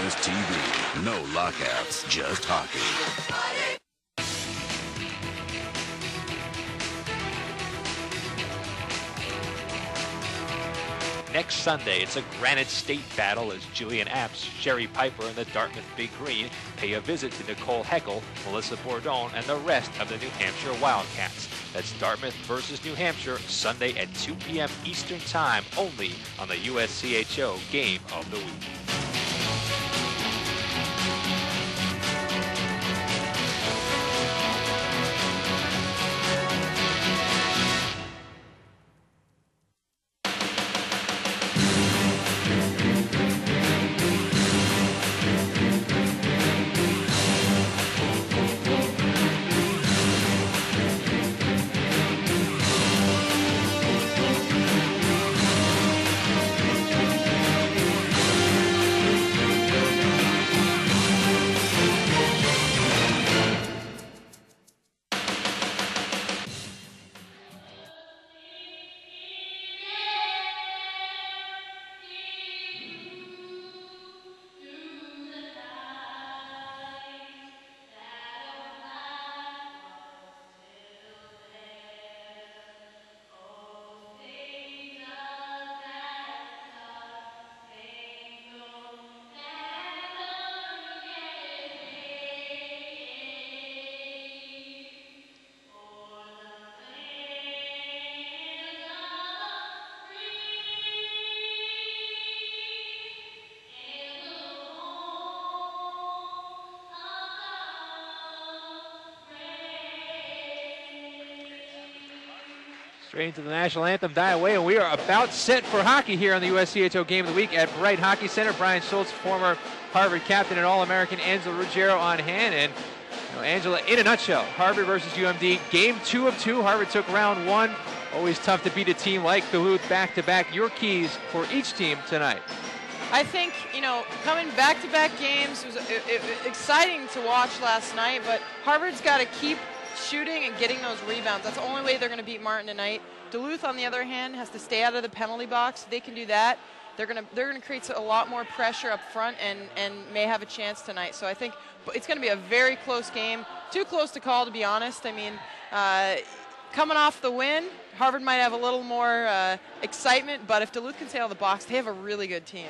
Just TV. No lockouts, just hockey. Next Sunday, it's a Granite State battle as Julian Apps, Sherry Piper, and the Dartmouth Big Green pay a visit to Nicole Heckel, Melissa Bourdon, and the rest of the New Hampshire Wildcats. That's Dartmouth versus New Hampshire, Sunday at 2 p.m. Eastern Time, only on the USCHO Game of the Week. Straight into the national anthem die away, and we are about set for hockey here on the USCHO Game of the Week at Bright Hockey Center. Brian Schultz, former Harvard captain and All-American Angela Ruggiero on hand. And Angela, in a nutshell, Harvard versus UMD, game 2 of 2. Harvard took round 1. Always tough to beat a team like Duluth back-to-back. Your keys for each team tonight? I think, coming back-to-back games, it was exciting to watch last night, but Harvard's got to keep shooting and getting those rebounds. That's the only way they're going to beat Martin tonight. Duluth, on the other hand, has to stay out of the penalty box. If they can do that, they're going to create a lot more pressure up front and may have a chance tonight. So I think it's going to be a very close game. Too close to call, to be honest. I mean, coming off the win, Harvard might have a little more excitement, but if Duluth can stay out of the box, they have a really good team.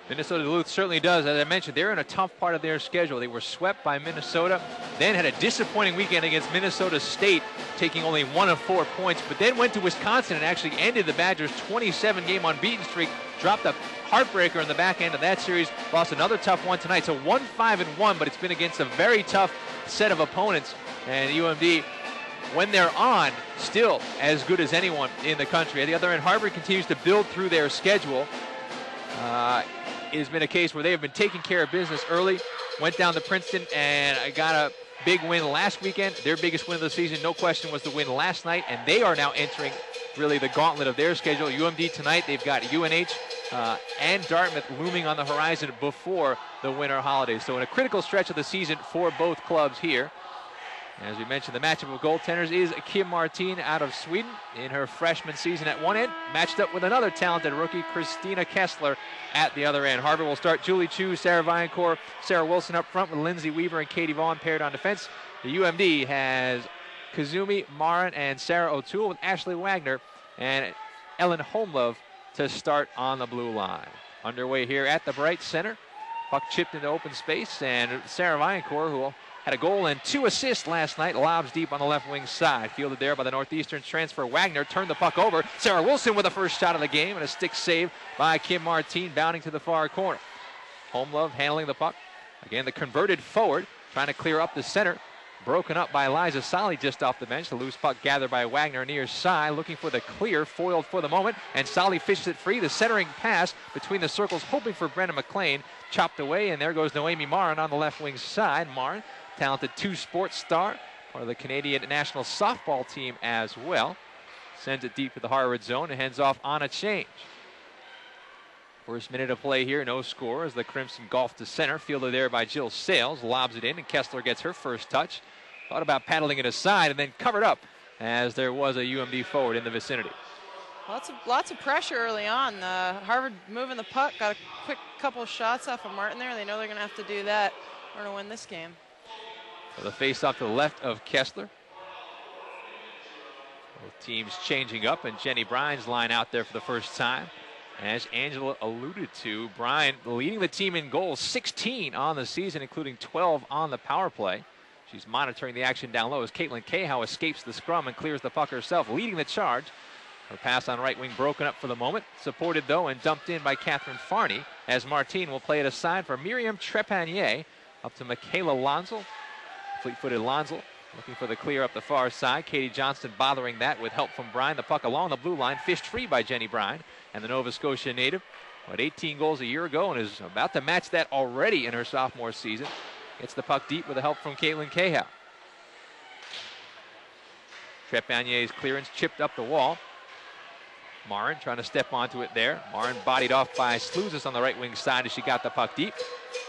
Minnesota-Duluth certainly does. As I mentioned, they're in a tough part of their schedule. They were swept by Minnesota, then had a disappointing weekend against Minnesota State, taking only 1 of 4 points, but then went to Wisconsin and actually ended the Badgers' 27-game unbeaten streak, dropped a heartbreaker in the back end of that series, lost another tough one tonight. So 1-5-1, but it's been against a very tough set of opponents. And UMD, when they're on, still as good as anyone in the country. At the other end, Harvard continues to build through their schedule. It has been a case where they have been taking care of business early, went down to Princeton and got a big win last weekend. Their biggest win of the season, no question, was the win last night, and they are now entering really the gauntlet of their schedule. UMD tonight, they've got UNH and Dartmouth looming on the horizon before the winter holidays. So in a critical stretch of the season for both clubs here. As we mentioned, the matchup of goaltenders is Kim Martin out of Sweden in her freshman season at one end, matched up with another talented rookie, Christina Kessler, at the other end. Harvard will start Julie Chu, Sarah Viancourt, Sarah Wilson up front with Lindsay Weaver and Katie Vaughn paired on defense. The UMD has Kazumi Marin and Sarah O'Toole with Ashley Wagner and Ellen Holmlove to start on the blue line. Underway here at the Bright Center. Puck chipped into open space, and Sarah Viancourt, who had a goal and 2 assists last night, lobs deep on the left wing side. Fielded there by the Northeastern transfer. Wagner turned the puck over. Sarah Wilson with the first shot of the game, and a stick save by Kim Martin, bounding to the far corner. Holmlove handling the puck. Again, the converted forward, trying to clear up the center. Broken up by Liza Solly just off the bench. The loose puck gathered by Wagner near side, looking for the clear, foiled for the moment, and Solly fishes it free. The centering pass between the circles, hoping for Brenna McLean, chopped away, and there goes Noemi Marin on the left wing side. Marin, talented two-sport star, part of the Canadian national softball team as well. Sends it deep to the Harvard zone and heads off on a change. First minute of play here, no score as the Crimson golf to center. Fielded there by Jill Sales, lobs it in, and Kessler gets her first touch. Thought about paddling it aside and then covered up as there was a UMD forward in the vicinity. Lots of pressure early on. Harvard moving the puck, got a quick couple of shots off of Martin there. They know they're going to have to do that in order to win this game. So the face off to the left of Kessler. Both teams changing up, and Jenny Bryan's line out there for the first time. As Angela alluded to, Bryan leading the team in goals, 16 on the season, including 12 on the power play. She's monitoring the action down low as Caitlin Cahow escapes the scrum and clears the puck herself, leading the charge. Her pass on right wing broken up for the moment, supported though and dumped in by Catherine Farney, as Martine will play it aside for Miriam Trepanier, up to Michaela Lonzel. Fleet-footed Lonzel looking for the clear up the far side. Katie Johnston bothering that with help from Bryan. The puck along the blue line, fished free by Jenny Bryan. And the Nova Scotia native, had 18 goals a year ago and is about to match that already in her sophomore season. Gets the puck deep with the help from Caitlin Cahow. Trepanier's clearance chipped up the wall. Marin trying to step onto it there. Marin bodied off by Slouzis on the right wing side as she got the puck deep.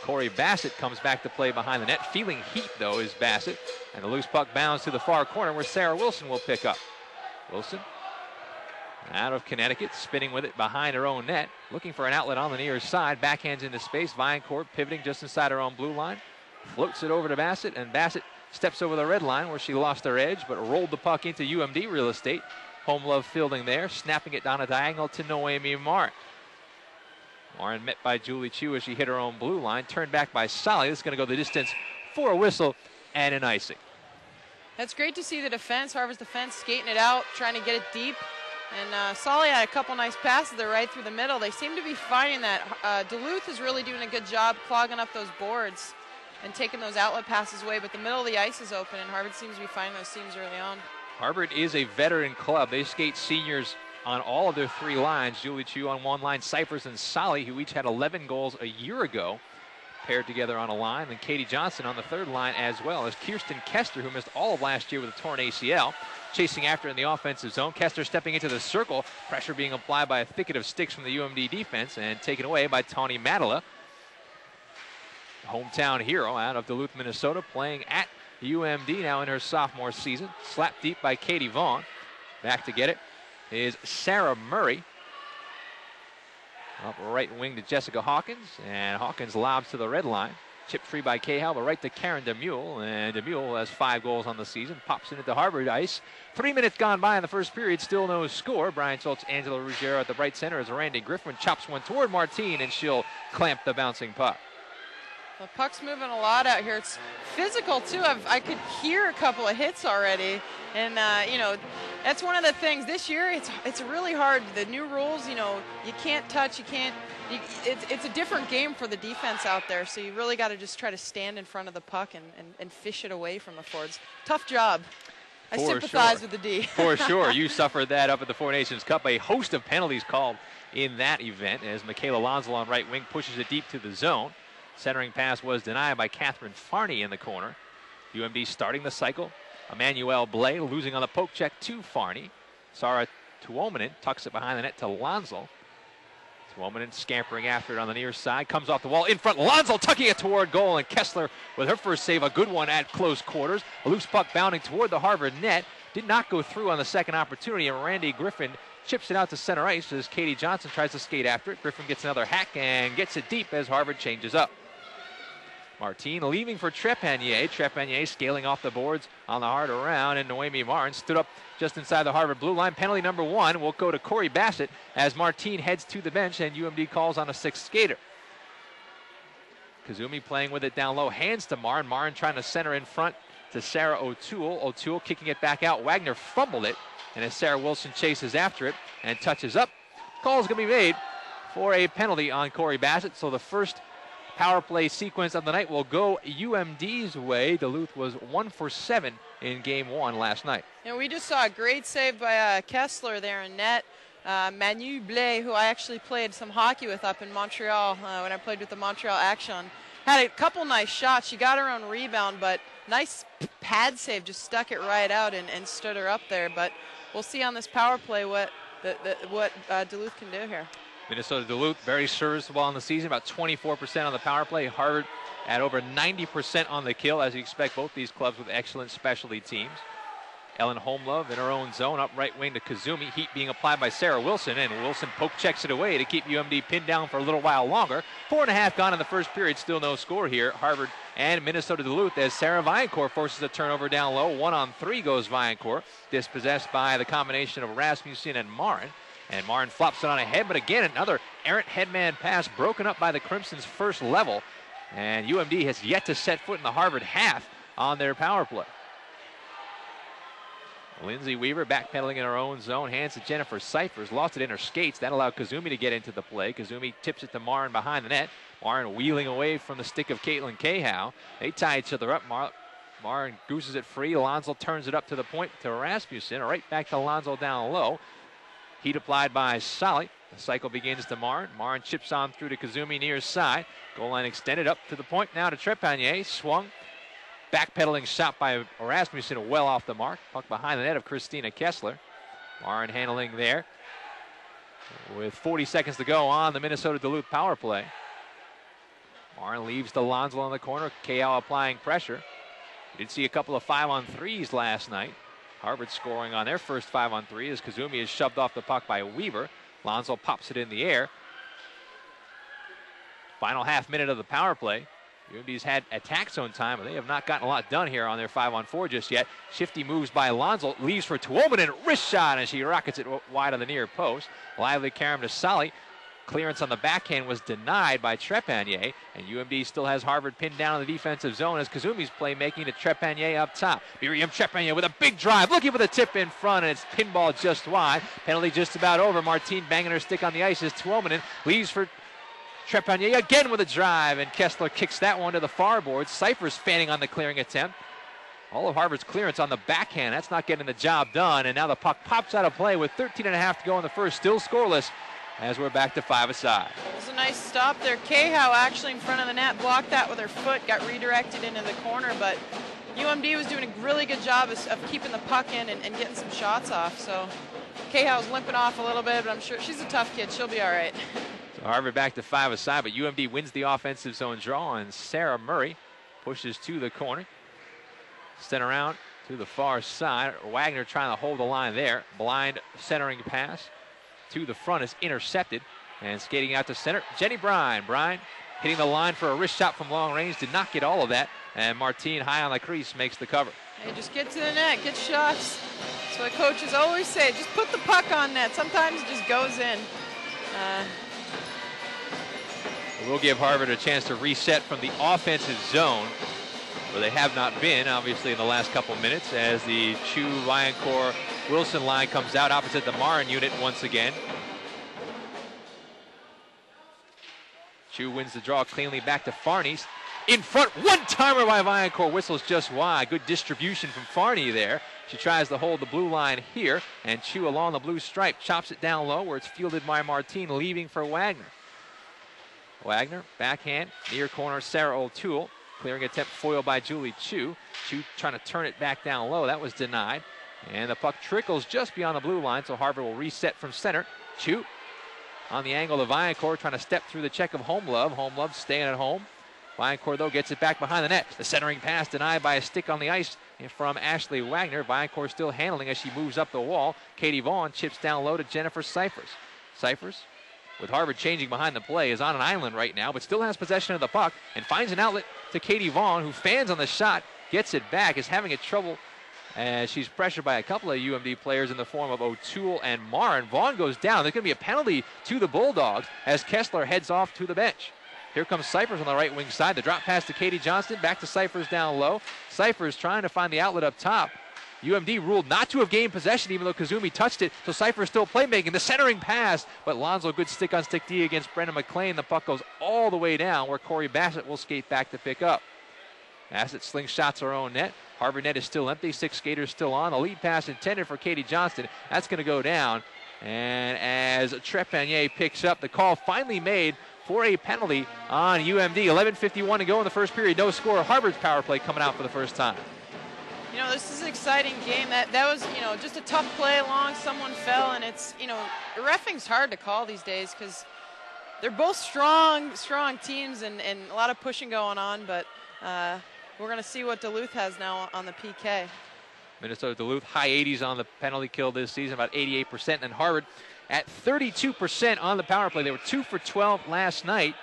Corey Bassett comes back to play behind the net. Feeling heat, though, is Bassett. And the loose puck bounds to the far corner where Sarah Wilson will pick up. Wilson out of Connecticut, spinning with it behind her own net. Looking for an outlet on the near side. Backhands into space. Viancourt pivoting just inside her own blue line. Floats it over to Bassett, and Bassett steps over the red line where she lost her edge, but rolled the puck into UMD real estate. Home love fielding there, snapping it down a diagonal to Noemi Marin. Marin met by Julie Chu as she hit her own blue line, turned back by Solly. This is going to go the distance for a whistle and an icing. That's great to see the defense, Harvard's defense, skating it out, trying to get it deep. And Solly had a couple nice passes there right through the middle. They seem to be finding that. Duluth is really doing a good job clogging up those boards and taking those outlet passes away, but the middle of the ice is open, and Harvard seems to be finding those seams early on. Harvard is a veteran club. They skate seniors on all of their three lines. Julie Chu on one line, Cyphers and Solly, who each had 11 goals a year ago, paired together on a line. And Katie Johnson on the third line as well as Kirsten Kester, who missed all of last year with a torn ACL. Chasing after in the offensive zone. Kester stepping into the circle. Pressure being applied by a thicket of sticks from the UMD defense and taken away by Tawny Madela. Hometown hero out of Duluth, Minnesota, playing at UMD now in her sophomore season. Slapped deep by Katie Vaughn. Back to get it is Sarah Murray. Up right wing to Jessica Hawkins, and Hawkins lobs to the red line. Chipped free by Cahill, but right to Karen DeMule, and DeMule has 5 goals on the season. Pops it into Harvard ice. 3 minutes gone by in the first period, still no score. Brian Schultz, Angela Ruggiero at the right center as Randy Griffin chops one toward Martine, and she'll clamp the bouncing puck. The puck's moving a lot out here. It's physical, too. I could hear a couple of hits already. And, you know, that's one of the things. This year, it's really hard. The new rules, you know, you can't touch, it's a different game for the defense out there. So you really got to just try to stand in front of the puck and fish it away from the forwards. Tough job. I sympathize with the D. For sure. You suffered that up at the Four Nations Cup. A host of penalties called in that event as Michaela Lonzel on right wing pushes it deep to the zone. Centering pass was denied by Catherine Farney in the corner. UMD starting the cycle. Emmanuel Blay losing on the poke check to Farney. Sarah Tuominen tucks it behind the net to Lonzel. Tuominen scampering after it on the near side. Comes off the wall in front. Lonzel tucking it toward goal. And Kessler with her first save. A good one at close quarters. A loose puck bounding toward the Harvard net. Did not go through on the second opportunity. And Randy Griffin chips it out to center ice as Katie Johnson tries to skate after it. Griffin gets another hack and gets it deep as Harvard changes up. Martine leaving for Trepanier. Trepanier scaling off the boards on the hard around, and Noemi Marin stood up just inside the Harvard blue line. Penalty number 1 will go to Corey Bassett as Martine heads to the bench and UMD calls on a 6th skater. Kazumi playing with it down low, hands to Marin. Marin trying to center in front to Sarah O'Toole. O'Toole kicking it back out. Wagner fumbled it, and as Sarah Wilson chases after it and touches up, call is going to be made for a penalty on Corey Bassett. So the first power play sequence of the night will go UMD's way. Duluth was 1 for 7 in game 1 last night. And we just saw a great save by Kessler there in net. Manu Blais, who I actually played some hockey with up in Montreal when I played with the Montreal Action, had a couple nice shots. She got her own rebound, but nice pad save, just stuck it right out and stood her up there. But we'll see on this power play what Duluth can do here. Minnesota-Duluth, very serviceable on the season, about 24% on the power play. Harvard at over 90% on the kill, as you expect both these clubs with excellent specialty teams. Ellen Homelove in her own zone, up right wing to Kazumi. Heat being applied by Sarah Wilson, and Wilson poke checks it away to keep UMD pinned down for a little while longer. 4.5 gone in the first period, still no score here. Harvard and Minnesota-Duluth as Sarah Viancourt forces a turnover down low. 1-on-3 goes Viancourt, dispossessed by the combination of Rasmussen and Marin. And Marin flops it on ahead, but again, another errant headman pass broken up by the Crimson's first level. And UMD has yet to set foot in the Harvard half on their power play. Lindsay Weaver backpedaling in her own zone, hands to Jennifer Cyphers, lost it in her skates. That allowed Kazumi to get into the play. Kazumi tips it to Marin behind the net. Marin wheeling away from the stick of Caitlin Cahow. They tie each other up. Marin gooses it free. Alonso turns it up to the point to Rasmussen. Right back to Alonso down low. Heat applied by Solly. The cycle begins to Marin. Marin chips on through to Kazumi near side. Goal line extended up to the point now to Trepanier. Swung. Backpedaling shot by Rasmussen, well off the mark. Puck behind the net of Christina Kessler. Marin handling there. With 40 seconds to go on the Minnesota-Duluth power play. Marin leaves to Lonzo in the corner. K.O. applying pressure. We did see a couple of 5-on-3s last night. Harvard scoring on their first 5-on-3 as Kazumi is shoved off the puck by Weaver. Lonzo pops it in the air. Final half minute of the power play. UMD's had attack zone time, but they have not gotten a lot done here on their 5-on-4 just yet. Shifty moves by Alonso, leaves for Tuomanen, wrist shot, and she rockets it wide of the near post. Lively carom to Solly. Clearance on the backhand was denied by Trepanier, and UMD still has Harvard pinned down in the defensive zone as Kazumi's playmaking to Trepanier up top. Miriam Trepanier with a big drive, looking for the tip in front, and it's pinball just wide. Penalty just about over. Martine banging her stick on the ice as Tuomanen leaves for Trepanier again with a drive, and Kessler kicks that one to the far board. Cyphers fanning on the clearing attempt. All of Harvard's clearance on the backhand. That's not getting the job done, and now the puck pops out of play with 13.5 to go in the first, still scoreless as we're back to 5 aside. It was a nice stop there. Cahow actually in front of the net, blocked that with her foot, got redirected into the corner, but UMD was doing a really good job of keeping the puck in and getting some shots off. So Cahow's limping off a little bit, but I'm sure she's a tough kid. She'll be all right. So Harvard back to 5 aside, but UMD wins the offensive zone draw, and Sarah Murray pushes to the corner. Sent around to the far side. Wagner trying to hold the line there. Blind centering pass to the front is intercepted, and skating out to center, Jenny Brine. Brine hitting the line for a wrist shot from long range, did not get all of that, and Martine high on the crease makes the cover. Hey, just get to the net, get shots. That's what coaches always say. Just put the puck on net. Sometimes it just goes in. We'll give Harvard a chance to reset from the offensive zone, where they have not been, obviously, in the last couple minutes, as the Chu, Viancourt, Wilson line comes out opposite the Marin unit once again. Chu wins the draw cleanly back to Farney. In front, one-timer by Viancourt, whistles just wide. Good distribution from Farney there. She tries to hold the blue line here, and Chu along the blue stripe chops it down low, where it's fielded by Martine, leaving for Wagner. Wagner, backhand, near corner, Sarah O'Toole. Clearing attempt foiled by Julie Chu. Chu trying to turn it back down low. That was denied. And the puck trickles just beyond the blue line, so Harvard will reset from center. Chu on the angle of Viancourt, trying to step through the check of Homelove. Homelove staying at home. Viancourt, though, gets it back behind the net. The centering pass denied by a stick on the ice from Ashley Wagner. Viancourt still handling as she moves up the wall. Katie Vaughn chips down low to Jennifer Cyphers. Cyphers, with Harvard changing behind the play, is on an island right now, but still has possession of the puck and finds an outlet to Katie Vaughn, who fans on the shot, gets it back, is having a trouble as she's pressured by a couple of UMD players in the form of O'Toole and Marin. Vaughn goes down. There's going to be a penalty to the Bulldogs as Kessler heads off to the bench. Here comes Cyphers on the right wing side. The drop pass to Katie Johnston, back to Cyphers down low. Cyphers trying to find the outlet up top. UMD ruled not to have gained possession, even though Kazumi touched it, so Cyphers still playmaking. The centering pass, but Lonzo, good stick-on-stick D against Brenda McLean. The puck goes all the way down, where Corey Bassett will skate back to pick up. Bassett slingshots her own net. Harvard net is still empty. 6 skaters still on. The lead pass intended for Katie Johnston. That's going to go down. And as Trepanier picks up, the call finally made for a penalty on UMD. 11:51 to go in the first period. No score. Harvard's power play coming out for the first time. You know, this is an exciting game. That was, you know, just a tough play along. Someone fell, and it's, you know, reffing's hard to call these days because they're both strong teams and a lot of pushing going on. But we're going to see what Duluth has now on the PK. Minnesota-Duluth, high 80s on the penalty kill this season, about 88%. And Harvard at 32% on the power play. They were 2 for 12 last night.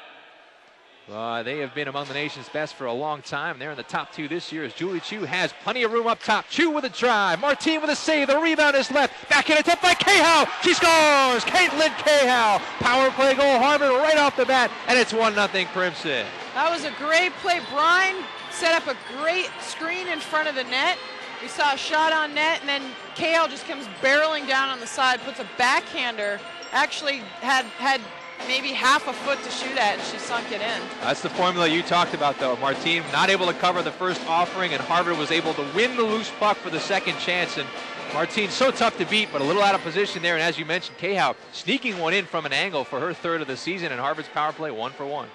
They have been among the nation's best for a long time. They're in the top 2 this year as Julie Chu has plenty of room up top. Chu with a drive. Martine with a save. The rebound is left. Back in attempt by Cahow. She scores! Caitlin Cahow. Power play goal, Harvard right off the bat, and it's 1-0 Crimson. That was a great play. Brine set up a great screen in front of the net. We saw a shot on net, and then Cahow just comes barreling down on the side, puts a backhander. Actually had maybe half a foot to shoot at, and she sunk it in. That's the formula you talked about, though. Martine not able to cover the first offering, and Harvard was able to win the loose puck for the second chance. And Martine so tough to beat, but a little out of position there. And as you mentioned, Cahow sneaking one in from an angle for her third of the season, and Harvard's power play 1 for 1.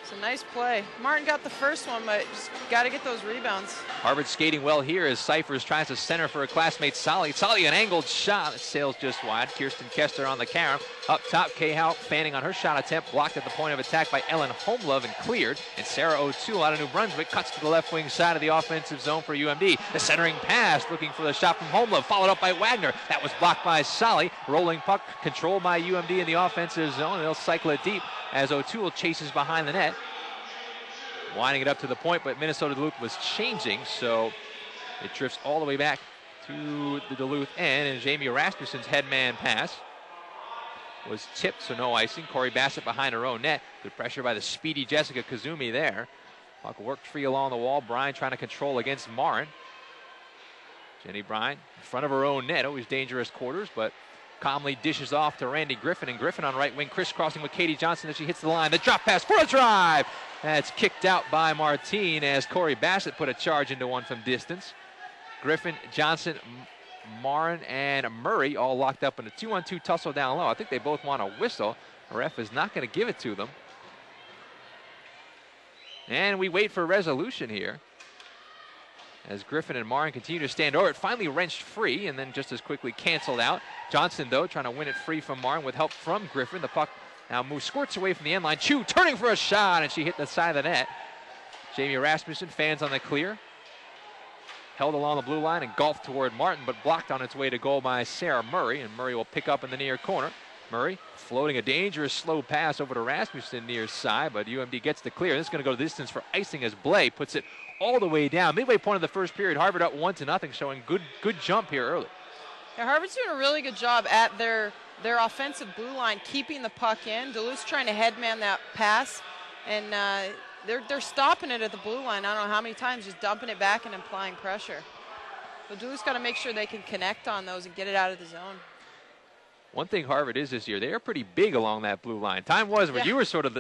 It's a nice play. Martin got the first one, but just got to get those rebounds. Harvard skating well here as Cyphers tries to center for her classmate Solly. Solly, an angled shot that sails just wide. Kirsten Kester on the carom. Up top, Cahow fanning on her shot attempt, blocked at the point of attack by Ellen Homelove and cleared. And Sarah O'Toole out of New Brunswick cuts to the left wing side of the offensive zone for UMD. The centering pass, looking for the shot from Homelove, followed up by Wagner. That was blocked by Solly. Rolling puck controlled by UMD in the offensive zone. They'll cycle it deep as O'Toole chases behind the net. Winding it up to the point, but Minnesota-Duluth was changing, so it drifts all the way back to the Duluth end, and Jamie Rasmussen's headman pass was tipped, so no icing. Corey Bassett behind her own net. Good pressure by the speedy Jessica Kazumi there. Puck worked free along the wall. Bryan trying to control against Marin. Jenny Bryan in front of her own net, always dangerous quarters, but calmly dishes off to Randy Griffin, and Griffin on right wing crisscrossing with Katie Johnson as she hits the line. The drop pass for a drive. That's kicked out by Martine as Corey Bassett put a charge into one from distance. Griffin, Johnson, Marin, and Murray all locked up in a 2-on-2 tussle down low. I think they both want a whistle. The ref is not going to give it to them. And we wait for resolution here as Griffin and Marin continue to stand over. It finally wrenched free and then just as quickly canceled out. Johnson, though, trying to win it free from Marin with help from Griffin. The puck now moves, squirts away from the end line. Chu turning for a shot, and she hit the side of the net. Jamie Rasmussen fans on the clear. Held along the blue line and golfed toward Martin, but blocked on its way to goal by Sarah Murray, and Murray will pick up in the near corner. Murray floating a dangerous slow pass over to Rasmussen near side, but UMD gets the clear. This is going to go the distance for icing as Blay puts it all the way down. Midway point of the first period, Harvard up 1-0, showing good jump here early. Yeah, Harvard's doing a really good job at their offensive blue line, keeping the puck in. Duluth's trying to headman that pass, and they're stopping it at the blue line. I don't know how many times, just dumping it back and applying pressure. So Duluth's got to make sure they can connect on those and get it out of the zone. One thing Harvard is this year, they are pretty big along that blue line. Time was where you were sort of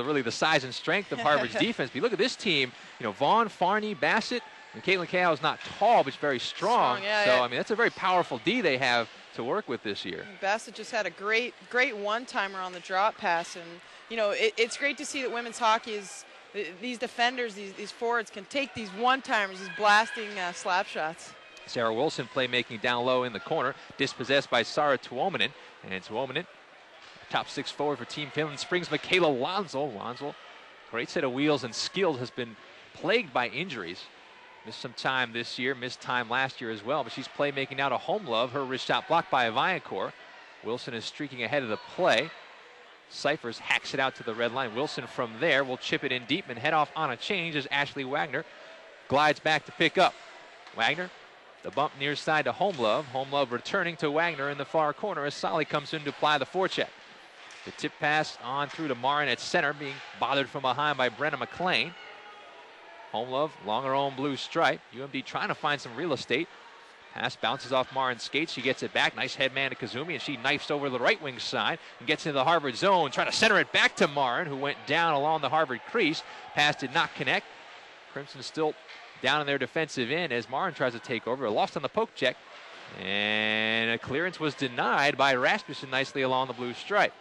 really the size and strength of Harvard's defense. But you look at this team, Vaughn, Farney, Bassett, and Caitlin Cahow is not tall, but she's very strong. I mean, that's a very powerful D they have to work with this year. Bassett just had a great one-timer on the drop pass, and it's great to see that women's hockey is these defenders, these forwards can take these one-timers, these blasting slap shots. Sarah Wilson playmaking down low in the corner, dispossessed by Sara Tuominen. And Tuominen, top 6 forward for Team Finland, springs Michaela Lonzel. Lonzel, great set of wheels and skills, has been plagued by injuries. Missed some time this year, missed time last year as well, but she's playmaking now to Homelove. Her wrist shot blocked by Aviancor. Wilson is streaking ahead of the play. Cyphers hacks it out to the red line. Wilson from there will chip it in deep and head off on a change as Ashley Wagner glides back to pick up. Wagner, the bump near side to Homelove. Homelove returning to Wagner in the far corner as Solly comes in to apply the forecheck. The tip pass on through to Marin at center, being bothered from behind by Brenna McLean. Homelove along her own blue stripe. UMD trying to find some real estate. Pass bounces off Marin's skates. She gets it back. Nice headman to Kazumi, and she knifes over the right wing side and gets into the Harvard zone. Trying to center it back to Marin, who went down along the Harvard crease. Pass did not connect. Crimson still down in their defensive end as Marin tries to take over. Lost on the poke check, and a clearance was denied by Rasmussen nicely along the blue stripe.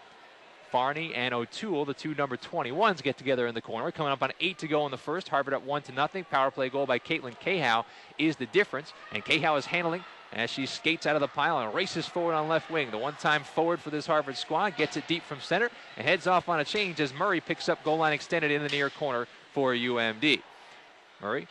Farney and O'Toole, the two number 21s, get together in the corner. Coming up on 8 to go in the first. Harvard up 1-0. Power play goal by Caitlin Cahow is the difference, and Cahow is handling as she skates out of the pile and races forward on left wing. The one-time forward for this Harvard squad gets it deep from center and heads off on a change as Murray picks up goal line extended in the near corner for UMD. Murray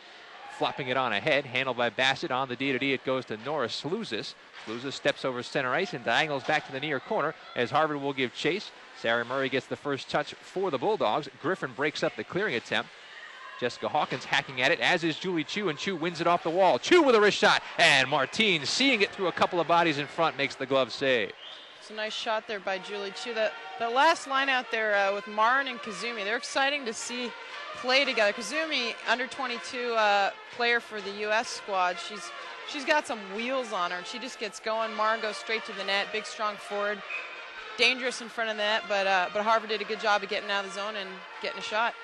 flopping it on ahead, handled by Bassett. On the D-to-D, it goes to Norris Slouzis. Slouzis steps over center ice and diagonals back to the near corner as Harvard will give chase. Sarah Murray gets the first touch for the Bulldogs. Griffin breaks up the clearing attempt. Jessica Hawkins hacking at it, as is Julie Chu, and Chu wins it off the wall. Chu with a wrist shot, and Martine, seeing it through a couple of bodies in front, makes the glove save. It's a nice shot there by Julie Chu. The last line out there with Marin and Kazumi, they're exciting to see play together. Kazumi, under 22 player for the U.S. squad. She's got some wheels on her, and she just gets going. Marin goes straight to the net, big, strong forward. Dangerous in front of the net, but Harvard did a good job of getting out of the zone and getting a shot.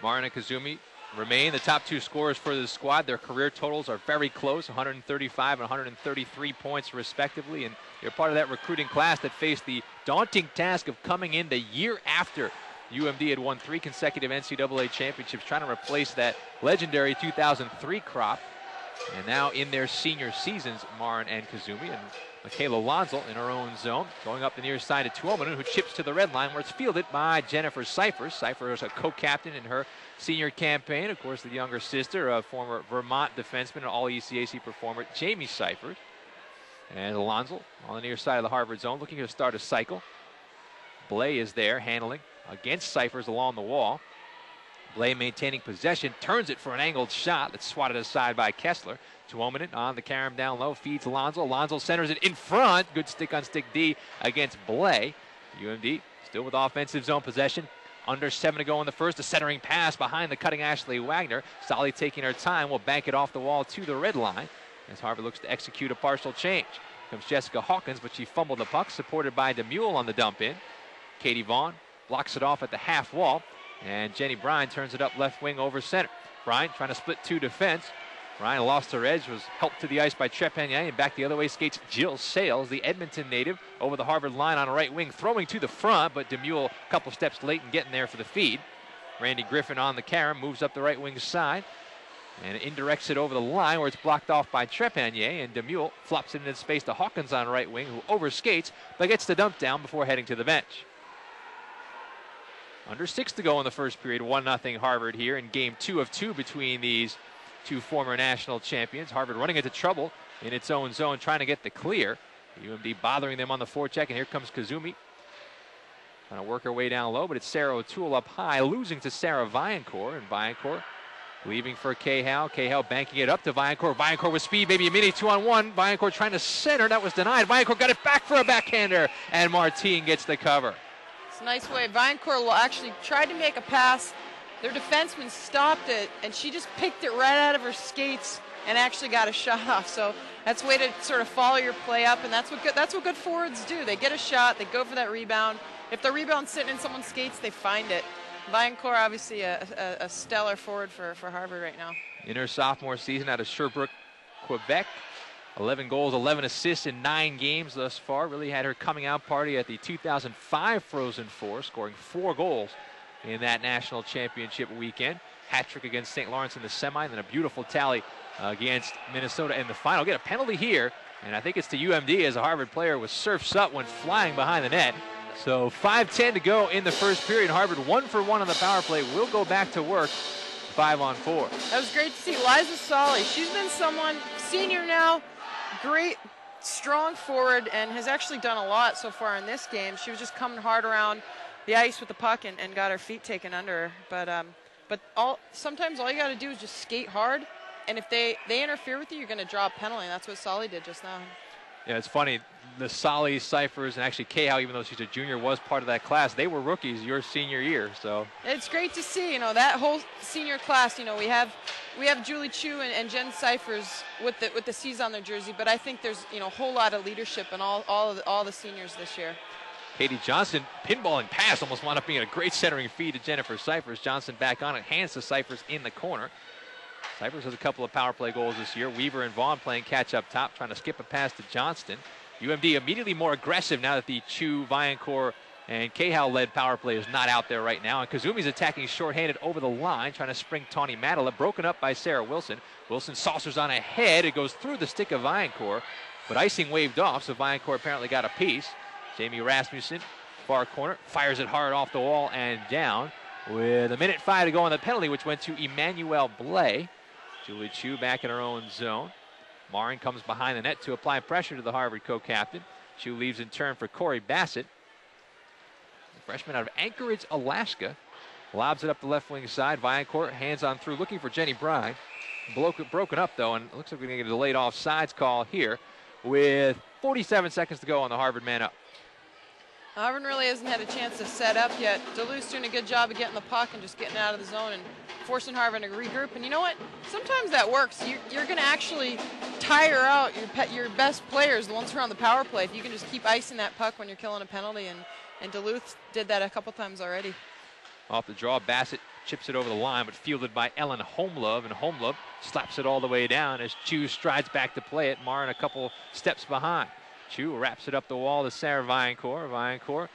Marin and Kazumi remain the top two scorers for the squad. Their career totals are very close, 135 and 133 points respectively, and they're part of that recruiting class that faced the daunting task of coming in the year after UMD had won 3 consecutive NCAA championships, trying to replace that legendary 2003 crop. And now in their senior seasons, Marin and Kazumi, and Michaela Lonzel in her own zone, going up the near side to Tuominen, who chips to the red line, where it's fielded by Jennifer Cyphers. Cyphers is a co-captain in her senior campaign. Of course, the younger sister of former Vermont defenseman and all-ECAC performer Jamie Cyphers. And Lonzel on the near side of the Harvard zone, looking to start a cycle. Blay is there, handling against Cyphers along the wall. Blay maintaining possession, turns it for an angled shot that's swatted aside by Kessler. Tuominen on the carom down low, feeds Lonzel. Lonzel centers it in front. Good stick-on-stick D against Blay. UMD still with offensive zone possession. Under 7 to go in the first. A centering pass behind the cutting Ashley Wagner. Solly taking her time, will bank it off the wall to the red line as Harvard looks to execute a partial change. Comes Jessica Hawkins, but she fumbled the puck, supported by DeMule on the dump in. Katie Vaughn blocks it off at the half wall. And Jenny Bryan turns it up left wing over center. Bryan trying to split 2 defense. Bryan lost her edge, was helped to the ice by Trepanier, and back the other way skates Jill Sales, the Edmonton native, over the Harvard line on the right wing, throwing to the front, but DeMule a couple steps late in getting there for the feed. Randy Griffin on the carom, moves up the right wing side, and indirects it over the line where it's blocked off by Trepanier, and DeMule flops it into space to Hawkins on right wing, who overskates, but gets the dump down before heading to the bench. Under 6 to go in the first period, 1-0 Harvard here in game 2 of 2 between these two former national champions. Harvard running into trouble in its own zone, trying to get the clear. UMD bothering them on the forecheck, and here comes Kazumi. Trying to work her way down low, but it's Sarah O'Toole up high, losing to Sarah Viancourt, and Viancourt leaving for Cahill. Cahill banking it up to Viancourt. Viancourt with speed, maybe a mini 2-on-1. Viancourt trying to center, that was denied. Viancourt got it back for a backhander, and Martine gets the cover. It's a nice way. Viancourt actually tried to make a pass. Their defenseman stopped it, and she just picked it right out of her skates and actually got a shot off. So that's a way to sort of follow your play up, and that's what good forwards do. They get a shot, they go for that rebound. If the rebound's sitting in someone's skates, they find it. Viancourt, obviously a stellar forward for Harvard right now. In her sophomore season out of Sherbrooke, Quebec, 11 goals, 11 assists in 9 games thus far. Really had her coming out party at the 2005 Frozen Four, scoring 4 goals in that national championship weekend. Hat-trick against St. Lawrence in the semi, and then a beautiful tally against Minnesota in the final. Get a penalty here, and I think it's to UMD as a Harvard player was surfs up when flying behind the net. So 5:10 to go in the first period. Harvard 1 for 1 on the power play. Will go back to work 5-on-4. That was great to see. Liza Solly, she's been someone, senior now, great, strong forward, and has actually done a lot so far in this game. She was just coming hard around the ice with the puck and got her feet taken under her. But sometimes all you got to do is just skate hard, and if they interfere with you, you're going to draw a penalty. That's what Solly did just now. Yeah, it's funny. The Solly, Cyphers, and actually Cahill, even though she's a junior, was part of that class. They were rookies your senior year, so it's great to see. That whole senior class. We have Julie Chu and Jen Cyphers with the C's on their jersey, but I think there's a whole lot of leadership in all the seniors this year. Katie Johnson, pinballing pass, almost wound up being a great centering feed to Jennifer Cyphers. Johnson back on it, hands to Cyphers in the corner. Cyphers has a couple of power play goals this year. Weaver and Vaughn playing catch up top, trying to skip a pass to Johnston. UMD immediately more aggressive now that the Chu, Viancourt, and Cahill-led power play is not out there right now. And Kazumi's attacking shorthanded over the line, trying to spring Tawny Madela, broken up by Sarah Wilson. Wilson saucers on ahead. It goes through the stick of Viancourt, but icing waved off, so Viancourt apparently got a piece. Jamie Rasmussen, far corner, fires it hard off the wall and down with 1:05 to go on the penalty, which went to Emmanuel Blay. Julie Chu back in her own zone. Marin comes behind the net to apply pressure to the Harvard co-captain. Chu leaves in turn for Corey Bassett. The freshman out of Anchorage, Alaska. Lobs it up the left wing side. Viancourt hands on through looking for Jenny Brine. Broken up though, and it looks like we're going to get a delayed offsides call here with 47 seconds to go on the Harvard man up. Harvard really hasn't had a chance to set up yet. Duluth's doing a good job of getting the puck and just getting out of the zone and forcing Harvard to regroup. And you know what? Sometimes that works. You're going to actually tire out your best players, the ones who are on the power play, if you can just keep icing that puck when you're killing a penalty. And Duluth did that a couple times already. Off the draw, Bassett chips it over the line, but fielded by Ellen Homelove, and Homelove slaps it all the way down as Chu strides back to play it. Marin a couple steps behind. Chu wraps it up the wall to Sarah Viancourt. Viancourt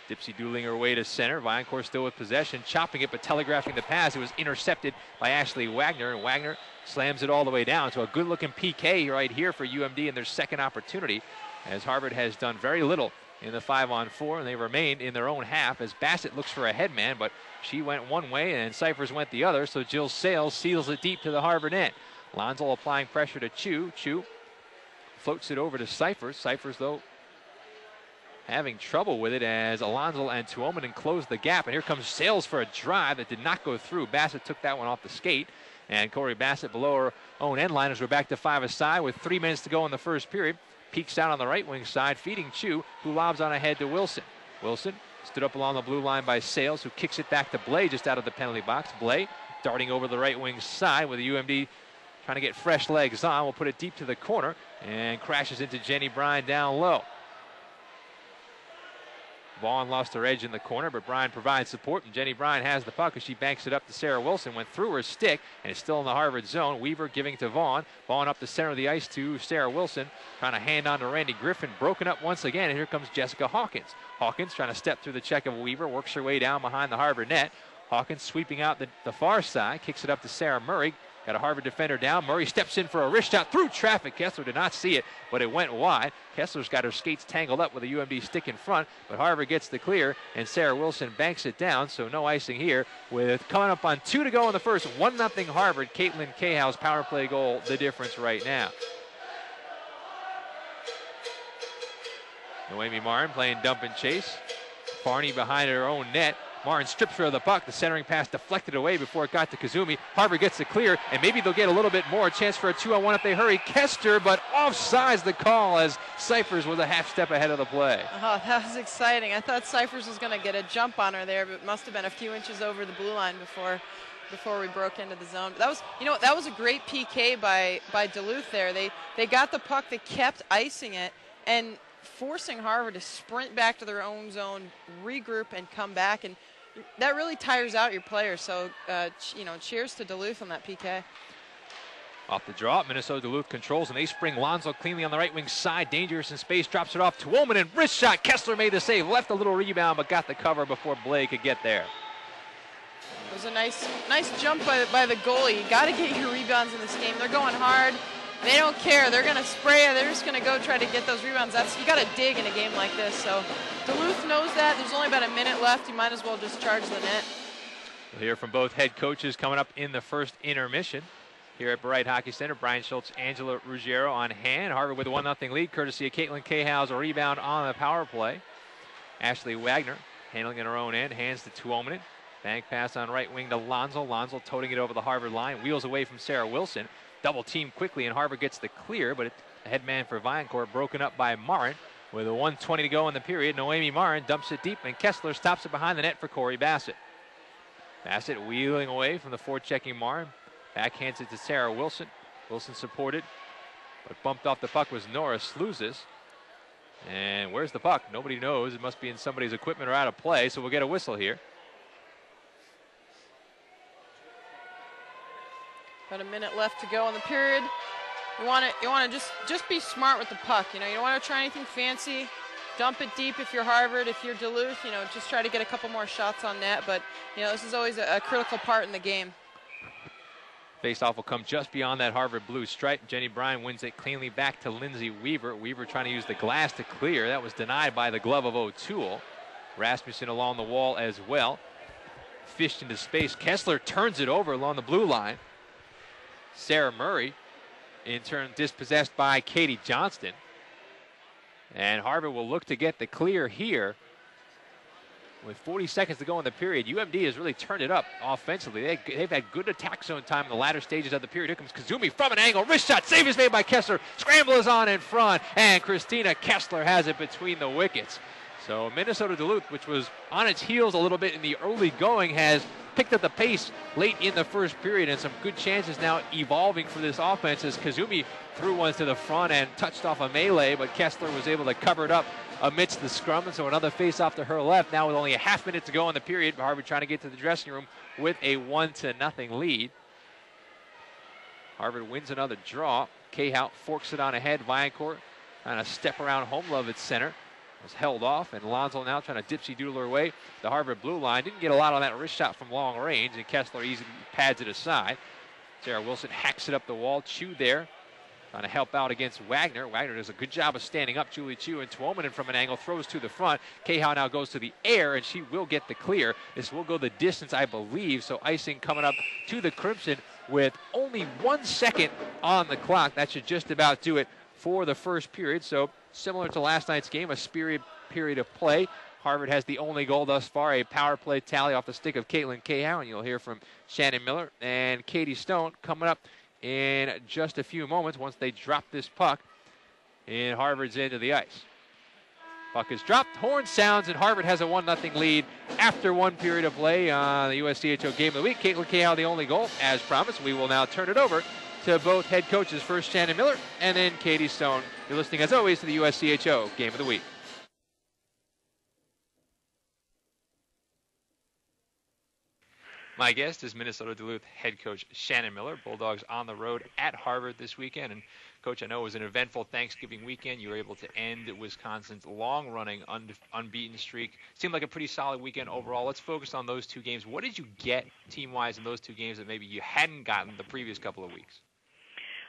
dipsy-doodling her way to center. Viancourt still with possession, chopping it but telegraphing the pass. It was intercepted by Ashley Wagner, and Wagner slams it all the way down. So a good-looking PK right here for UMD in their second opportunity, as Harvard has done very little in the 5-on-4, and they remained in their own half as Bassett looks for a headman, but she went one way and Cyphers went the other, so Jill Sales seals it deep to the Harvard net. Lonzo applying pressure to Chu. Chu floats it over to Cyphers. Cyphers, though, having trouble with it as Alonzo and Tuomanen close the gap, and here comes Sales for a drive that did not go through. Bassett took that one off the skate, and Corey Bassett below her own end line as we're back to 5-a-side with 3 minutes to go in the first period. Peeks out on the right wing side, feeding Chu, who lobs on ahead to Wilson. Wilson stood up along the blue line by Sales, who kicks it back to Blay just out of the penalty box. Blay darting over the right wing side with the UMD trying to get fresh legs on. We'll put it deep to the corner and crashes into Jenny Brine down low. Vaughn lost her edge in the corner, but Brine provides support, and Jenny Brine has the puck as she banks it up to Sarah Wilson. Went through her stick, and it's still in the Harvard zone. Weaver giving to Vaughn. Vaughn up the center of the ice to Sarah Wilson, trying to hand on to Randy Griffin. Broken up once again, and here comes Jessica Hawkins. Hawkins trying to step through the check of Weaver, works her way down behind the Harvard net. Hawkins sweeping out the far side, kicks it up to Sarah Murray. Got a Harvard defender down. Murray steps in for a wrist shot through traffic. Kessler did not see it, but it went wide. Kessler's got her skates tangled up with a UMD stick in front, but Harvard gets the clear, and Sarah Wilson banks it down, so no icing here. With coming up on 2 to go in the first, 1-0 Harvard. Caitlin Cahow's power play goal, the difference right now. Noemi Marin playing dump and chase. Farney behind her own net. Marin strips her of the puck. The centering pass deflected away before it got to Kazumi. Harvard gets the clear, and maybe they'll get a little bit more. A chance for a 2-on-1 if they hurry. Kester, but offsides the call as Cyphers was a half step ahead of the play. Oh, that was exciting. I thought Cyphers was going to get a jump on her there, but it must have been a few inches over the blue line before we broke into the zone. But that was, that was a great PK by Duluth there. They got the puck, they kept icing it, and forcing Harvard to sprint back to their own zone, regroup, and come back. And that really tires out your players. So, cheers to Duluth on that PK. Off the draw, Minnesota-Duluth controls, and they spring Lonzo cleanly on the right wing side. Dangerous in space, drops it off to Woman, and wrist shot. Kessler made the save, left a little rebound, but got the cover before Blake could get there. It was a nice jump by the goalie. You got to get your rebounds in this game. They're going hard. They don't care. They're going to spray it. They're just going to go try to get those rebounds. You got to dig in a game like this. So Duluth knows that. There's only about a minute left. You might as well just charge the net. We'll hear from both head coaches coming up in the first intermission. Here at Bright Hockey Center, Brian Schultz, Angela Ruggiero on hand. Harvard with a 1-0 lead, courtesy of Caitlin Cahow's rebound on the power play. Ashley Wagner handling in her own end, hands to Tuomanen. Bank pass on right wing to Lonzo. Lonzo toting it over the Harvard line, wheels away from Sarah Wilson. Double team quickly, and Harvard gets the clear, but the head man for Viancourt broken up by Marin. With a 1:20 to go in the period, Noemi Marin dumps it deep, and Kessler stops it behind the net for Corey Bassett. Bassett wheeling away from the forechecking Marin. Backhands it to Sarah Wilson. Wilson supported, but bumped off the puck was Nora Slouzis. And where's the puck? Nobody knows. It must be in somebody's equipment or out of play, so we'll get a whistle here. About a minute left to go in the period. You want to just be smart with the puck. You don't want to try anything fancy. Dump it deep if you're Harvard. If you're Duluth, just try to get a couple more shots on net. But this is always a critical part in the game. Faceoff will come just beyond that Harvard blue stripe. Jenny Brine wins it cleanly back to Lindsay Weaver. Weaver trying to use the glass to clear. That was denied by the glove of O'Toole. Rasmussen along the wall as well. Fished into space. Kessler turns it over along the blue line. Sarah Murray, in turn dispossessed by Katie Johnston. And Harvard will look to get the clear here. With 40 seconds to go in the period, UMD has really turned it up offensively. They've had good attack zone time in the latter stages of the period. Here comes Kazumi from an angle. Wrist shot. Save is made by Kessler. Scramble is on in front. And Christina Kessler has it between the wickets. So Minnesota-Duluth, which was on its heels a little bit in the early going, has picked up the pace late in the first period, and some good chances now evolving for this offense as Kazumi threw one to the front and touched off a melee, but Kessler was able to cover it up amidst the scrum, and so another face-off to her left. Now with only a half minute to go in the period, Harvard trying to get to the dressing room with a 1-0 lead. Harvard wins another draw. Cahout forks it on ahead. Viancourt trying to step around Home Love at center. Was held off, and Alonso now trying to dipsy doodle her way. The Harvard blue line didn't get a lot on that wrist shot from long range, and Kessler easily pads it aside. Sarah Wilson hacks it up the wall. Chu there trying to help out against Wagner. Wagner does a good job of standing up. Julie Chu, and Tuomanen from an angle throws to the front. Cahow now goes to the air, and she will get the clear. This will go the distance, I believe, so icing coming up to the Crimson with only 1 second on the clock. That should just about do it for the first period. So similar to last night's game, a spirited period of play. Harvard has the only goal thus far, a power play tally off the stick of Caitlin Cahow, and you'll hear from Shannon Miller and Katie Stone coming up in just a few moments once they drop this puck in Harvard's end of the ice. Puck is dropped, horn sounds, and Harvard has a 1-0 lead after one period of play on the USCHO Game of the Week. Caitlin Cahow the only goal. As promised, we will now turn it over to both head coaches, first Shannon Miller and then Katie Stone. You're listening, as always, to the USCHO Game of the Week. My guest is Minnesota-Duluth head coach Shannon Miller. Bulldogs on the road at Harvard this weekend. And, Coach, I know it was an eventful Thanksgiving weekend. You were able to end Wisconsin's long-running unbeaten streak. Seemed like a pretty solid weekend overall. Let's focus on those two games. What did you get team-wise in those two games that maybe you hadn't gotten the previous couple of weeks?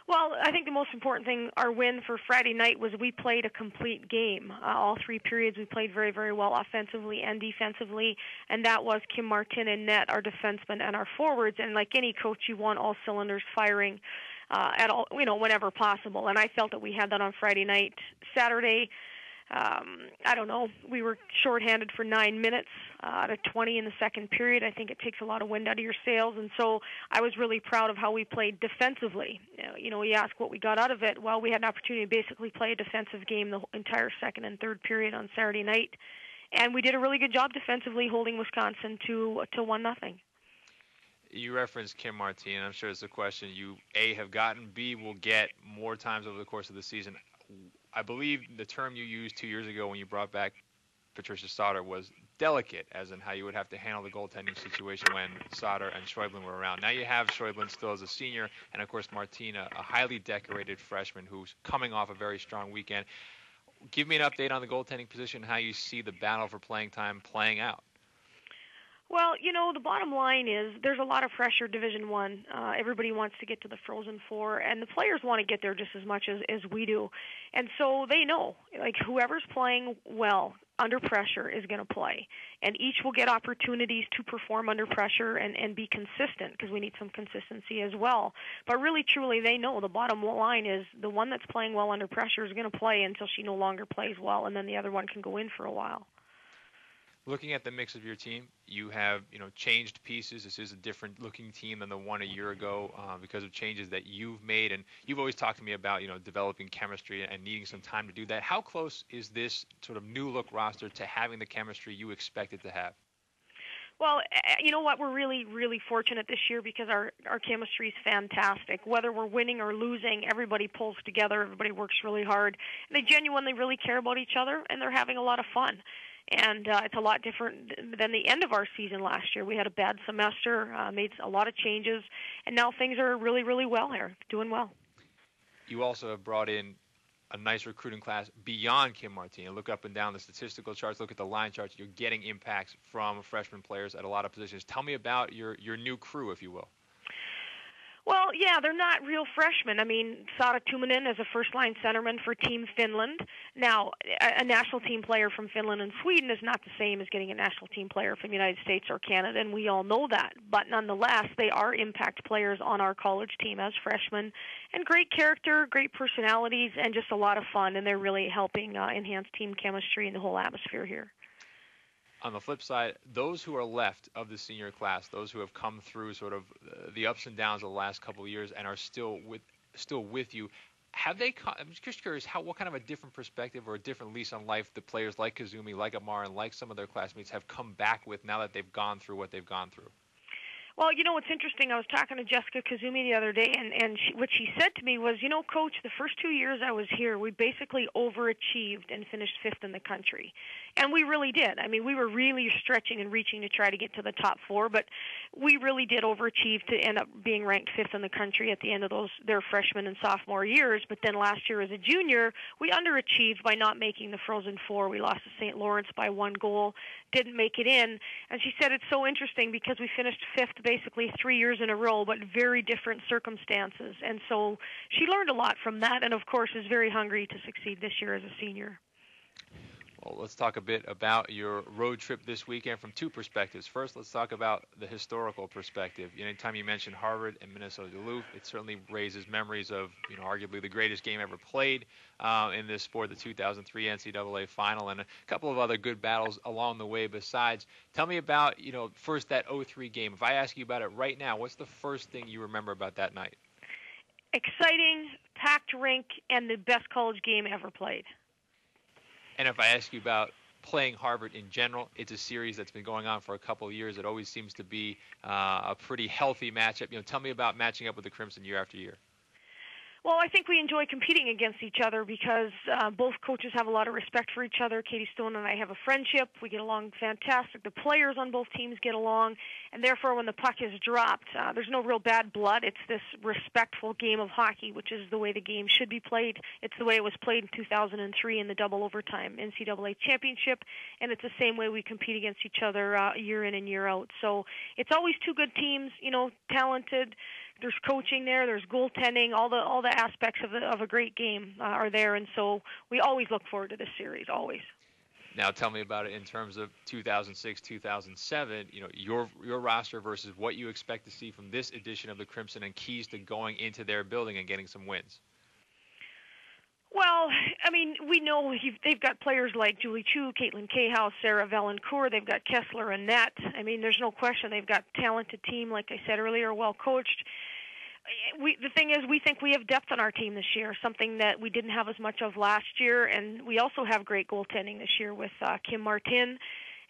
Well, I think the most important thing, our win for Friday night, was we played a complete game. All three periods we played very, very well offensively and defensively, and that was Kim Martin and net, our defensemen and our forwards. And like any coach, you want all cylinders firing at all, whenever possible. And I felt that we had that on Friday night. Saturday, I don't know, we were shorthanded for 9 minutes out of 20 in the second period. I think it takes a lot of wind out of your sails, and so I was really proud of how we played defensively. You ask what we got out of it. Well, we had an opportunity to basically play a defensive game the entire second and third period on Saturday night, and we did a really good job defensively holding Wisconsin to 1-0. You referenced Kim Martin, and I'm sure it's a question you, A, have gotten, B, will get more times over the course of the season. I believe the term you used 2 years ago when you brought back Patricia Sauter was delicate, as in how you would have to handle the goaltending situation when Sauter and Schäuble were around. Now you have Schäuble still as a senior, and of course Martina, a highly decorated freshman who's coming off a very strong weekend. Give me an update on the goaltending position, how you see the battle for playing time playing out. Well, the bottom line is there's a lot of pressure, Division One. Everybody wants to get to the Frozen Four, and the players want to get there just as much as we do. And so they know, whoever's playing well under pressure is going to play. And each will get opportunities to perform under pressure and be consistent, because we need some consistency as well. But really, truly, they know the bottom line is the one that's playing well under pressure is going to play until she no longer plays well, and then the other one can go in for a while. Looking at the mix of your team, you have changed pieces. This is a different looking team than the one a year ago because of changes that you've made, and you've always talked to me about developing chemistry and needing some time to do that. How close is this sort of new look roster to having the chemistry you expected to have? Well, you know what? We're really, really fortunate this year because our chemistry is fantastic. Whether we're winning or losing, everybody pulls together. Everybody works really hard. And they genuinely really care about each other, and they're having a lot of fun. And it's a lot different than the end of our season last year. We had a bad semester, made a lot of changes, and now things are really, really well here, doing well. You also have brought in a nice recruiting class beyond Kim Martin. Look up and down the statistical charts, look at the line charts. You're getting impacts from freshman players at a lot of positions. Tell me about your new crew, if you will. Well, yeah, they're not real freshmen. I mean, Saara Tuominen is a first-line centerman for Team Finland. Now, a national team player from Finland and Sweden is not the same as getting a national team player from the United States or Canada, and we all know that. But nonetheless, they are impact players on our college team as freshmen, and great character, great personalities, and just a lot of fun, and they're really helping enhance team chemistry and the whole atmosphere here. On the flip side, those who are left of the senior class, those who have come through sort of the ups and downs of the last couple of years and are still with you, have they? I'm just curious what kind of a different perspective or a different lease on life the players like Kazumi, like Amar, and like some of their classmates have come back with now that they've gone through what they've gone through. Well, you know, what's interesting, I was talking to Jessica Kazumi the other day, and what she said to me was, you know, Coach, the first 2 years I was here, we basically overachieved and finished 5th in the country. And we really did. I mean, we were really stretching and reaching to try to get to the top 4, but we really did overachieve to end up being ranked 5th in the country at the end of their freshman and sophomore years. But then last year as a junior, we underachieved by not making the Frozen Four. We lost to St. Lawrence by 1 goal, didn't make it in. And she said it's so interesting because we finished 5th basically 3 years in a row, but very different circumstances. And so she learned a lot from that, and of course is very hungry to succeed this year as a senior. Well, let's talk a bit about your road trip this weekend from 2 perspectives. First, let's talk about the historical perspective. Anytime you mention Harvard and Minnesota-Duluth, it certainly raises memories of, arguably the greatest game ever played in this sport, the 2003 NCAA final, and a couple of other good battles along the way besides. Tell me about, first that 03 game. If I ask you about it right now, what's the first thing you remember about that night? Exciting, packed rink, and the best college game ever played. And if I ask you about playing Harvard in general, it's a series that's been going on for a couple of years. It always seems to be a pretty healthy matchup. Tell me about matching up with the Crimson year after year. Well, I think we enjoy competing against each other because both coaches have a lot of respect for each other. Katie Stone and I have a friendship. We get along fantastic. The players on both teams get along, and therefore when the puck is dropped, there's no real bad blood. It's this respectful game of hockey, which is the way the game should be played. It's the way it was played in 2003 in the double overtime NCAA championship, and it's the same way we compete against each other year in and year out. So it's always 2 good teams, talented. There's coaching there. There's goaltending. All the aspects of a great game are there, and so we always look forward to this series. Always. Now, tell me about it in terms of 2006, 2007. Your roster versus what you expect to see from this edition of the Crimson, and keys to going into their building and getting some wins. Well, I mean, we know they've got players like Julie Chu, Caitlin Cahouse, Sarah Valencourt. They've got Kessler and Net. I mean, there's no question they've got a talented team, like I said earlier, well coached. The thing is, we think we have depth on our team this year, something that we didn't have as much of last year, and we also have great goaltending this year with Kim Martin.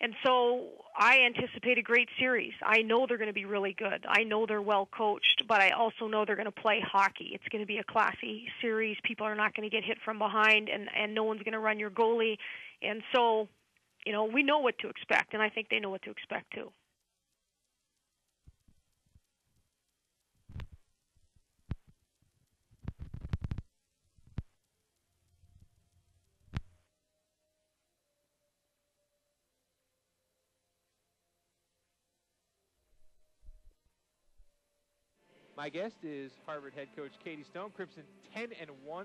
And so I anticipate a great series. I know they're going to be really good. I know they're well coached, but I also know they're going to play hockey. It's going to be a classy series. People are not going to get hit from behind, and no one's going to run your goalie. And so, we know what to expect, and I think they know what to expect too. My guest is Harvard head coach Katie Stone. Crimson 10-1,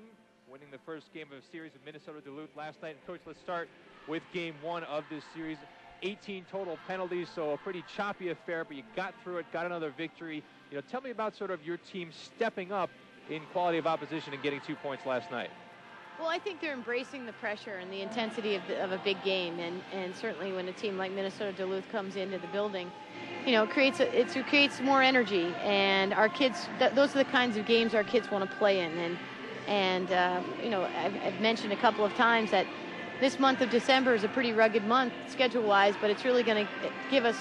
winning the first game of a series with Minnesota-Duluth last night. And Coach, let's start with game 1 of this series. 18 total penalties, so a pretty choppy affair, but you got through it, got another victory. Tell me about sort of your team stepping up in quality of opposition and getting 2 points last night. Well, I think they're embracing the pressure and the intensity of a big game, and certainly when a team like Minnesota-Duluth comes into the building, it creates more energy, and our kids, those are the kinds of games our kids want to play in, and I've mentioned a couple of times that this month of December is a pretty rugged month schedule-wise, but it's really going to give us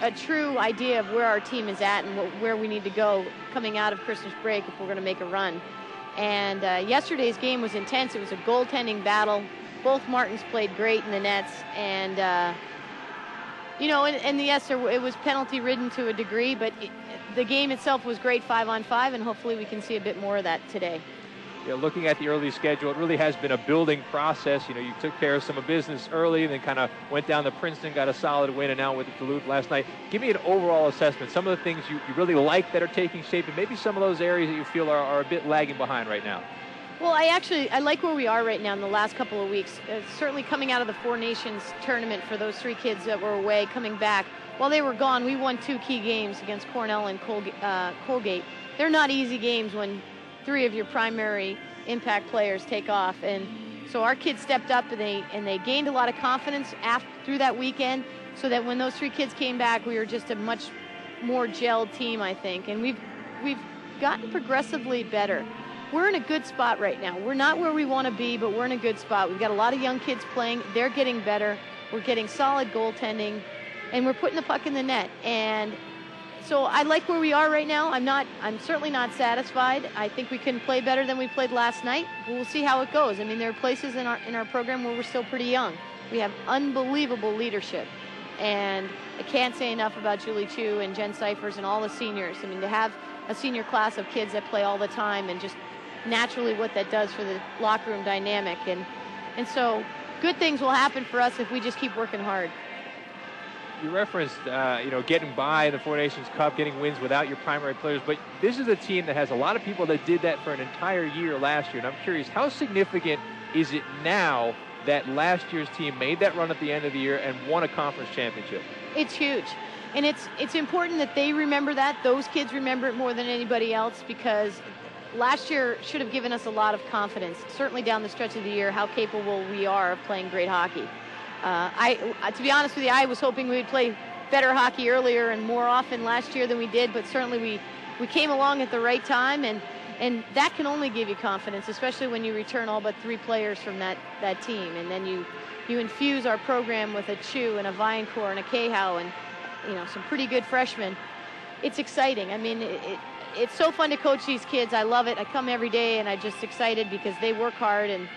a true idea of where our team is at and where we need to go coming out of Christmas break if we're going to make a run. And yesterday's game was intense. It was a goaltending battle. Both Martins played great in the nets. And, yes, it was penalty-ridden to a degree, but the game itself was great 5-on-5, and hopefully we can see a bit more of that today. looking at the early schedule, it really has been a building process. You took care of some of business early and then kind of went down to Princeton, got a solid win, and now with Duluth last night. Give me an overall assessment. Some of the things you really like that are taking shape, and maybe some of those areas that you feel are a bit lagging behind right now. Well, I like where we are right now in the last couple of weeks. Certainly coming out of the Four Nations tournament for those 3 kids that were away, coming back. While they were gone, we won 2 key games against Cornell and Colgate. They're not easy games when 3 of your primary impact players take off. And so our kids stepped up and they gained a lot of confidence through that weekend, so that when those 3 kids came back, we were just a much more gelled team, I think. And we've gotten progressively better. We're in a good spot right now. We're not where we want to be, but we're in a good spot. We've got a lot of young kids playing. They're getting better. We're getting solid goaltending, and we're putting the puck in the net. And so I like where we are right now. I'm certainly not satisfied. I think we can play better than we played last night. We'll see how it goes. I mean, there are places in our program where we're still pretty young. We have unbelievable leadership. And I can't say enough about Julie Chu and Jen Cyphers and all the seniors. I mean, to have a senior class of kids that play all the time, and just naturally what that does for the locker room dynamic. And so good things will happen for us if we just keep working hard. You referenced, getting by the Four Nations Cup, getting wins without your primary players, but this is a team that has a lot of people that did that for an entire year last year. And I'm curious, how significant is it now that last year's team made that run at the end of the year and won a conference championship? It's huge. And it's important that they remember that. Those kids remember it more than anybody else, because last year should have given us a lot of confidence, certainly down the stretch of the year, how capable we are of playing great hockey. To be honest with you, I was hoping we would play better hockey earlier and more often last year than we did, but certainly we came along at the right time, and that can only give you confidence, especially when you return all but 3 players from that team, and then you infuse our program with a Chu and a Viancourt and a Cahow and some pretty good freshmen. It's exciting. I mean, it's so fun to coach these kids. I love it. I come every day, and I'm just excited because they work hard, and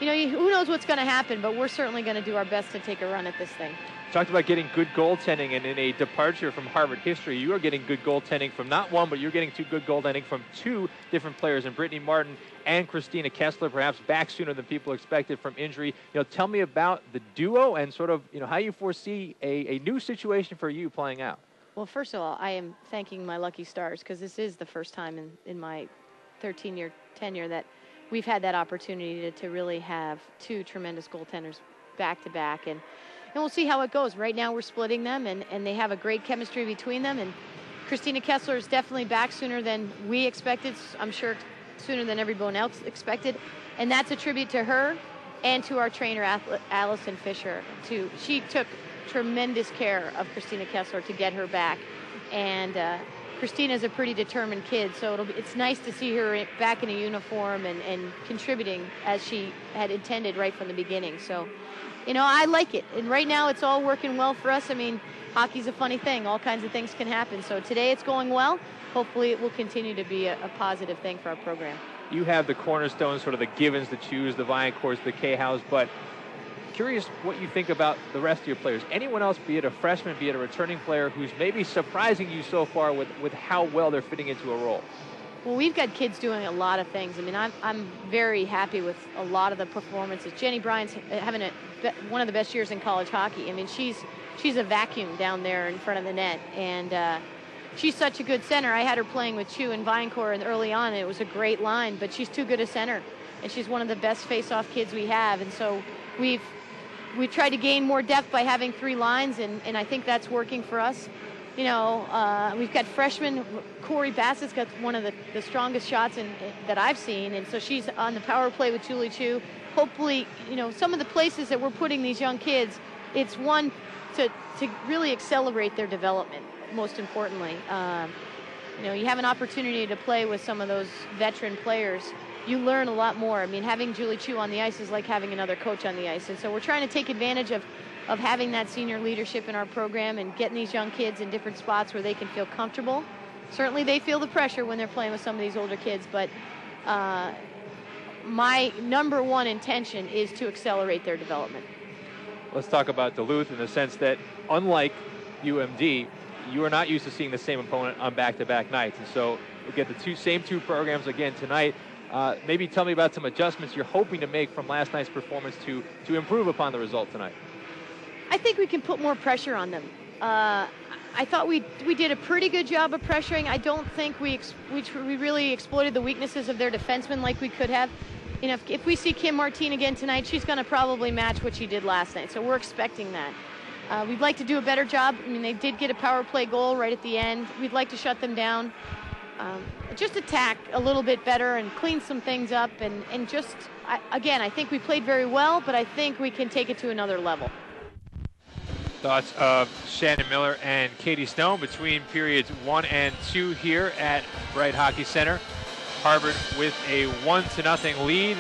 who knows what's going to happen, but we're certainly going to do our best to take a run at this thing. Talked about getting good goaltending, and in a departure from Harvard history, you are getting good goaltending from not one, but you're getting 2 good goaltending from 2 different players, in Brittany Martin and Christina Kessler, perhaps back sooner than people expected from injury. Tell me about the duo and sort of how you foresee a new situation for you playing out. Well, first of all, I am thanking my lucky stars, because this is the first time in my 13-year tenure that we've had that opportunity to really have 2 tremendous goaltenders back-to-back. And we'll see how it goes. Right now we're splitting them, and they have a great chemistry between them. And Christina Kessler is definitely back sooner than we expected. I'm sure sooner than everyone else expected. And that's a tribute to her and to our trainer, Allison Fisher. She took tremendous care of Christina Kessler to get her back. And Christina's a pretty determined kid, so it's nice to see her back in a uniform and contributing as she had intended right from the beginning. So, I like it. And right now it's all working well for us. I mean, hockey's a funny thing. All kinds of things can happen. So today it's going well. Hopefully it will continue to be a positive thing for our program. You have the cornerstones, sort of the givens, the Chus, the Viancourts, the Cahows, but curious what you think about the rest of your players. Anyone else, be it a freshman, be it a returning player, who's maybe surprising you so far with how well they're fitting into a role? Well, we've got kids doing a lot of things. I mean, I'm very happy with a lot of the performances. Jenny Bryan's having one of the best years in college hockey. I mean, she's a vacuum down there in front of the net, and she's such a good center. I had her playing with Chu and Viancourt, and early on it was a great line, but she's too good a center, and she's one of the best face-off kids we have. And so we've tried to gain more depth by having 3 lines, and I think that's working for us. We've got freshman Corey Bassett's got one of the strongest shots that I've seen, and so she's on the power play with Julie Chu. Hopefully, some of the places that we're putting these young kids, it's one to really accelerate their development, most importantly. You have an opportunity to play with some of those veteran players. You learn a lot more. I mean, having Julie Chu on the ice is like having another coach on the ice, and so we're trying to take advantage of having that senior leadership in our program and getting these young kids in different spots where they can feel comfortable. Certainly they feel the pressure when they're playing with some of these older kids, but my number one intention is to accelerate their development. Let's talk about Duluth in the sense that, unlike UMD, you are not used to seeing the same opponent on back-to-back nights. And so we get the same two programs again tonight. Maybe tell me about some adjustments you're hoping to make from last night's performance to improve upon the result tonight. I think we can put more pressure on them. I thought we did a pretty good job of pressuring. I don't think we really exploited the weaknesses of their defensemen like we could have. You know, if we see Kim Martin again tonight, she's going to probably match what she did last night. So we're expecting that. We'd like to do a better job. I mean, they did get a power play goal right at the end. We'd like to shut them down. Just attack a little bit better and clean some things up. And just, again, I think we played very well, but I think we can take it to another level. Thoughts of Shannon Miller and Katie Stone between periods 1 and 2 here at Bright Hockey Center. Harvard with a 1-0 lead.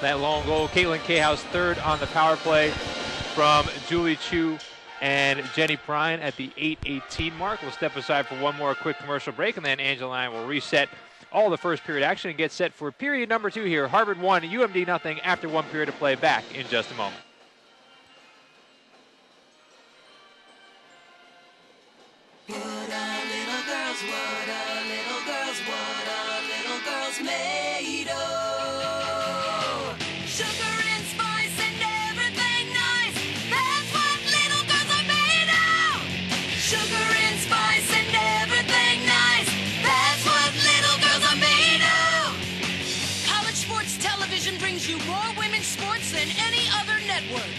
That long goal, Caitlin Cahou's third on the power play from Julie Chu and Jenny Prine at the 8:18 mark. We'll step aside for one more quick commercial break, and then Angela and I will reset all the first period action and get set for period number 2 here. Harvard 1, UMD nothing after 1 period of play. Back in just a moment. What are little girls, what are little girls, what are little girls made of? Sugar and spice and everything nice, that's what little girls are made of. Sugar and spice and everything nice, that's what little girls are made of. College sports television brings you more women's sports than any other network.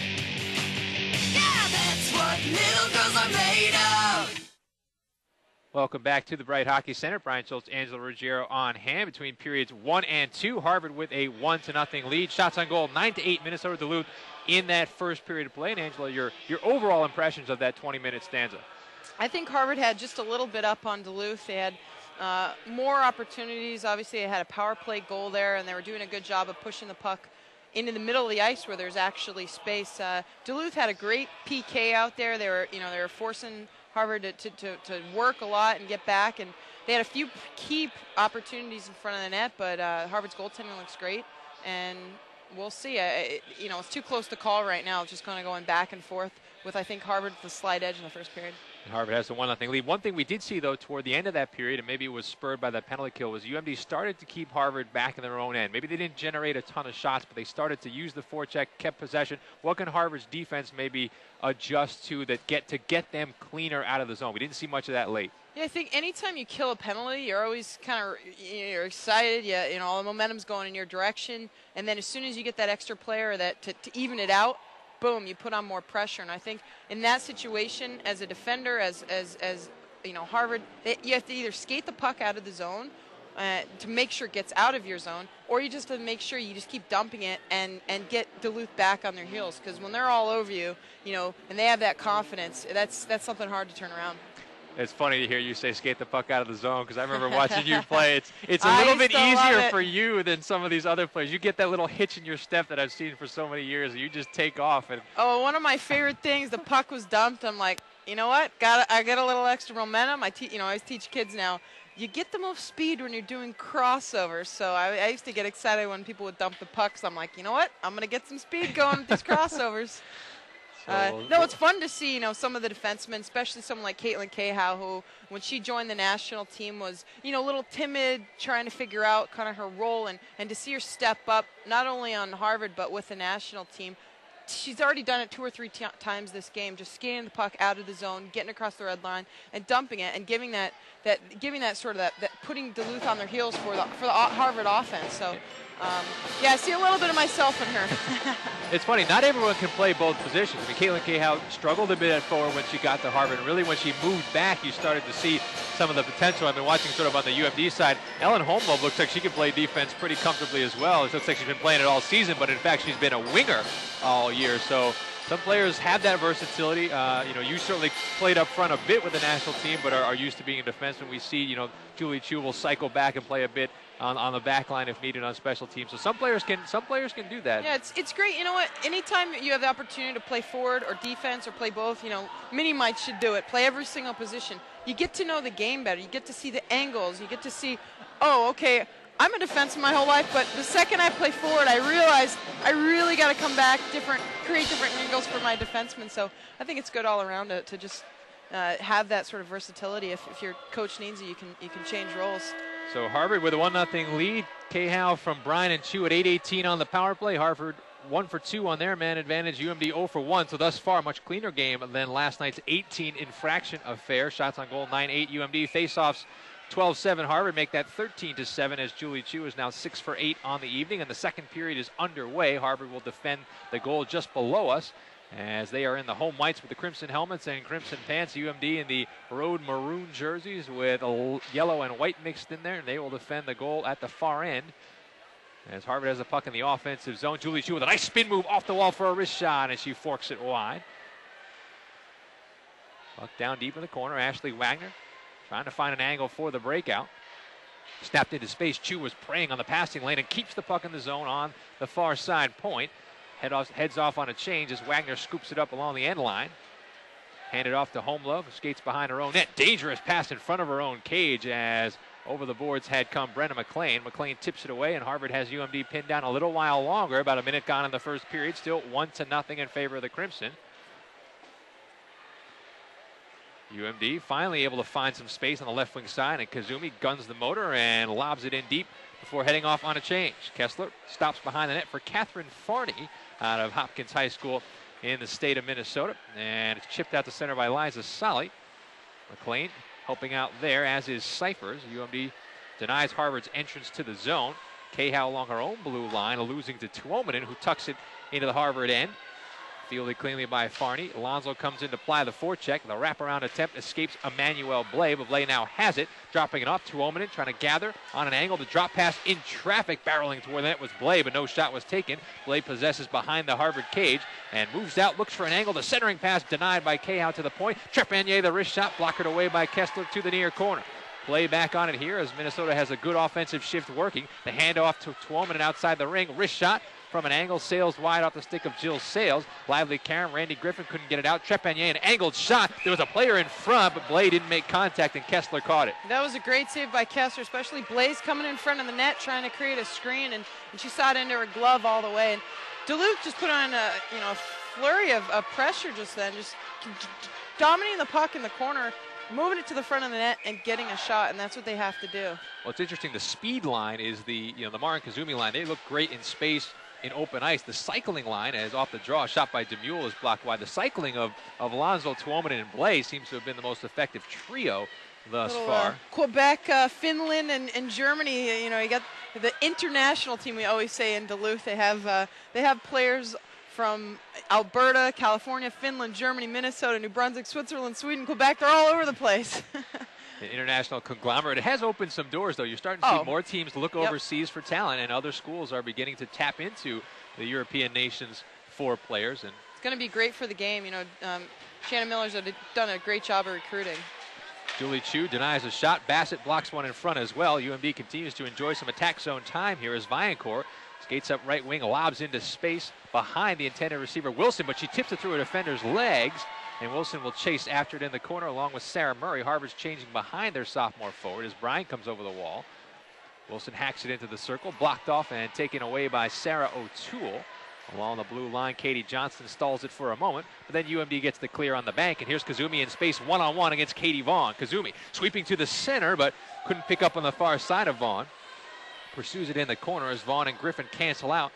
Yeah, that's what little girls are made of. Welcome back to the Bright Hockey Center. Brian Schultz, Angela Ruggiero on hand between periods 1 and 2. Harvard with a 1-0 lead. Shots on goal, 9-8, Minnesota-Duluth in that first period of play. And Angela, your overall impressions of that 20-minute stanza. I think Harvard had just a little bit up on Duluth. They had more opportunities. Obviously, they had a power play goal there, and they were doing a good job of pushing the puck into the middle of the ice where there's actually space. Duluth had a great PK out there. They were forcing Harvard to work a lot and get back, and they had a few key opportunities in front of the net, but Harvard's goaltending looks great, and we'll see. It's too close to call right now. It's just kind of going back and forth with, I think, Harvard the slight edge in the first period. And Harvard has a 1-0 lead. One thing we did see, though, toward the end of that period, and maybe it was spurred by that penalty kill, was UMD started to keep Harvard back in their own end. Maybe they didn't generate a ton of shots, but they started to use the forecheck, kept possession. What can Harvard's defense maybe adjust to get them cleaner out of the zone? We didn't see much of that late. Yeah, I think anytime you kill a penalty, you're always kind of you're excited. All the momentum's going in your direction, and then as soon as you get that extra player that to even it out, boom, you put on more pressure. And I think in that situation, as a defender, as Harvard, you have to either skate the puck out of the zone to make sure it gets out of your zone, or you just have to make sure you just keep dumping it and get Duluth back on their heels. Because when they're all over you, and they have that confidence, that's something hard to turn around. It's funny to hear you say skate the puck out of the zone, because I remember watching you play. It's a little bit easier for you than some of these other players. You get that little hitch in your step that I've seen for so many years. You just take off. And one of my favorite things, the puck was dumped. I'm like, you know what? I get a little extra momentum. I always teach kids now. You get the most speed when you're doing crossovers. So I used to get excited when people would dump the pucks. I'm like, you know what? I'm going to get some speed going with these crossovers. No, it's fun to see, some of the defensemen, especially someone like Caitlin Cahow, who, when she joined the national team, was, a little timid, trying to figure out kind of her role, and to see her step up, not only on Harvard, but with the national team. She's already done it 2 or 3 times this game, just skating the puck out of the zone, getting across the red line, and dumping it, and giving that sort of that putting Duluth on their heels for the Harvard offense. So, I see a little bit of myself in her. It's funny, not everyone can play both positions. I mean, Caitlin Cahow struggled a bit at forward when she got to Harvard, and really when she moved back, you started to see some of the potential. I've been watching sort of on the UMD side. Ellen Holmlow looks like she can play defense pretty comfortably as well. It looks like she's been playing it all season, but in fact, she's been a winger all year. So some players have that versatility. You certainly played up front a bit with the national team, but are used to being a defenseman. We see, Julie Chu will cycle back and play a bit on the back line if needed on special teams. So some players can do that. Yeah, it's great. You know what? Anytime you have the opportunity to play forward or defense or play both, mini mites should do it. Play every single position. You get to know the game better. You get to see the angles. You get to see, okay, I'm a defenseman my whole life, but the second I play forward, I realized I really got to come back, create different angles for my defensemen. So I think it's good all around to just have that sort of versatility. If your coach needs you, you can change roles. So Harvard with a 1-0 lead. Cahow from Bryan and Chu at 8:18 on the power play. Harvard 1 for 2 on their man advantage. UMD 0 for 1. So thus far, much cleaner game than last night's 18 infraction affair. Shots on goal 9-8 UMD. Faceoffs 12-7 Harvard, make that 13-7 as Julie Chu is now 6 for 8 on the evening. And the second period is underway. Harvard will defend the goal just below us as they are in the home whites with the crimson helmets and crimson pants. UMD in the road maroon jerseys with a yellow and white mixed in there. And they will defend the goal at the far end as Harvard has the puck in the offensive zone. Julie Chu with a nice spin move off the wall for a wrist shot, and she forks it wide. Puck down deep in the corner. Ashley Wagner trying to find an angle for the breakout. Snapped into space. Chu was preying on the passing lane and keeps the puck in the zone on the far side point. Heads off on a change as Wagner scoops it up along the end line. Handed off to Homelove, who skates behind her own net. Dangerous pass in front of her own cage as over the boards had come Brenna McLean. McLean tips it away, and Harvard has UMD pinned down a little while longer. About a minute gone in the first period. Still 1-0 in favor of the Crimson. UMD finally able to find some space on the left wing side, and Kazumi guns the motor and lobs it in deep before heading off on a change. Kessler stops behind the net for Catherine Farney out of Hopkins High School in the state of Minnesota, and it's chipped out to center by Liza Solly. McLean helping out there, as is Cyphers. UMD denies Harvard's entrance to the zone. Cahow along her own blue line, losing to Tuomanen, who tucks it into the Harvard end. Fielded cleanly by Farney. Alonso comes in to ply the forecheck. The wraparound attempt escapes Emmanuel Blay, but Blay now has it. Dropping it off to Tuomanen, trying to gather on an angle. The drop pass in traffic, barreling toward the net was Blay, but no shot was taken. Blay possesses behind the Harvard cage and moves out, looks for an angle. The centering pass denied by Cahow to the point. Trepanier, the wrist shot, blockered away by Kessler to the near corner. Blay back on it here as Minnesota has a good offensive shift working. The handoff to Tuomanen outside the ring. Wrist shot from an angle, sails wide off the stick of Jill Sales. Lively Karen, Randy Griffin couldn't get it out. Trepanier, an angled shot. There was a player in front, but Blay didn't make contact, and Kessler caught it. That was a great save by Kessler, especially Blaze coming in front of the net, trying to create a screen, and she saw it into her glove all the way. And Duluth just put on a flurry of pressure just then, just dominating the puck in the corner, moving it to the front of the net and getting a shot, and that's what they have to do. Well, it's interesting. The speed line is the Marin Kazumi line. They look great in space in open ice. The cycling line, as off the draw, shot by Demule, is blocked wide. The cycling of Alonso, Tuomanen, and Blay seems to have been the most effective trio thus far. Quebec, Finland, and Germany. You got the international team. We always say in Duluth they have players from Alberta, California, Finland, Germany, Minnesota, New Brunswick, Switzerland, Sweden, Quebec. They're all over the place. An international conglomerate. It has opened some doors, though. You're starting to see more teams look overseas for talent, and other schools are beginning to tap into the European nations for players. And it's going to be great for the game. Shannon Miller's done a great job of recruiting. Julie Chu denies a shot. Bassett blocks one in front as well. UMD continues to enjoy some attack zone time here as Viancourt skates up right wing, lobs into space behind the intended receiver Wilson, but she tips it through a defender's legs. And Wilson will chase after it in the corner along with Sarah Murray. Harvard's changing behind their sophomore forward as Bryan comes over the wall. Wilson hacks it into the circle, blocked off and taken away by Sarah O'Toole. Along the blue line, Katie Johnston stalls it for a moment, but then UMD gets the clear on the bank, and here's Kazumi in space one-on-one against Katie Vaughn. Kazumi sweeping to the center, but couldn't pick up on the far side of Vaughn. Pursues it in the corner as Vaughn and Griffin cancel out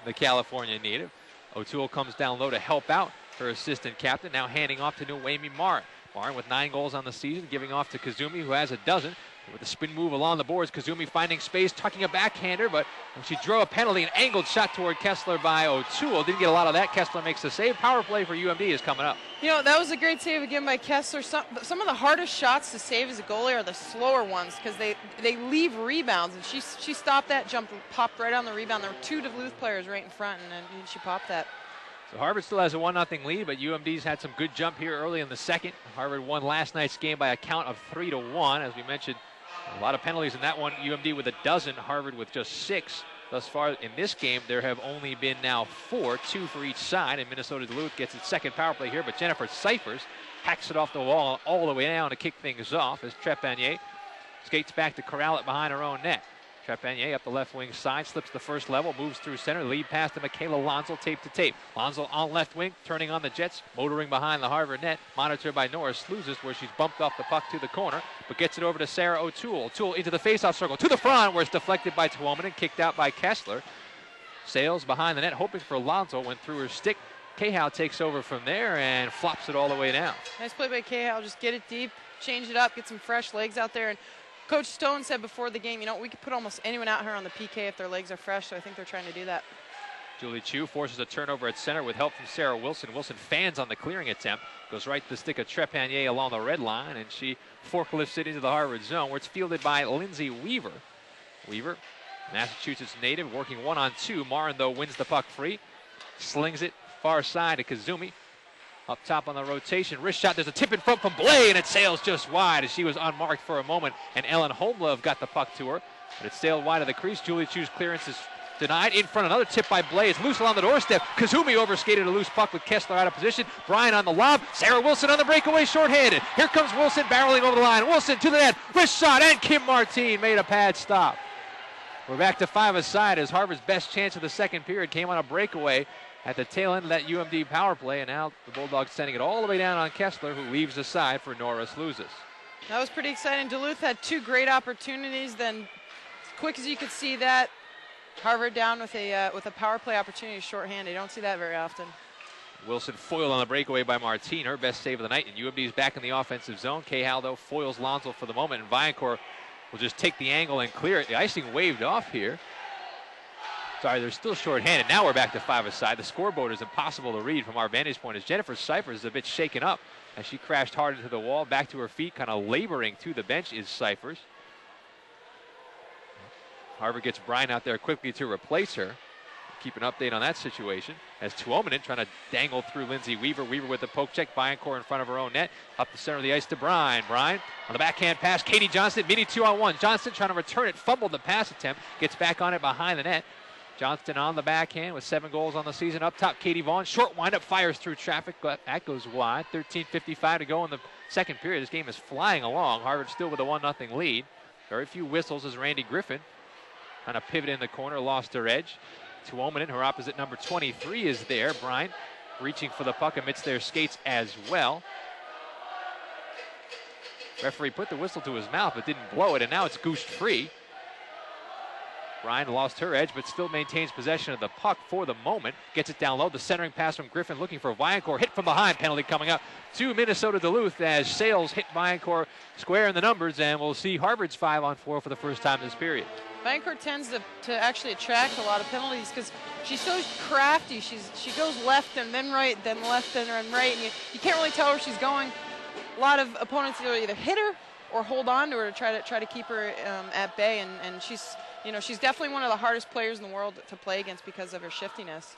the California native. O'Toole comes down low to help out her assistant captain, now handing off to Noemi Marin. Marin with 9 goals on the season, giving off to Kazumi, who has a dozen. With a spin move along the boards, Kazumi finding space, tucking a backhander, but when she drew a penalty, an angled shot toward Kessler by O'Toole. Didn't get a lot of that. Kessler makes the save. Power play for UMD is coming up. That was a great save again by Kessler. Some of the hardest shots to save as a goalie are the slower ones because they leave rebounds, and she stopped that, popped right on the rebound. There were 2 Duluth players right in front, and she popped that. So Harvard still has a 1-0 lead, but UMD's had some good jump here early in the second. Harvard won last night's game by a count of 3-1. As we mentioned, a lot of penalties in that one. UMD with a dozen, Harvard with just 6. Thus far in this game, there have only been now 4, 2 for each side, and Minnesota-Duluth gets its second power play here, but Jennifer Cyphers hacks it off the wall all the way down to kick things off as Trepanier skates back to corral it behind her own net. Trepanier up the left wing side, slips the first level, moves through center, lead pass to Michaela Lonzo, tape to tape. Lonzo on left wing, turning on the Jets, motoring behind the Harvard net, monitored by Nora Sluzis, where she's bumped off the puck to the corner, but gets it over to Sarah O'Toole. O'Toole into the faceoff circle, to the front, where it's deflected by Tuomanen, kicked out by Kessler. Sails behind the net, hoping for Lonzo, went through her stick. Cahow takes over from there and flops it all the way down. Nice play by Cahow, just get it deep, change it up, get some fresh legs out there. And Coach Stone said before the game, we could put almost anyone out here on the PK if their legs are fresh, so I think they're trying to do that. Julie Chu forces a turnover at center with help from Sarah Wilson. Wilson fans on the clearing attempt, goes right to the stick of Trepanier along the red line, and she forklifts it into the Harvard zone, where it's fielded by Lindsay Weaver. Weaver, Massachusetts native, working 1-on-2. Marin, though, wins the puck free, slings it far side to Kazumi. Up top on the rotation, wrist shot, there's a tip in front from Blay, and it sails just wide as she was unmarked for a moment, and Ellen Homelove got the puck to her, but it sailed wide of the crease. Julie Chu's clearance is denied. In front, another tip by Blay. It's loose along the doorstep. Kazumi overskated a loose puck with Kessler out of position. Bryan on the lob. Sarah Wilson on the breakaway, shorthanded. Here comes Wilson barreling over the line. Wilson to the net, wrist shot, and Kim Martine made a pad stop. We're back to 5-a-side as Harvard's best chance of the second period came on a breakaway at the tail end of that UMD power play, and now the Bulldogs sending it all the way down on Kessler, who leaves the side for Nora Sluzis. That was pretty exciting. Duluth had two great opportunities. Then, as quick as you could see that, Harvard down with a power play opportunity shorthanded. You don't see that very often. Wilson foiled on the breakaway by Martine, her best save of the night, and UMD's back in the offensive zone. Cahow, though, foils Lonzo for the moment, and Viancourt will just take the angle and clear it. The icing waved off here. Sorry, they're still shorthanded. Now we're back to 5-a-side. The scoreboard is impossible to read from our vantage point as Jennifer Cyphers is a bit shaken up as she crashed hard into the wall. Back to her feet, kind of laboring to the bench is Cyphers. Harvard gets Bryan out there quickly to replace her. Keep an update on that situation as Tuomanen trying to dangle through Lindsay Weaver. Weaver with the poke check. Viancourt in front of her own net. Up the center of the ice to Bryan. Bryan on the backhand pass. Katie Johnston, mini 2-on-1. Johnston trying to return it. Fumbled the pass attempt. Gets back on it behind the net. Johnston on the backhand with 7 goals on the season. Up top, Katie Vaughn. Short windup, fires through traffic, but that goes wide. 13:55 to go in the second period. This game is flying along. Harvard still with a 1-0 lead. Very few whistles as Randy Griffin kind of pivot in the corner, lost her edge. Tuomanen, her opposite number 23, is there. Bryan reaching for the puck amidst their skates as well. Referee put the whistle to his mouth but didn't blow it, and now it's goosed free. Bryan lost her edge, but still maintains possession of the puck for the moment. Gets it down low. The centering pass from Griffin looking for Viancourt. Hit from behind. Penalty coming up to Minnesota-Duluth as Sales hit Viancourt square in the numbers, and we'll see Harvard's 5-on-4 for the first time this period. Viancourt tends to actually attract a lot of penalties because she's so crafty. She goes left and then right, then left and then right, and you can't really tell where she's going. A lot of opponents either hit her or hold on to her to try to keep her at bay, and she's definitely one of the hardest players in the world to play against because of her shiftiness.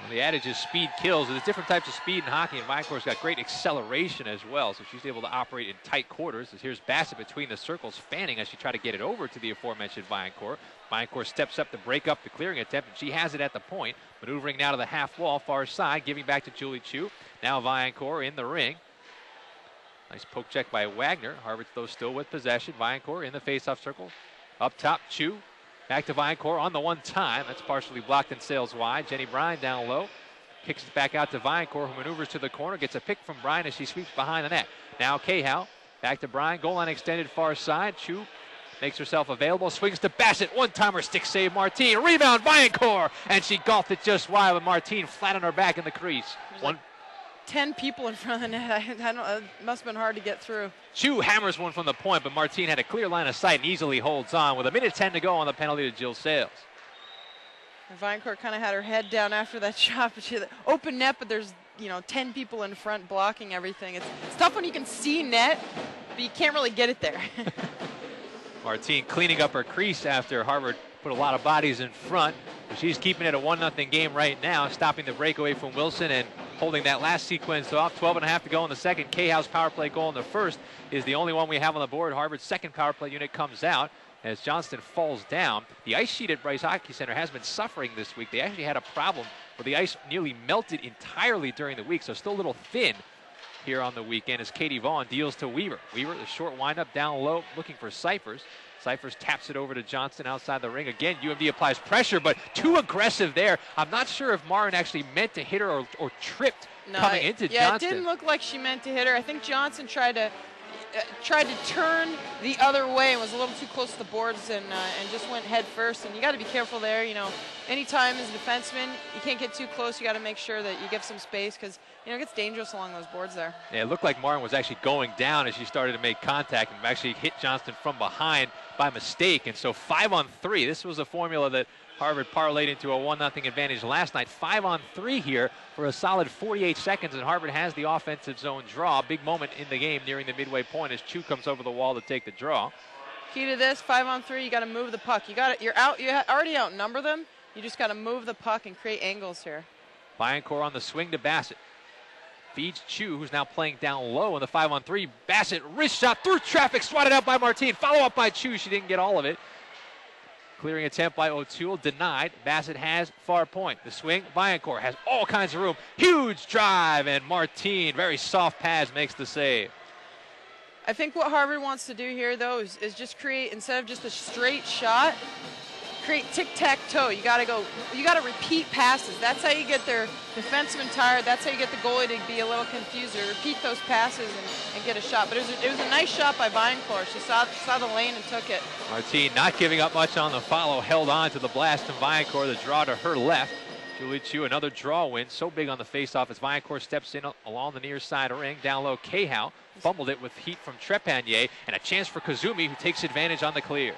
Well, the adage is speed kills. There's different types of speed in hockey, and Viancourt's got great acceleration as well, so she's able to operate in tight quarters. As here's Bassett between the circles, fanning as she tried to get it over to the aforementioned Viancourt. Viancourt steps up to break up the clearing attempt, and she has it at the point. Maneuvering now to the half wall, far side, giving back to Julie Chu. Now Viancourt in the ring. Nice poke check by Wagner. Harvard, though, still with possession. Viancourt in the faceoff circle. Up top, Chu. Back to Viancourt on the one time. That's partially blocked and sails wide. Jenny Bryan down low. Kicks it back out to Viancourt, who maneuvers to the corner. Gets a pick from Bryan as she sweeps behind the net. Now Cahow. Back to Bryan. Goal line extended far side. Chu makes herself available. Swings to Bassett. One-timer stick save Martine. Rebound Viancourt. And she golfed it just wide with Martine flat on her back in the crease. 10 people in front of the net. I don't, it must have been hard to get through. Chu hammers one from the point, but Martine had a clear line of sight and easily holds on with 1:10 to go on the penalty to Jill Sales. And Viancourt kind of had her head down after that shot, but she had open net, but there's 10 people in front blocking everything. It's tough when you can see net, but you can't really get it there. Martine cleaning up her crease after Harvard put a lot of bodies in front. But she's keeping it a 1-0 game right now, stopping the breakaway from Wilson and holding that last sequence off. 12.5 to go in the second. Cahow's power play goal in the first is the only one we have on the board. Harvard's second power play unit comes out as Johnston falls down. The ice sheet at Bryce Hockey Center has been suffering this week. They actually had a problem where the ice nearly melted entirely during the week, so still a little thin here on the weekend as Katie Vaughn deals to Weaver. Weaver, the short windup down low, looking for Cyphers. Cyphers taps it over to Johnston outside the ring. Again, UMD applies pressure, but too aggressive there. I'm not sure if Marin actually meant to hit her or tripped coming into Johnston. Yeah, it didn't look like she meant to hit her. I think Johnson tried to turn the other way and was a little too close to the boards and just went head first. And you got to be careful there. You know, anytime as a defenseman, you can't get too close. You got to make sure that you give some space because, you know, it gets dangerous along those boards there. Yeah, it looked like Marin was actually going down as she started to make contact and actually hit Johnston from behind by mistake. And so 5-on-3, this was a formula that Harvard parlayed into a 1-0 advantage last night. 5-on-3 here for a solid 48 seconds, and Harvard has the offensive zone draw. Big moment in the game nearing the midway point as Chu comes over the wall to take the draw. Key to this, 5-on-3, you got to move the puck. You already outnumber them. You just got to move the puck and create angles here. Biancourt on the swing to Bassett. Feeds Chu, who's now playing down low in the 5-on-3. Bassett, wrist shot through traffic, swatted out by Martine. Follow up by Chu, she didn't get all of it. Clearing attempt by O'Toole, denied. Bassett has far point. The swing, Biancourt has all kinds of room. Huge drive, and Martine, very soft pass, makes the save. I think what Harvard wants to do here, though, is just create, instead of just a straight shot, create tic-tac-toe. You got to repeat passes. That's how you get their defenseman tired. That's how you get the goalie to be a little confused. Or repeat those passes and get a shot. But it was a nice shot by Biancourt. She saw the lane and took it. Martine not giving up much on the follow, held on to the blast from Biancourt. The draw to her left. Julie Chu, another draw win. So big on the faceoff as Biancourt steps in along the near side ring. Down low, Cahow fumbled it with heat from Trepanier. And a chance for Kazumi, who takes advantage on the clear.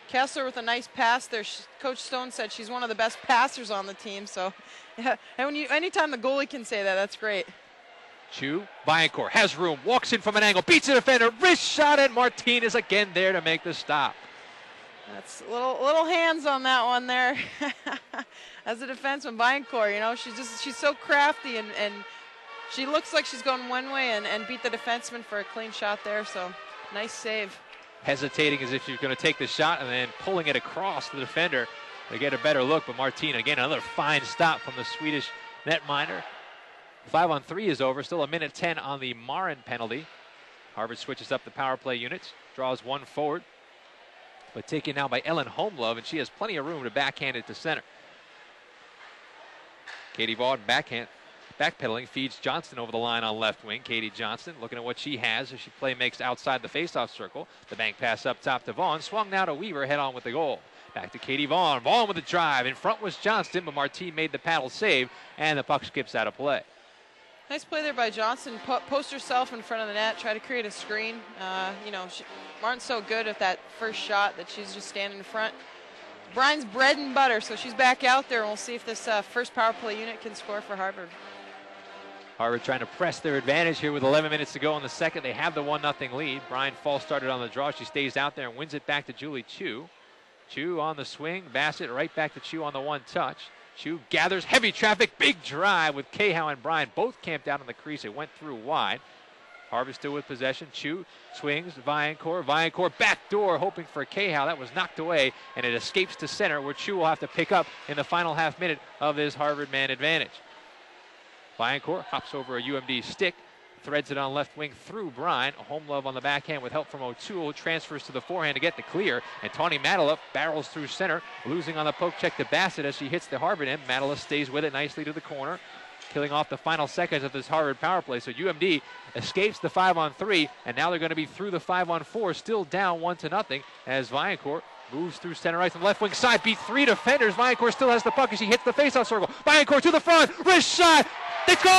Kessler with a nice pass there. Coach Stone said she's one of the best passers on the team. So, yeah, and anytime the goalie can say that, that's great. Chu, Biancourt has room, walks in from an angle, beats the defender, wrist shot, and Martine is again there to make the stop. That's little hands on that one there. As a defenseman, Biancourt, you know, she's so crafty and she looks like she's going one way and beat the defenseman for a clean shot there. So, nice save. Hesitating as if she's going to take the shot and then pulling it across the defender to get a better look. But Martine, again, another fine stop from the Swedish netminder. 5-on-3 is over. Still a minute 10 on the Marin penalty. Harvard switches up the power play units, draws one forward, but taken now by Ellen Homelove, and she has plenty of room to backhand it to center. Katie Vaughn backpedaling, feeds Johnston over the line on left wing. Katie Johnston looking at what she has as she play makes outside the faceoff circle. The bank pass up top to Vaughn. Swung now to Weaver, head on with the goal. Back to Katie Vaughn. Vaughn with the drive. In front was Johnston, but Martine made the paddle save, and the puck skips out of play. Nice play there by Johnston. Post herself in front of the net, try to create a screen. You know, Martin's so good at that first shot that she's just standing in front. Brian's bread and butter, so she's back out there, and we'll see if this first power play unit can score for Harvard. Harvard trying to press their advantage here with 11 minutes to go in the second. They have the 1-0 lead. Brian false started on the draw. She stays out there and wins it back to Julie Chu. Chu on the swing. Bassett right back to Chu on the one touch. Chu gathers heavy traffic. Big drive with Cahow and Brian both camped out on the crease. It went through wide. Harvard still with possession. Chu swings. Viancourt backdoor hoping for Cahow. That was knocked away and it escapes to center where Chu will have to pick up in the final half minute of this Harvard man advantage. Viancourt hops over a UMD stick, threads it on left wing through Brine. Homelove on the backhand with help from O'Toole, transfers to the forehand to get the clear. And Tawny Matala barrels through center, losing on the poke check to Bassett as she hits the Harvard end. Matala stays with it nicely to the corner, killing off the final seconds of this Harvard power play. So UMD escapes the 5-on-3, and now they're going to be through the 5-on-4, still down 1-0 as Viancourt moves through center ice on the left wing side, beat three defenders. Viancourt still has the puck as she hits the faceoff circle. Viancourt to the front, wrist shot. They score!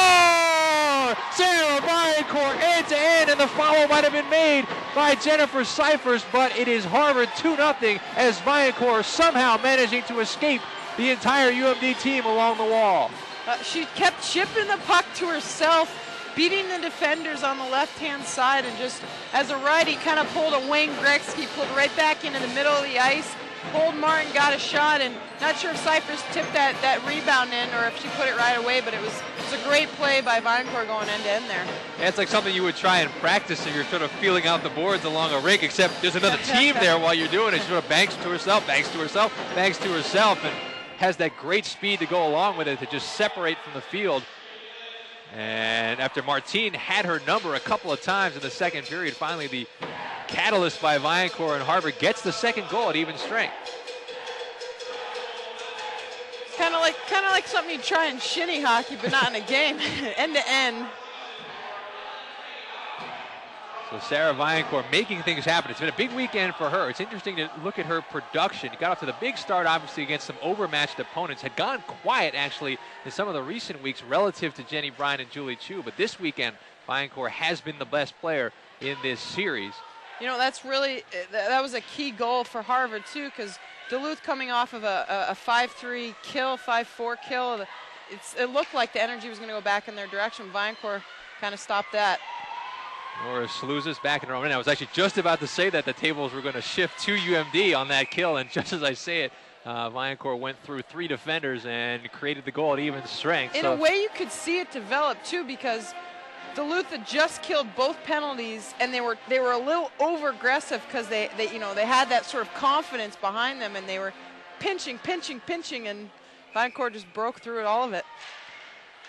Sarah Viancourt end-to-end, and the follow might have been made by Jennifer Cyphers, but it is Harvard 2-0 as Viancourt somehow managing to escape the entire UMD team along the wall. She kept chipping the puck to herself, beating the defenders on the left-hand side, and just as a righty kind of pulled a Wayne Gretzky, pulled right back into the middle of the ice. Hold Martin got a shot, and not sure if Cyphers tipped that rebound in or if she put it right away, but it was a great play by Viancourt going end-to-end there. Yeah, it's like something you would try and practice if you're sort of feeling out the boards along a rink, except there's another team there while you're doing it. She sort of banks to herself, and has that great speed to go along with it to just separate from the field. And after Martine had her number a couple of times in the second period, finally the catalyst by Viancourt, and Harvard gets the second goal at even strength. Kind of like something you try in shinny hockey, but not in a game, end to end. So Sarah Viancourt making things happen. It's been a big weekend for her. It's interesting to look at her production. Got off to the big start, obviously, against some overmatched opponents. Had gone quiet, actually, in some of the recent weeks relative to Jenny Bryan and Julie Chu. But this weekend, Viancourt has been the best player in this series. You know, that's really, that was a key goal for Harvard, too, because Duluth coming off of a 5-3 kill, 5-4 kill. It looked like the energy was going to go back in their direction. Viancourt kind of stopped that. Nora Sluzis back in her own end. I was actually just about to say that the tables were going to shift to UMD on that kill, and just as I say it, Viancourt went through 3 defenders and created the goal at even strength. In a way, you could see it develop too, because Duluth had just killed both penalties, and they were a little over aggressive because they had that sort of confidence behind them, and they were pinching, and Viancourt just broke through it, all of it.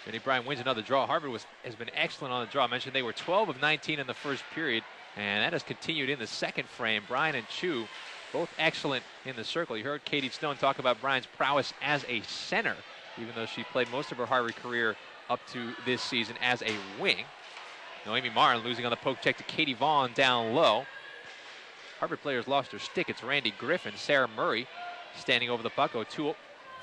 Jenny Bryan wins another draw. Harvard has been excellent on the draw. I mentioned they were 12 of 19 in the first period, and that has continued in the second frame. Bryan and Chu both excellent in the circle. You heard Katie Stone talk about Bryan's prowess as a center, even though she played most of her Harvard career up to this season as a wing. Noemi Martin losing on the poke check to Katie Vaughn down low. Harvard players lost their stick. It's Randy Griffin. Sarah Murray standing over the puck. O'Toole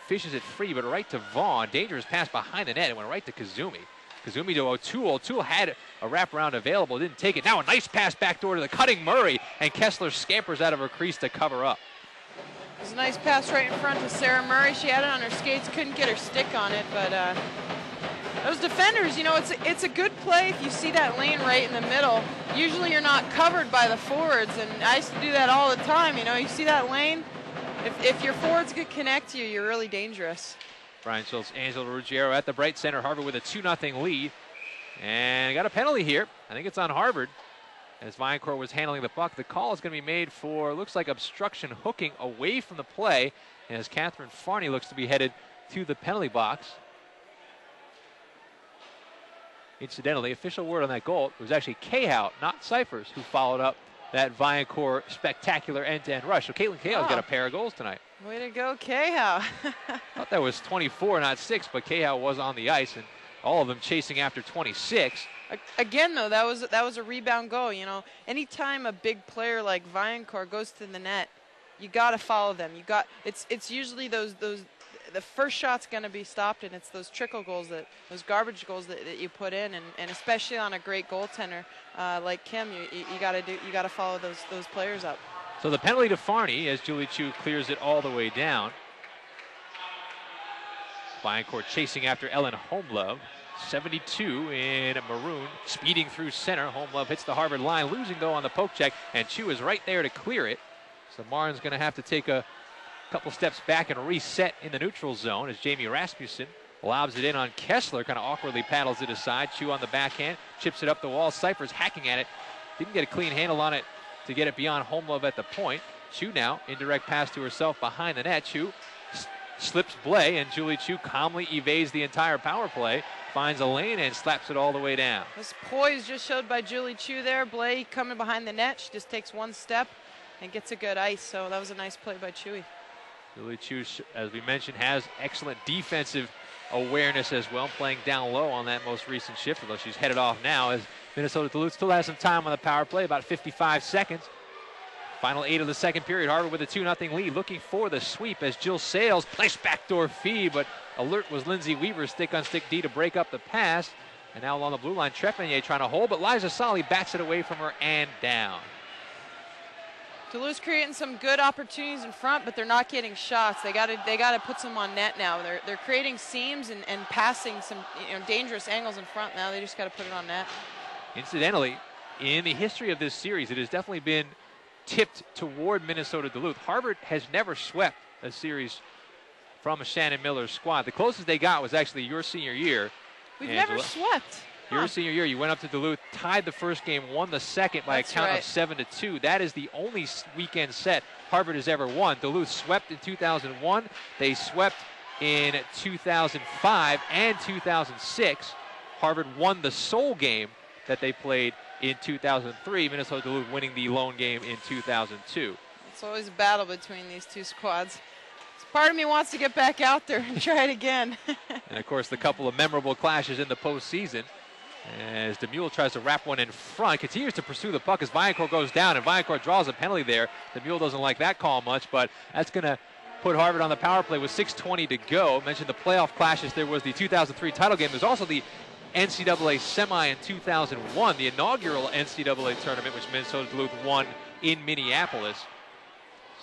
fishes it free, but right to Vaughn. Dangerous pass behind the net. It went right to Kazumi. Kazumi to O'Toole. O'Toole had a wraparound available, didn't take it. Now a nice pass backdoor to the cutting Murray, and Kessler scampers out of her crease to cover up. It was a nice pass right in front to Sarah Murray. She had it on her skates, couldn't get her stick on it, but those defenders, you know, it's a good play if you see that lane right in the middle. Usually you're not covered by the forwards, and I used to do that all the time. You know, you see that lane, if your forwards could connect to you, you're really dangerous. Brian Schultz, Angela Ruggiero at the bright center. Harvard with a 2-0 lead. And got a penalty here. I think it's on Harvard. As Viancourt was handling the puck, the call is going to be made for, looks like obstruction hooking away from the play, as Catherine Farney looks to be headed to the penalty box. Incidentally, official word on that goal, it was actually Cahow, not Cyphers, who followed up that Viancourt spectacular end-to-end rush. So Caitlin Cahow's got a pair of goals tonight. Way to go, Cahow. Thought that was 24, not 6, but Cahow was on the ice, and all of them chasing after 26. Again, though, that was a rebound goal. You know, anytime a big player like Viancourt goes to the net, you got to follow them. It's usually the first shot's going to be stopped, and it's those trickle goals, those garbage goals that you put in, and especially on a great goaltender like Kim, you got to follow those players up. So the penalty to Farney as Julie Chu clears it all the way down. Viancourt chasing after Ellen Homelove. 72 in maroon, speeding through center. Homelove hits the Harvard line, losing though on the poke check, and Chu is right there to clear it. So Marin's going to have to take a couple steps back and reset in the neutral zone as Jamie Rasmussen lobs it in on Kessler, kind of awkwardly paddles it aside. Chu on the backhand, chips it up the wall. Cyphers hacking at it. Didn't get a clean handle on it to get it beyond Homelove at the point. Chu now, indirect pass to herself behind the net. Chu slips Blay, and Julie Chu calmly evades the entire power play, finds a lane and slaps it all the way down. This poise just showed by Julie Chu there. Blay coming behind the net. She just takes one step and gets a good ice. So that was a nice play by Chewy. Julie Chu, as we mentioned, has excellent defensive awareness as well, playing down low on that most recent shift, although she's headed off now as Minnesota-Duluth still has some time on the power play, about 55 seconds. Final 8 of the second period. Harvard with a 2-0 lead, looking for the sweep as Jill Sales placed backdoor feed, but alert was Lindsay Weaver, stick-on-stick D to break up the pass. And now along the blue line, Trepanier trying to hold, but Liza Solly bats it away from her and down. Duluth's creating some good opportunities in front, but they're not getting shots. They got to put some on net now. They're creating seams and passing some dangerous angles in front. Now they just got to put it on net. Incidentally, in the history of this series, it has definitely been tipped toward Minnesota-Duluth. Harvard has never swept a series from a Shannon Miller squad. The closest they got was actually your senior year. We've never swept. Your senior year, you went up to Duluth, tied the first game, won the second by a count of 7-2. That is the only weekend set Harvard has ever won. Duluth swept in 2001. They swept in 2005 and 2006. Harvard won the sole game that they played in 2003, Minnesota-Duluth winning the lone game in 2002. It's always a battle between these two squads. Part of me wants to get back out there and try it again. And, of course, the couple of memorable clashes in the postseason as DeMule tries to wrap one in front, continues to pursue the puck as Viancourt goes down, and Viancourt draws a penalty there. DeMule doesn't like that call much, but that's going to put Harvard on the power play with 6:20 to go. I mentioned the playoff clashes. There was the 2003 title game. There's also the NCAA semi in 2001, the inaugural NCAA tournament, which Minnesota-Duluth won in Minneapolis.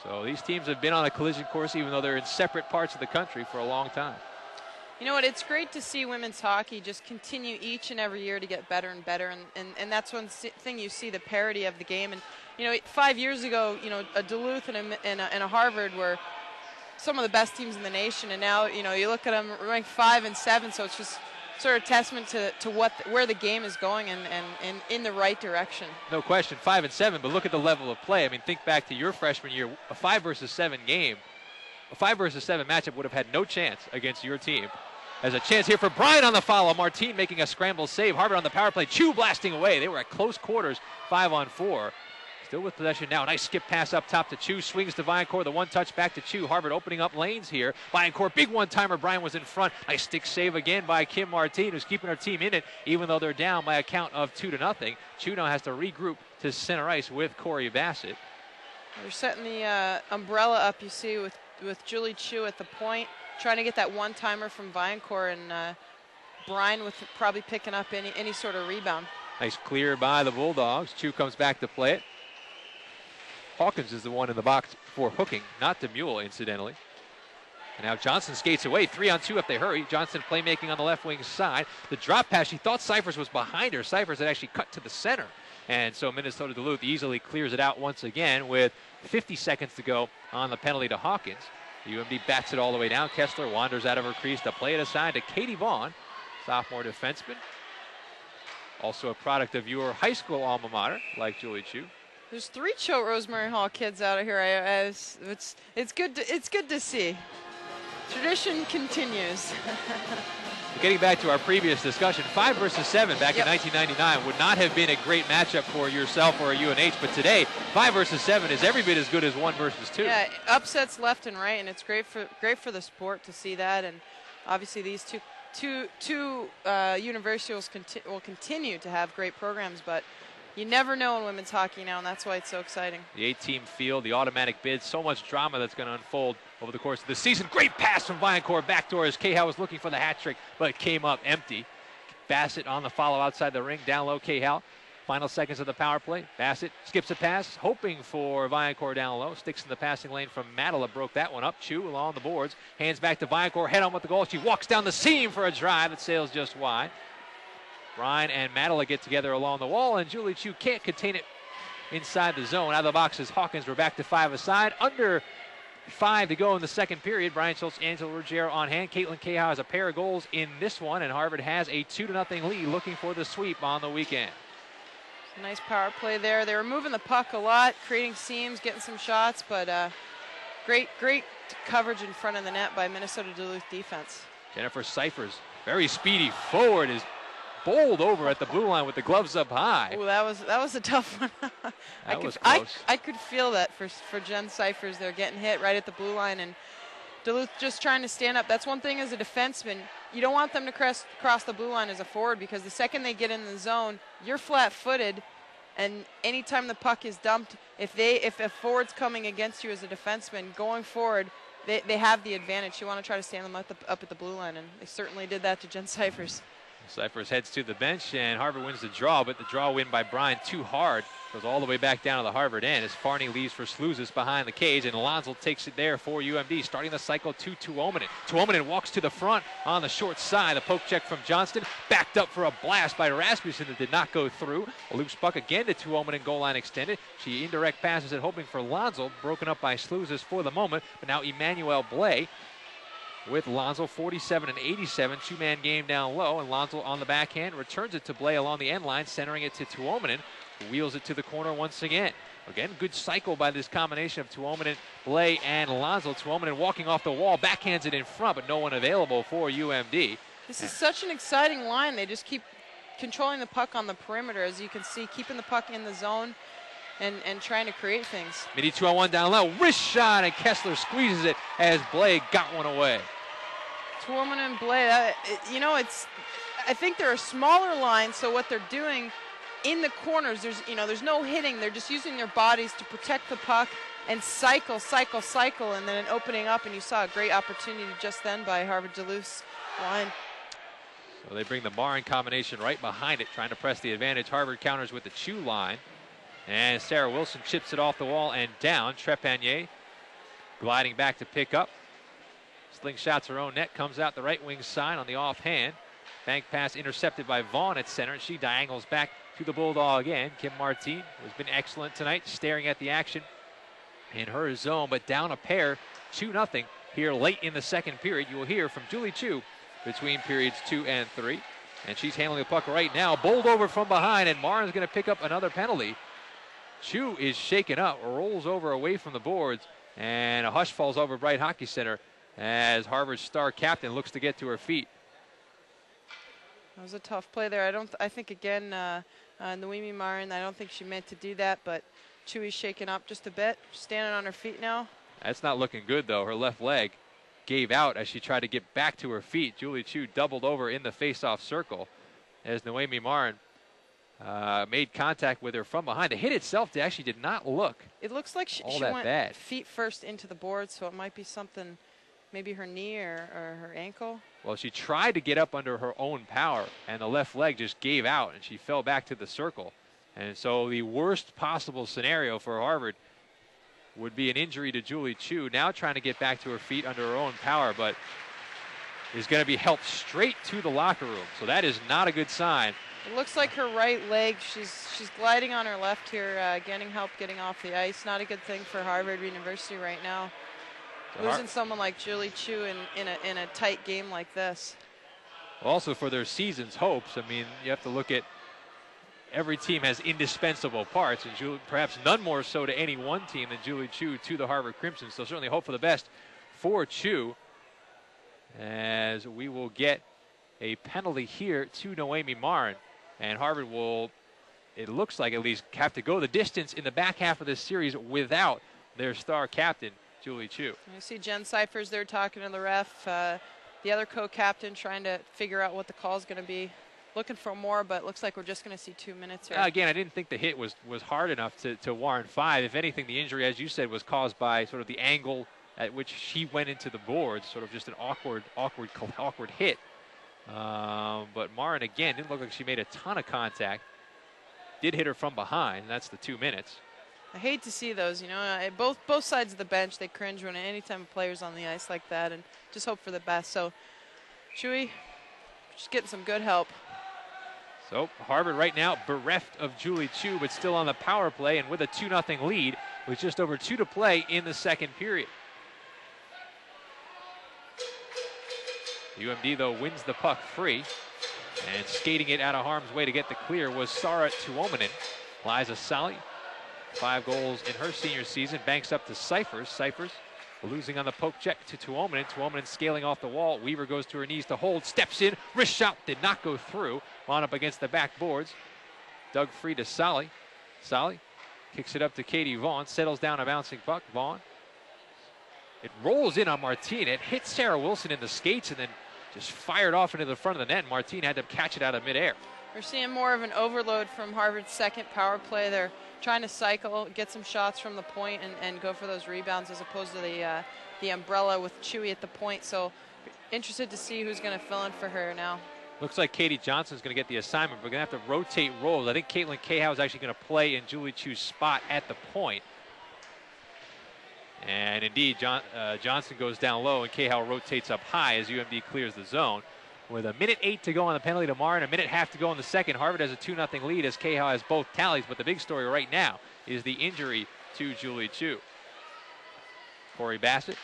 So these teams have been on a collision course, even though they're in separate parts of the country for a long time. You know what, it's great to see women's hockey just continue each and every year to get better and better, and that's one thing you see, the parity of the game. And, you know, 5 years ago, you know, a Duluth and a Harvard were some of the best teams in the nation, and now, you know, you look at them ranked 5 and 7, so it's just sort of testament to where the game is going and in the right direction. No question, 5 and 7, but look at the level of play. I mean, think back to your freshman year, a 5 versus 7 game. A 5 versus 7 matchup would have had no chance against your team. There's a chance here for Bryant on the follow. Martin making a scramble save. Harvard on the power play. Chu blasting away. They were at close quarters, 5-on-4. Still with possession now. Nice skip pass up top to Chu. Swings to Viancourt. The one touch back to Chu. Harvard opening up lanes here. Viancourt, big one-timer. Bryant was in front. Nice stick save again by Kim Martin, who's keeping her team in it, even though they're down by a count of 2-0. Chu now has to regroup to center ice with Corey Bassett. They're setting the umbrella up, you see, with Julie Chu at the point, trying to get that one-timer from Viancourt, and Bryan with probably picking up any sort of rebound. Nice clear by the Bulldogs. Chu comes back to play it. Hawkins is the one in the box for hooking, not DeMule, incidentally. And now Johnson skates away. 3-on-2 if they hurry. Johnson playmaking on the left wing side. The drop pass, she thought Cyphers was behind her. Cyphers had actually cut to the center. And so Minnesota-Duluth easily clears it out once again with 50 seconds to go on the penalty to Hawkins. UMD bats it all the way down. Kessler wanders out of her crease to play it aside to Katie Vaughn, sophomore defenseman. Also a product of your high school alma mater, like Julie Chu. There's 3 Choate Rosemary Hall kids out of here. It's good to see. Tradition continues. Getting back to our previous discussion, 5 versus 7 back in 1999 would not have been a great matchup for yourself or a UNH, but today 5 versus 7 is every bit as good as 1 versus 2. Yeah, upsets left and right, and it's great for the sport to see that. And obviously these two universities will continue to have great programs, but you never know in women's hockey now, and that's why it's so exciting. The 8-team field, the automatic bids, so much drama that's going to unfold over the course of the season. Great pass from Viancourt backdoor as Cahill was looking for the hat trick, but it came up empty. Bassett on the follow outside the ring, down low Cahill. Final seconds of the power play. Bassett skips a pass, hoping for Viancourt down low. Sticks in the passing lane from Matala, broke that one up. Chu along the boards, hands back to Viancourt, head on with the goal. She walks down the seam for a drive that sails just wide. Ryan and Matala get together along the wall, and Julie Chu can't contain it inside the zone. Out of the box is Hawkins. We're back to 5 aside. Under 5 to go in the second period. Brian Schultz, Angela Ruggiero on hand. Caitlin Cahill has a pair of goals in this one, and Harvard has a 2-0 lead, looking for the sweep on the weekend. Nice power play there. They were moving the puck a lot, creating seams, getting some shots, but great coverage in front of the net by Minnesota-Duluth defense. Jennifer Cyphers, very speedy forward, is bowled over at the blue line with the gloves up high. Oh, that was a tough one. I could feel that for Jen Cyphers. They're getting hit right at the blue line, and Duluth just trying to stand up. That's one thing as a defenseman. You don't want them to cross the blue line as a forward, because the second they get in the zone, you're flat-footed, and anytime the puck is dumped, if a forward's coming against you as a defenseman going forward, they have the advantage. You want to try to stand them up at the blue line, and they certainly did that to Jen Cyphers. Cyphers heads to the bench, and Harvard wins the draw, but the draw win by Bryan too hard. Goes all the way back down to the Harvard end as Farney leaves for Slouzis behind the cage, and Alonzo takes it there for UMD, starting the cycle to Tuominen. Tuominen walks to the front on the short side. A poke check from Johnston, backed up for a blast by Rasmussen that did not go through. A loose puck again to Tuominen, goal line extended. She indirect passes it, hoping for Lonzo, broken up by Slouzis for the moment, but now Emmanuel Blais with Lonzo, 47 and 87, 2-man game down low, and Lonzo on the backhand returns it to Blais along the end line, centering it to Tuominen, who wheels it to the corner once again. Again, good cycle by this combination of Tuominen, Blais, and Lonzo. Tuominen walking off the wall, backhands it in front, but no one available for UMD. This is such an exciting line. They just keep controlling the puck on the perimeter, as you can see, keeping the puck in the zone and trying to create things. Mini 2-on-1 down low, wrist shot, and Kessler squeezes it as Blake got one away. Tuomonen and Blade, I think they're a smaller line, so what they're doing in the corners, there's no hitting. They're just using their bodies to protect the puck and cycle, and then opening up, and you saw a great opportunity just then by Harvard-Duluth's line. So they bring the Marin combination right behind it, trying to press the advantage. Harvard counters with the Chu line. And Sarah Wilson chips it off the wall and down. Trepanier gliding back to pick up. Slingshots her own net, comes out the right wing side on the offhand. Bank pass intercepted by Vaughn at center, and she diagonals back to the Bulldog again. Kim Martin has been excellent tonight, staring at the action in her zone, but down a pair, 2-0 here late in the second period. You will hear from Julie Chu between periods 2 and 3. And she's handling the puck right now, bowled over from behind, and Marin's going to pick up another penalty. Chu is shaken up, rolls over away from the boards, and a hush falls over Bright Hockey Center as Harvard's star captain looks to get to her feet. That was a tough play there. I think again, Noemi Marin, I don't think she meant to do that, but Chewy's shaken up just a bit, standing on her feet now. That's not looking good, though. Her left leg gave out as she tried to get back to her feet. Julie Chu doubled over in the face-off circle as Noemi Marin made contact with her from behind. The hit itself actually did not look. It looks like she went bad. Feet first into the board, so it might be something, maybe her knee or her ankle. Well, she tried to get up under her own power, and the left leg just gave out, and she fell back to the circle. And so the worst possible scenario for Harvard would be an injury to Julie Chu, now trying to get back to her feet under her own power, but is going to be helped straight to the locker room. So that is not a good sign. It looks like her right leg, she's gliding on her left here, getting help getting off the ice. Not a good thing for Harvard University right now. So losing someone like Julie Chu in a tight game like this. Also for their season's hopes, I mean, you have to look at every team has indispensable parts, and perhaps none more so to any one team than Julie Chu to the Harvard Crimson. So certainly hope for the best for Chu, as we will get a penalty here to Noemi Marin. And Harvard will, it looks like at least, have to go the distance in the back half of this series without their star captain, Julie Chu. You see Jen Cyphers there talking to the ref. The other co-captain trying to figure out what the call is going to be. Looking for more, but it looks like we're just going to see 2 minutes here. Again, I didn't think the hit was hard enough to warrant 5. If anything, the injury, as you said, was caused by sort of the angle at which she went into the boards, sort of just an awkward hit. But Marin, again, didn't look like she made a ton of contact. Did hit her from behind. That's the 2 minutes. I hate to see those, both sides of the bench, they cringe when anytime a player's on the ice like that, and just hope for the best. So, Chewy, just getting some good help. So Harvard right now bereft of Julie Chu, but still on the power play and with a 2-0 lead with just over 2 to play in the second period. UMD, though, wins the puck free, and skating it out of harm's way to get the clear was Sara Tuomonen. Liza Sally, 5 goals in her senior season, banks up to Cyphers. Cyphers losing on the poke check to Tuomonen. Tuomonen scaling off the wall. Weaver goes to her knees to hold, steps in, wrist shot did not go through. On up against the back boards. Dug free to Sally. Sally kicks it up to Katie Vaughn, settles down a bouncing puck. Vaughn. It rolls in on Martine. It hits Sarah Wilson in the skates and then just fired off into the front of the net. Martine had to catch it out of midair. We're seeing more of an overload from Harvard's second power play. They're trying to cycle, get some shots from the point, and go for those rebounds as opposed to the umbrella with Chewy at the point. So interested to see who's going to fill in for her now. Looks like Katie Johnson's going to get the assignment. We're going to have to rotate roles. I think Caitlin Cahow is actually going to play in Julie Chu's spot at the point. And indeed, Johnson goes down low, and Cahow rotates up high as UMD clears the zone. With 1:08 to go on the penalty to Marin, 1.5 to go in the second. Harvard has a 2-0 lead as Cahow has both tallies, but the big story right now is the injury to Julie Chu. Corey Bassett,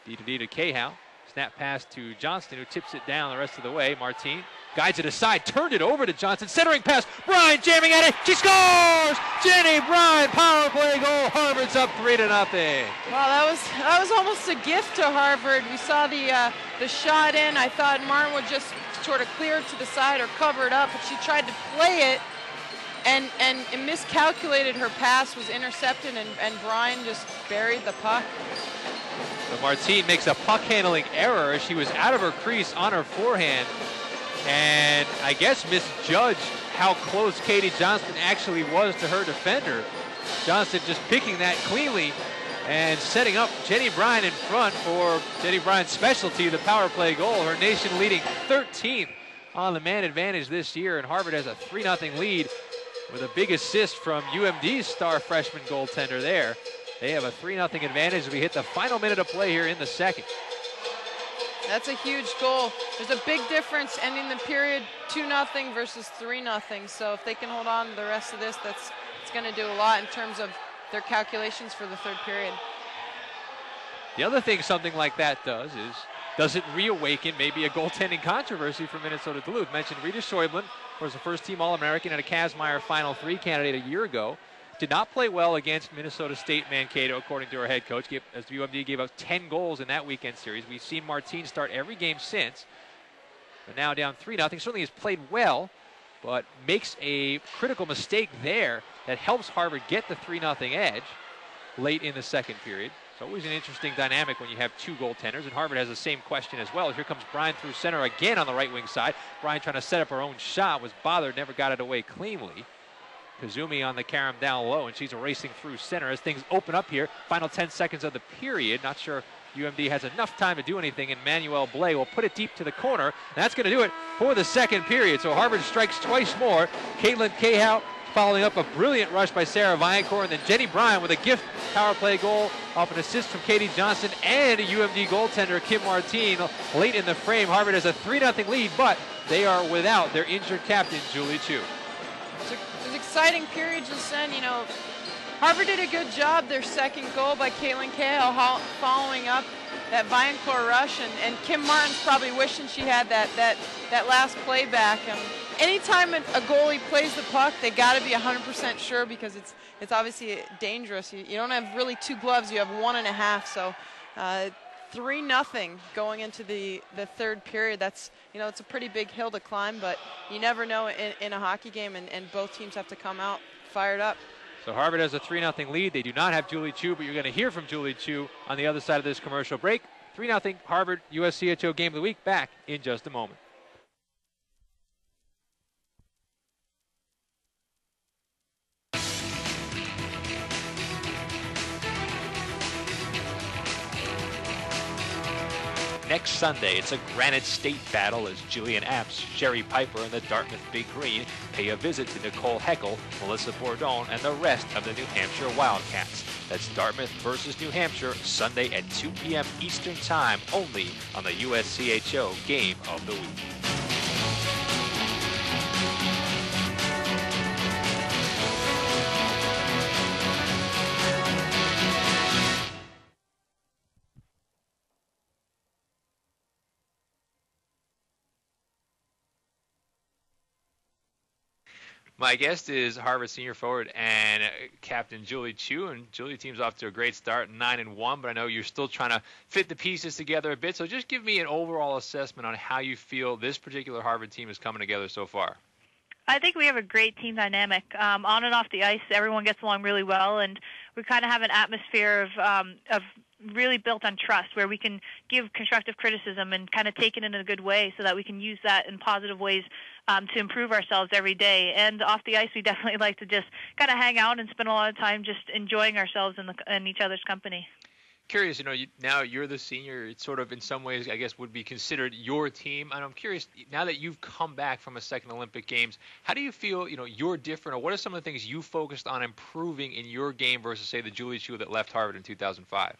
D2D to Cahow. Snap pass to Johnston, who tips it down the rest of the way. Martine guides it aside, turned it over to Johnson. Centering pass, Bryan jamming at it. She scores! Jenny Bryan, power play goal. Harvard's up 3-0. Wow, that was almost a gift to Harvard. We saw the shot in. I thought Martin would just sort of clear it to the side or cover it up, but she tried to play it and miscalculated her pass, was intercepted, and Bryan just buried the puck. So Martine makes a puck handling error. She was out of her crease on her forehand, and I guess misjudged how close Katie Johnston actually was to her defender. Johnston just picking that cleanly and setting up Jenny Bryan in front for Jenny Bryan's specialty, the power play goal. Her nation-leading 13th on the man advantage this year, and Harvard has a 3-0 lead with a big assist from UMD's star freshman goaltender there. They have a 3-0 advantage as we hit the final minute of play here in the second. That's a huge goal. There's a big difference ending the period 2-0 versus 3-0. So if they can hold on to the rest of this, it's going to do a lot in terms of their calculations for the third period. The other thing something like that does it reawaken maybe a goaltending controversy for Minnesota-Duluth? Mentioned Rita Schäuble was a first-team All-American and a Kazmaier Final 3 candidate a year ago. Did not play well against Minnesota State Mankato, according to our head coach, as UMD gave up 10 goals in that weekend series. We've seen Martine start every game since, but now down 3-0. Certainly has played well, but makes a critical mistake there that helps Harvard get the 3-0 edge late in the second period. It's always an interesting dynamic when you have two goaltenders, and Harvard has the same question as well. Here comes Bryan through center again on the right wing side. Bryan trying to set up her own shot, was bothered, never got it away cleanly. Kazumi on the carom down low, and she's racing through center as things open up here. Final 10 seconds of the period. Not sure UMD has enough time to do anything, and Manuel Blay will put it deep to the corner. And that's going to do it for the second period. So Harvard strikes twice more. Caitlin Cahow following up a brilliant rush by Sarah Viancourt, and then Jenny Bryan with a gift power play goal off an assist from Katie Johnston and a UMD goaltender, Kim Martine, late in the frame. Harvard has a 3-0 lead, but they are without their injured captain, Julie Chu. It was an exciting period just then. You know, Harvard did a good job. Their second goal by Caitlin Cahow following up that Viancourt rush, and Kim Martin's probably wishing she had that last play back. Anytime a goalie plays the puck, they got to be 100% sure, because it's obviously dangerous. You don't have really two gloves, you have 1.5. So 3-0 going into the third period. That's, it's a pretty big hill to climb, but you never know in a hockey game, and both teams have to come out fired up. So Harvard has a 3-0 lead. They do not have Julie Chu, but you're going to hear from Julie Chu on the other side of this commercial break. 3-0 Harvard USCHO Game of the Week, back in just a moment. Next Sunday, it's a Granite State battle as Jillian Apps, Sherry Piper, and the Dartmouth Big Green pay a visit to Nicole Heckel, Melissa Bourdon, and the rest of the New Hampshire Wildcats. That's Dartmouth versus New Hampshire, Sunday at 2 p.m. Eastern Time, only on the USCHO Game of the Week. My guest is Harvard senior forward and captain Julie Chu, and Julie team's off to a great start, 9-1, but I know you're still trying to fit the pieces together a bit, so just give me an overall assessment on how you feel this particular Harvard team is coming together so far. I think we have a great team dynamic. On and off the ice, everyone gets along really well, and we kind of have an atmosphere of really built on trust, where we can give constructive criticism and kind of take it in a good way, so that we can use that in positive ways to improve ourselves every day. And off the ice, we definitely like to just kind of hang out and spend a lot of time just enjoying ourselves in each other's company. Curious, now you're the senior. It's sort of in some ways, I guess, would be considered your team. And I'm curious, now that you've come back from a second Olympic Games, how do you feel, you're different, or what are some of the things you focused on improving in your game versus, say, the Julie Chu that left Harvard in 2005?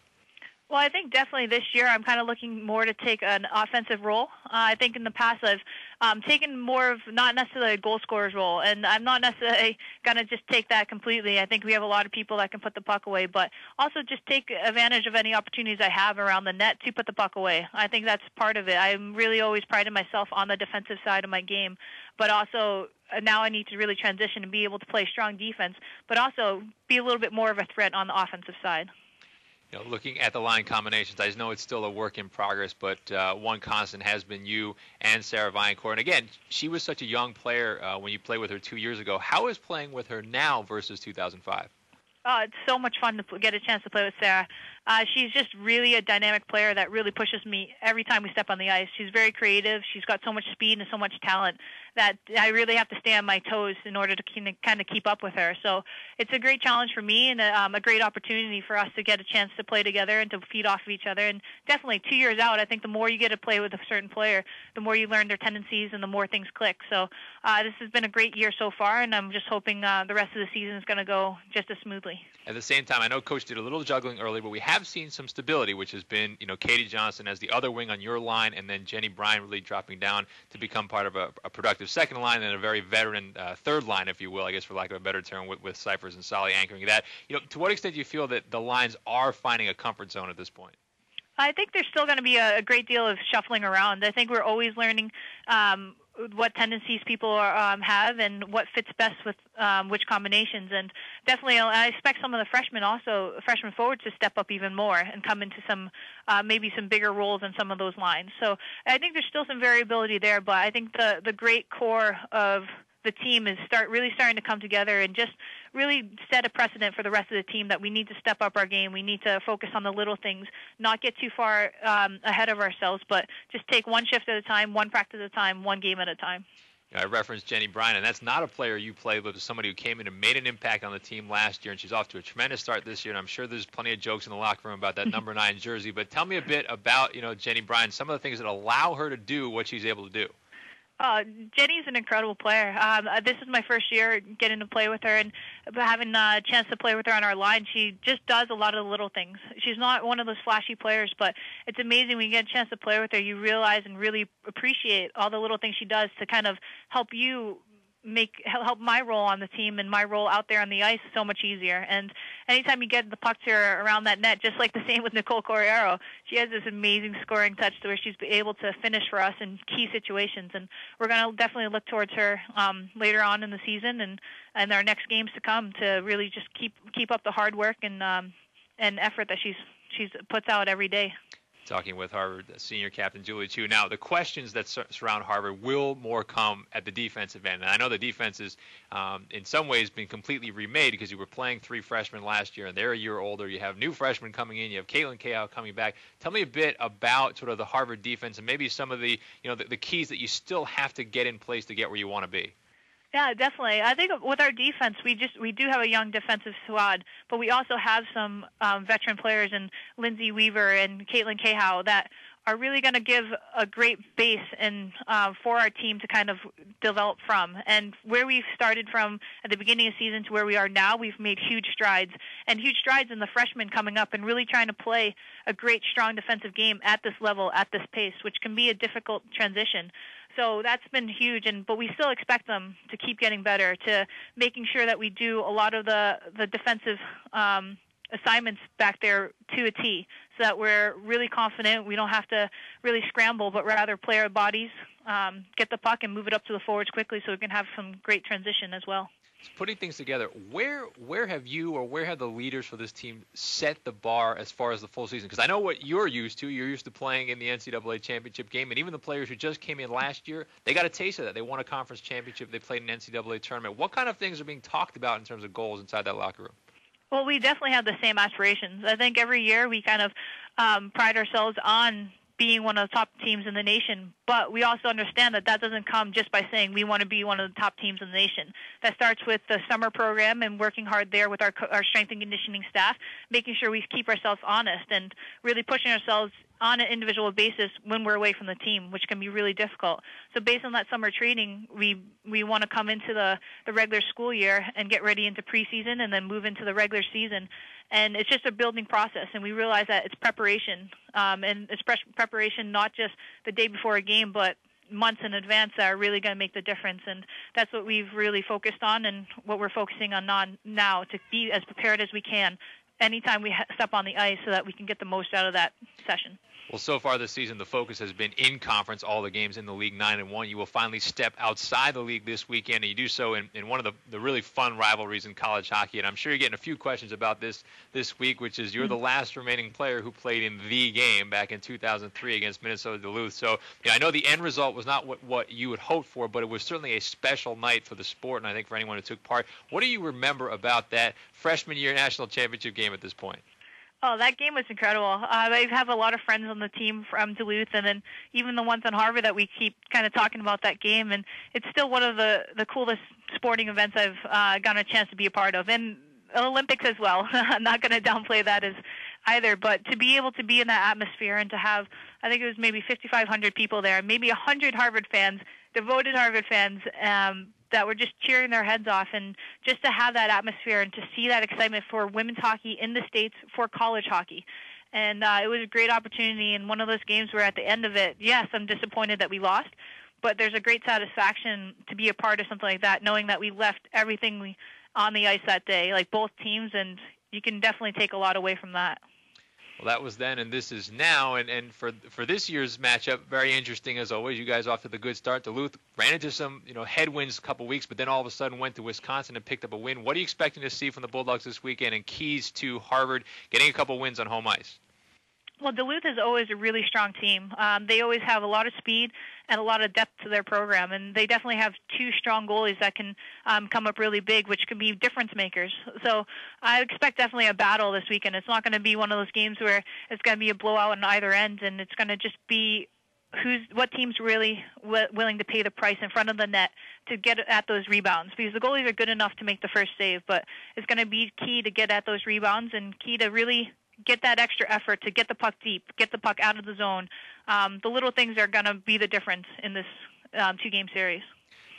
Well, I think definitely this year I'm kind of looking more to take an offensive role. I think in the past I've taken more of not necessarily a goal scorer's role, and I'm not necessarily going to just take that completely. I think we have a lot of people that can put the puck away, but also just take advantage of any opportunities I have around the net to put the puck away. I think that's part of it. I'm really always prided myself on the defensive side of my game, but also now I need to really transition and be able to play strong defense, but also be a little bit more of a threat on the offensive side. Looking at the line combinations, I know it's still a work in progress, but one constant has been you and Sarah Viancourt. And again, she was such a young player when you played with her 2 years ago. How is playing with her now versus 2005? It's so much fun to get a chance to play with Sarah. She's just really a dynamic player that really pushes me every time we step on the ice. She's very creative. She's got so much speed and so much talent that I really have to stay on my toes in order to kind of keep up with her. So it's a great challenge for me and a great opportunity for us to get a chance to play together and to feed off of each other. And definitely 2 years out, I think the more you get to play with a certain player, the more you learn their tendencies and the more things click. So this has been a great year so far, and I'm just hoping the rest of the season is going to go just as smoothly. At the same time, I know Coach did a little juggling early, but we have seen some stability, which has been, Katie Johnson as the other wing on your line, and then Jenny Bryan really dropping down to become part of a productive second line and a very veteran third line, if you will, I guess for lack of a better term, with Cyphers and Solly anchoring that. To what extent do you feel that the lines are finding a comfort zone at this point? I think there's still going to be a great deal of shuffling around. I think we're always learning what tendencies people have and what fits best with which combinations. And definitely I expect some of the freshman forwards to step up even more and come into some maybe some bigger roles in some of those lines. So I think there's still some variability there, but I think the great core of the team is really starting to come together and just really set a precedent for the rest of the team that we need to step up our game. We need to focus on the little things, not get too far ahead of ourselves, but just take one shift at a time, one practice at a time, one game at a time. I referenced Jenny Bryan, and that's not a player you played with. It's somebody who came in and made an impact on the team last year, and she's off to a tremendous start this year, and I'm sure there's plenty of jokes in the locker room about that number 9 jersey. But tell me a bit about Jenny Bryan, some of the things that allow her to do what she's able to do. Jenny's an incredible player. This is my first year getting to play with her, and having a chance to play with her on our line, she just does a lot of the little things. She's not one of those flashy players, but it's amazing when you get a chance to play with her. You realize and really appreciate all the little things she does to kind of help help my role on the team and my role out there on the ice so much easier. And anytime you get the puck to her around that net, just like the same with Nicole Corriero, she has this amazing scoring touch to where she's able to finish for us in key situations. And we're going to definitely look towards her later on in the season and our next games to come to really just keep up the hard work and effort that she's puts out every day. Talking with Harvard senior captain Julie Chu. Now, the questions that surround Harvard will more come at the defensive end. And I know the defense is, in some ways, been completely remade because you were playing 3 freshmen last year, and they're a year older. You have new freshmen coming in. You have Caitlin Cahow coming back. Tell me a bit about sort of the Harvard defense and maybe some of the, the keys that you still have to get in place to get where you want to be. Yeah, definitely. I think with our defense, we do have a young defensive squad, but we also have some veteran players in Lindsay Weaver and Caitlin Cahow that are really going to give a great base and for our team to kind of develop from. And where we've started from at the beginning of the season to where we are now, we've made huge strides in the freshmen coming up and really trying to play a great, strong defensive game at this level, at this pace, which can be a difficult transition. So that's been huge, but we still expect them to keep getting better, to making sure that we do a lot of the defensive assignments back there to a T, so that we're really confident. We don't have to really scramble, but rather play our bodies, get the puck, and move it up to the forwards quickly so we can have some great transition as well. Putting things together, where have you or where have the leaders for this team set the bar as far as the full season? Because I know what you're used to. You're used to playing in the NCAA championship game, and even the players who just came in last year, they got a taste of that. They won a conference championship. They played an NCAA tournament. What kind of things are being talked about in terms of goals inside that locker room? Well, we definitely have the same aspirations. I think every year we kind of pride ourselves on being one of the top teams in the nation, but we also understand that doesn't come just by saying we want to be one of the top teams in the nation. That starts with the summer program and working hard there with our strength and conditioning staff, making sure we keep ourselves honest and really pushing ourselves on an individual basis when we're away from the team, which can be really difficult. So based on that summer training, we want to come into the regular school year and get ready into preseason and then move into the regular season. And it's just a building process, and we realize that it's preparation. And it's preparation not just the day before a game, but months in advance that are really going to make the difference. And that's what we've really focused on and what we're focusing on now, to be as prepared as we can anytime we step on the ice so that we can get the most out of that session. Well, so far this season, the focus has been in conference, all the games in the league, 9-1. You will finally step outside the league this weekend, and you do so in one of the really fun rivalries in college hockey. And I'm sure you're getting a few questions about this week, which is you're the last remaining player who played in the game back in 2003 against Minnesota-Duluth. So I know the end result was not what you had hoped for, but it was certainly a special night for the sport, and I think for anyone who took part. What do you remember about that freshman year national championship game at this point? Oh, that game was incredible. I have a lot of friends on the team from Duluth, and then even the ones on Harvard that we keep kind of talking about that game. And it's still one of the coolest sporting events I've gotten a chance to be a part of, and Olympics as well. I'm not going to downplay that as either, but to be able to be in that atmosphere and to have, I think it was maybe 5,500 people there, maybe 100 Harvard fans, devoted Harvard fans, that were just cheering their heads off, and just to have that atmosphere and to see that excitement for women's hockey in the States for college hockey. And it was a great opportunity, and one of those games where at the end of it, yes, I'm disappointed that we lost, but there's a great satisfaction to be a part of something like that, knowing that we left everything on the ice that day, like both teams, and you can definitely take a lot away from that. Well, that was then, and this is now. And for this year's matchup, very interesting as always. You guys off to the good start. Duluth ran into some headwinds a couple weeks, but then all of a sudden went to Wisconsin and picked up a win. What are you expecting to see from the Bulldogs this weekend, and keys to Harvard getting a couple wins on home ice? Well, Duluth is always a really strong team. They always have a lot of speed and a lot of depth to their program, and they definitely have two strong goalies that can come up really big, which can be difference makers. So I expect definitely a battle this weekend. It's not going to be one of those games where it's going to be a blowout on either end, and it's going to just be what team's really willing to pay the price in front of the net to get at those rebounds, because the goalies are good enough to make the first save, but it's going to be key to get at those rebounds and key to really get that extra effort to get the puck deep, get the puck out of the zone. The little things are going to be the difference in this two-game series.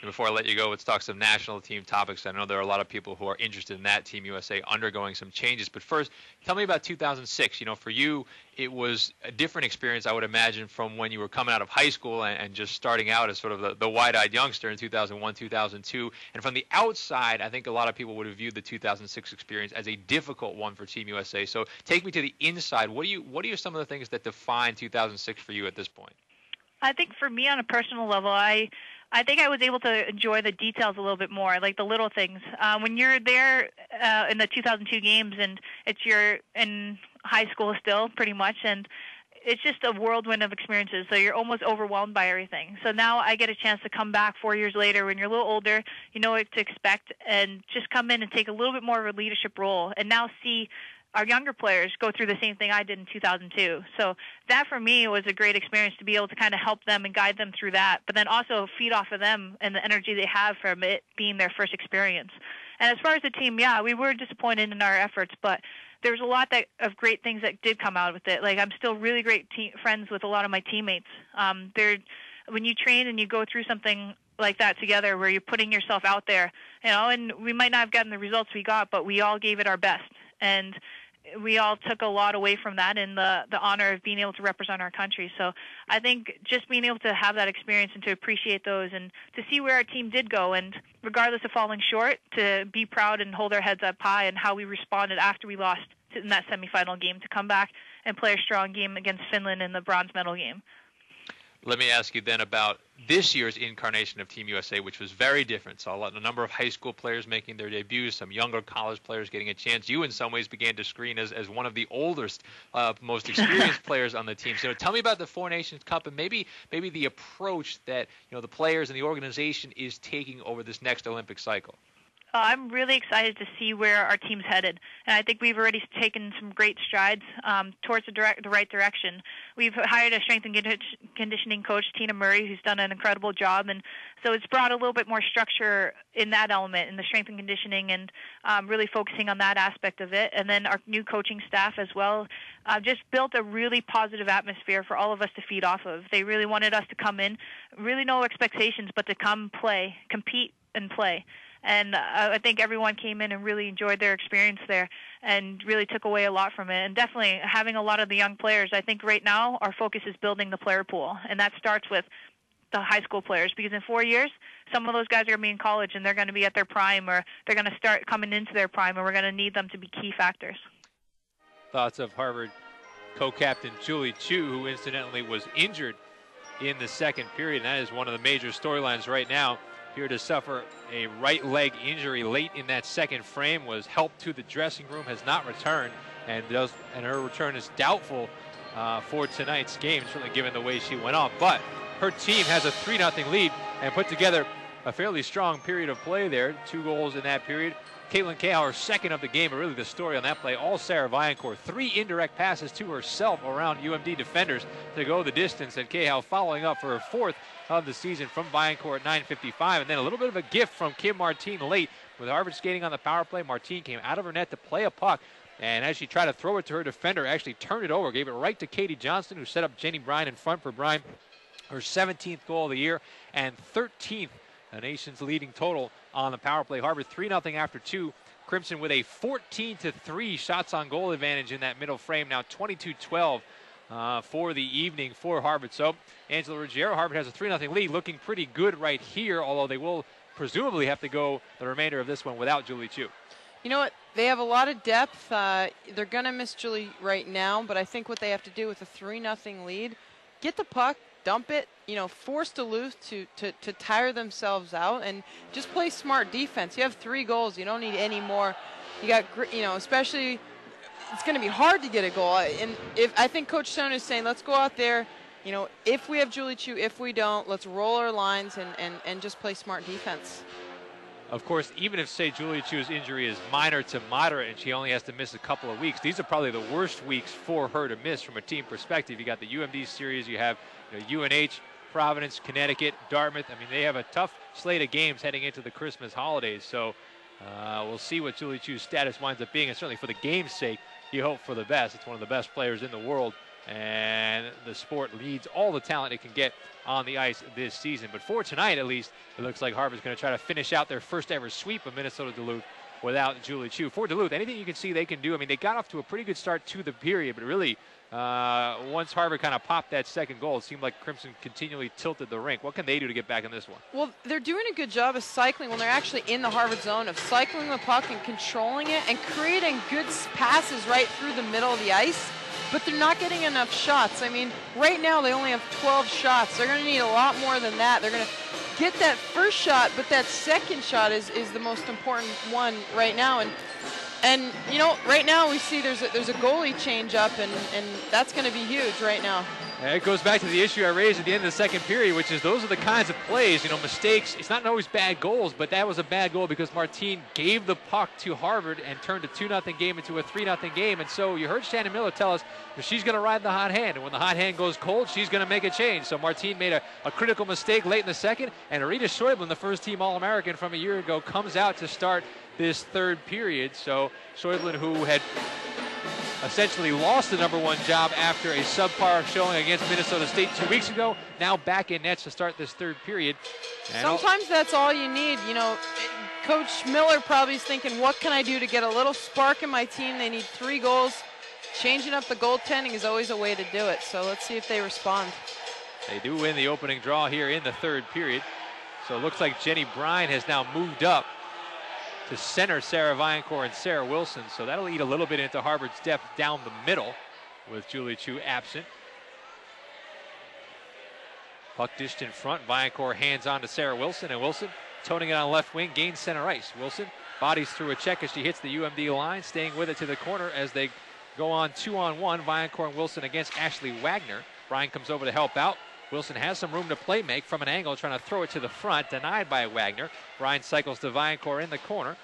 And before I let you go, let's talk some national team topics. I know there are a lot of people who are interested in that. Team USA undergoing some changes. But first, tell me about 2006. For you, it was a different experience, I would imagine, from when you were coming out of high school and just starting out as sort of the wide-eyed youngster in 2001, 2002. And from the outside, I think a lot of people would have viewed the 2006 experience as a difficult one for Team USA. So take me to the inside. What are some of the things that define 2006 for you at this point? I think for me on a personal level, I think I was able to enjoy the details a little bit more, like the little things. When you're there in the 2002 games, and you're in high school still, pretty much, and it's just a whirlwind of experiences, so you're almost overwhelmed by everything. So now I get a chance to come back 4 years later when you're a little older, you know what to expect, and just come in and take a little bit more of a leadership role, and now see our younger players go through the same thing I did in 2002. So that for me was a great experience to be able to kind of help them and guide them through that, but then also feed off of them and the energy they have from it being their first experience. And as far as the team, yeah, we were disappointed in our efforts, but there's a lot of great things that did come out with it. Like, I'm still really great friends with a lot of my teammates. When you train and you go through something like that together where you're putting yourself out there, and we might not have gotten the results we got, but we all gave it our best. And we all took a lot away from that in the honor of being able to represent our country. So I think just being able to have that experience and to appreciate those and to see where our team did go, and regardless of falling short, to be proud and hold our heads up high, and how we responded after we lost in that semifinal game to come back and play a strong game against Finland in the bronze medal game. Let me ask you then about this year's incarnation of Team USA, which was very different. Saw a number of high school players making their debuts, some younger college players getting a chance. You, in some ways, began to screen as one of the oldest, most experienced players on the team. So tell me about the Four Nations Cup and maybe the approach that the players and the organization is taking over this next Olympic cycle. I'm really excited to see where our team's headed, and I think we've already taken some great strides towards the right direction. We've hired a strength and conditioning coach, Tina Murray, who's done an incredible job, and so it's brought a little bit more structure in that element, in the strength and conditioning, and really focusing on that aspect of it. And then our new coaching staff as well just built a really positive atmosphere for all of us to feed off of. They really wanted us to come in, really no expectations, but to come play, compete, and play. And I think everyone came in and really enjoyed their experience there and really took away a lot from it. And definitely having a lot of the young players, I think right now our focus is building the player pool. And that starts with the high school players, because in 4 years, some of those guys are going to be in college and they're going to be at their prime, or they're going to start coming into their prime, and we're going to need them to be key factors. thoughts of Harvard co-captain Julie Chu, who incidentally was injured in the second period. And that is one of the major storylines right now. Appeared to suffer a right leg injury late in that second frame, was helped to the dressing room, has not returned, and her return is doubtful for tonight's game, certainly given the way she went off. But her team has a 3-0 lead and put together a fairly strong period of play there. 2 goals in that period. Caitlin Cahow, second of the game, but really the story on that play, all Sarah Viancourt. 3 indirect passes to herself around UMD defenders to go the distance, and Cahow following up for her 4th of the season from Viancourt at 9:55. And then a little bit of a gift from Kim Martine late. With Harvard skating on the power play, Martine came out of her net to play a puck, and as she tried to throw it to her defender, actually turned it over, gave it right to Katie Johnston, who set up Jenny Bryan in front for Bryan, her 17th goal of the year and 13th, the nation's leading total on the power play. Harvard 3-0 after 2. Crimson with a 14-3 shots on goal advantage in that middle frame. Now 22-12 for the evening for Harvard. So Angela Ruggiero, Harvard has a 3-0 lead, looking pretty good right here, although they will presumably have to go the remainder of this one without Julie Chu. You know what? They have a lot of depth. They're going to miss Julie right now, but I think what they have to do with a 3-0 lead, get the puck, dump it, force Duluth to tire themselves out and just play smart defense. You have 3 goals. You don't need any more. You got, especially it's going to be hard to get a goal. And I think Coach Stone is saying, let's go out there, if we have Julie Chu, if we don't, let's roll our lines and just play smart defense. Of course, even if, say, Julie Chu's injury is minor to moderate and she only has to miss a couple of weeks, these are probably the worst weeks for her to miss from a team perspective. You got the UMD series, you have UNH, Providence, Connecticut, Dartmouth. I mean, they have a tough slate of games heading into the Christmas holidays. So we'll see what Julie Chu's status winds up being. And certainly for the game's sake, you hope for the best. It's one of the best players in the world, and the sport leads all the talent it can get on the ice this season. But for tonight, at least, it looks like Harvard's going to try to finish out their first ever sweep of Minnesota-Duluth without Julie Chu. For Duluth, anything you can see they can do. I mean, they got off to a pretty good start to the period, but really, once Harvard kind of popped that second goal, it seemed like Crimson continually tilted the rink. What can they do to get back in this one? Well, they're doing a good job of cycling when they're actually in the Harvard zone, of cycling the puck and controlling it and creating good passes right through the middle of the ice. But they're not getting enough shots. I mean, right now they only have 12 shots. They're going to need a lot more than that. They're going to get that first shot, but that second shot is the most important one right now. And right now we see there's a goalie change up, and that's going to be huge right now. It goes back to the issue I raised at the end of the second period, which is those are the kinds of plays, mistakes. It's not always bad goals, but that was a bad goal because Martine gave the puck to Harvard and turned a 2-0 game into a 3-0 game. And so you heard Shannon Miller tell us that she's going to ride the hot hand. And when the hot hand goes cold, she's going to make a change. So Martine made a critical mistake late in the second. And Arita Schäuble, the first team All-American from a year ago, comes out to start this third period. So Schäuble, who had essentially lost the #1 job after a subpar showing against Minnesota State 2 weeks ago, now back in nets to start this third period. And sometimes that's all you need. Coach Miller probably is thinking, what can I do to get a little spark in my team? They need 3 goals. Changing up the goaltending is always a way to do it. So let's see if they respond. They do win the opening draw here in the third period. So it looks like Jenny Bryan has now moved up to center Sarah Viancourt and Sarah Wilson. So that'll eat a little bit into Harvard's depth down the middle with Julie Chu absent. Puck dished in front. Viancourt hands on to Sarah Wilson, and Wilson toning it on left wing, gains center ice. Wilson bodies through a check as she hits the UMD line, staying with it to the corner as they go on 2-on-1. Viancourt and Wilson against Ashley Wagner. Bryan comes over to help out. Wilson has some room to play make from an angle, trying to throw it to the front, denied by Wagner. Bryan cycles to Viancourt in the corner.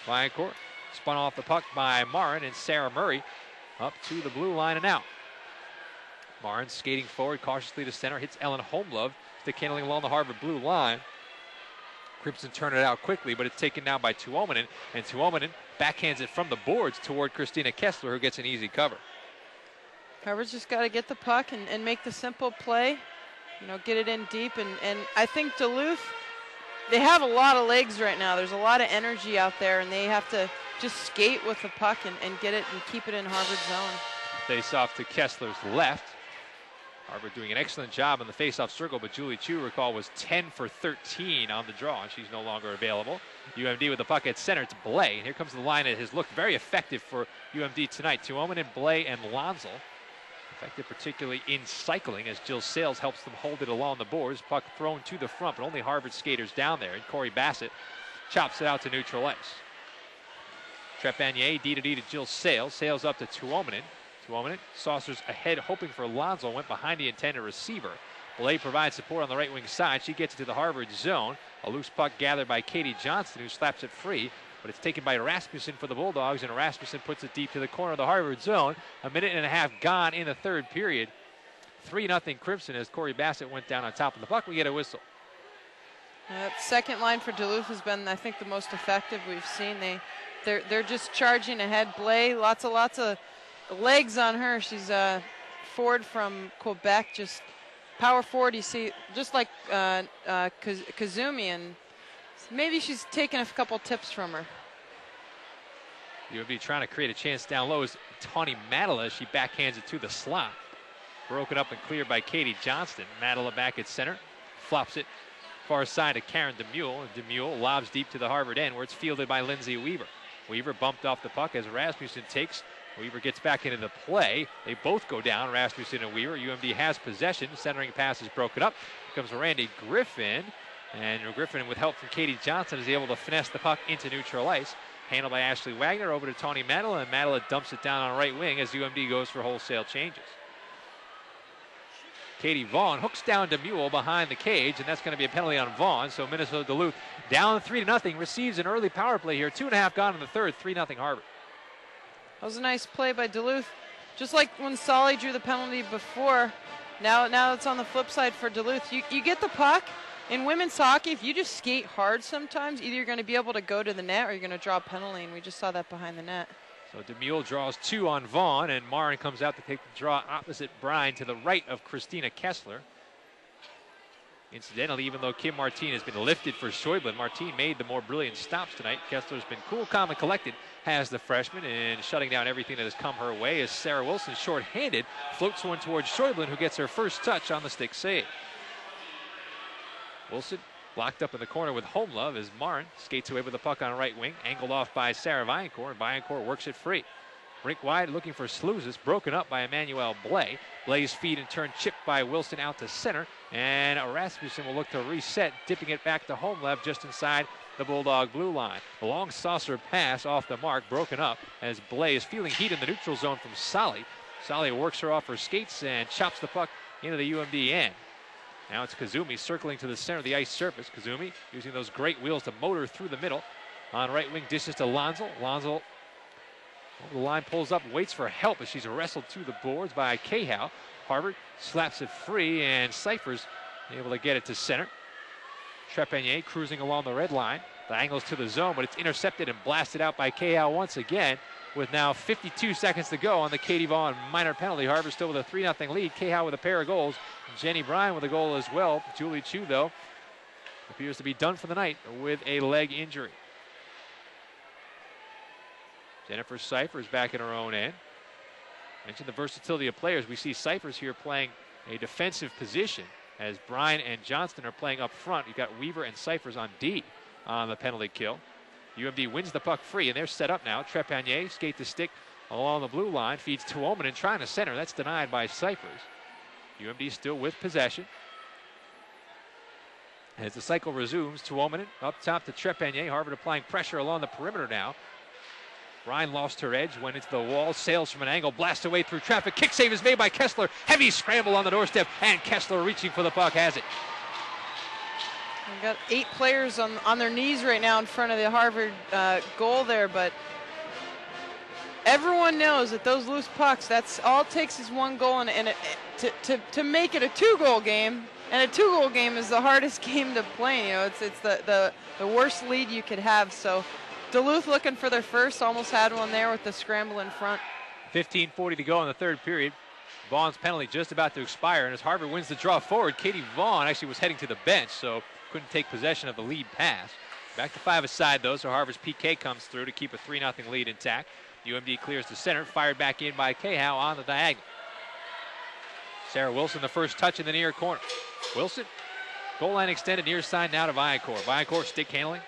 Viancourt spun off the puck by Marin, and Sarah Murray up to the blue line and out. Marin skating forward cautiously to center, hits Ellen Homelove, stick handling along the Harvard blue line. Crimson turn it out quickly, but it's taken now by Tuominen, and Tuominen backhands it from the boards toward Christina Kessler, who gets an easy cover. Harvard's just got to get the puck and make the simple play. Get it in deep, and I think Duluth, they have a lot of legs right now. There's a lot of energy out there, and they have to just skate with the puck and get it and keep it in Harvard's zone. Face off to Kessler's left. Harvard doing an excellent job on the faceoff circle, but Julie Chu, recall, was 10 for 13 on the draw, and she's no longer available. UMD with the puck at center. It's Blay, and here comes the line that has looked very effective for UMD tonight. Tuomainen, Blay, and Lonzel. Effective particularly in cycling as Jill Sales helps them hold it along the boards. Puck thrown to the front, but only Harvard skaters down there, and Corey Bassett chops it out to neutral ice. Trepanier, D to Jill Sales. Sales up to Tuomainen. Tuomainen saucers ahead, hoping for Lonzo. Went behind the intended receiver. Blay provides support on the right wing side. She gets it to the Harvard zone. A loose puck gathered by Katie Johnston, who slaps it free. But it's taken by Rasmussen for the Bulldogs, and Rasmussen puts it deep to the corner of the Harvard zone. A minute and a half gone in the third period. 3-0 Crimson as Corey Bassett went down on top of the puck. We get a whistle. That second line for Duluth has been, I think, the most effective we've seen. They're just charging ahead. Blay, lots of legs on her. She's forward from Quebec, just power forward. You see, just like Kazumi, and maybe she's taking a couple tips from her. UMD trying to create a chance down low is Tawny Madela. She backhands it to the slot. Broken up and cleared by Katie Johnston. Madela back at center. Flops it far side to Karen Demule. And Demule lobs deep to the Harvard end where it's fielded by Lindsay Weaver. Weaver bumped off the puck as Rasmussen takes. Weaver gets back into the play. They both go down, Rasmussen and Weaver. UMD has possession. Centering pass is broken up. Here comes Randy Griffin. And Griffin, with help from Katie Johnson, is able to finesse the puck into neutral ice. Handled by Ashley Wagner over to Tawny Madela, and Madela dumps it down on right wing as UMD goes for wholesale changes. Katie Vaughn hooks down Demule behind the cage, and that's going to be a penalty on Vaughn. So Minnesota-Duluth down 3-0, receives an early power play here. 2.5 gone in the third, 3-0 Harvard. That was a nice play by Duluth. Just like when Solly drew the penalty before, now it's on the flip side for Duluth. You get the puck. In women's hockey, if you just skate hard sometimes, either you're going to be able to go to the net or you're going to draw a penalty, and we just saw that behind the net. So Demule draws 2 on Vaughn, and Marin comes out to take the draw opposite Brine to the right of Christina Kessler. Incidentally, even though Kim Martin has been lifted for Schäuble, Martin made the more brilliant stops tonight. Kessler's been cool, calm, and collected, has the freshman, and shutting down everything that has come her way as Sarah Wilson, short-handed, floats one towards Schäuble, who gets her first touch on the stick save. Wilson blocked up in the corner with home love as Marin skates away with the puck on right wing, angled off by Sarah Viancourt, and Viancourt works it free. Rink wide looking for Slouzis, broken up by Emmanuel Blay. Blay's feed in turn chipped by Wilson out to center, and Rasmussen will look to reset, dipping it back to home left just inside the Bulldog blue line. A long saucer pass off the mark, broken up as Blay is feeling heat in the neutral zone from Solly. Solly works her off her skates and chops the puck into the UMD end. Now it's Kazumi circling to the center of the ice surface. Kazumi using those great wheels to motor through the middle. On right wing, dishes to Lonzel. Lonzel over the line, pulls up, waits for help as she's wrestled to the boards by Cahow. Harvard slaps it free, and Cyphers able to get it to center. Trepanier cruising along the red line. The angle's to the zone, but it's intercepted and blasted out by Cahow once again. With now 52 seconds to go on the Katie Vaughn minor penalty. Harvard still with a 3-0 lead. Cahow with a pair of goals. Jenny Bryan with a goal as well. Julie Chu, though, appears to be done for the night with a leg injury. Jennifer Cyphers back in her own end. Mentioned the versatility of players. We see Cyphers here playing a defensive position as Bryan and Johnston are playing up front. You've got Weaver and Cyphers on D on the penalty kill. UMD wins the puck free, and they're set up now. Trepanier skate the stick along the blue line, feeds Tuomainen trying to center. That's denied by Cyphers. UMD still with possession. As the cycle resumes, Tuomainen up top to Trepanier. Harvard applying pressure along the perimeter now. Bryan lost her edge, went into the wall, sails from an angle, blasts away through traffic. Kick save is made by Kessler. Heavy scramble on the doorstep, and Kessler reaching for the puck has it. We've got 8 players on their knees right now in front of the Harvard goal there, but everyone knows that those loose pucks, that's all it takes is one goal, and to make it a 2-goal game, and a 2-goal game is the hardest game to play. You know, it's the worst lead you could have. So Duluth looking for their first, almost had one there with the scramble in front. 15:40 to go in the third period. Vaughn's penalty just about to expire, and as Harvard wins the draw forward, Katie Vaughn actually was heading to the bench, so couldn't take possession of the lead pass. Back to 5-a-side, though, so Harvard's PK comes through to keep a 3-0 lead intact. UMD clears the center, fired back in by Cahow on the diagonal. Sarah Wilson, the first touch in the near corner. Wilson, goal line extended near side now to Viacore. Viacore stick handling.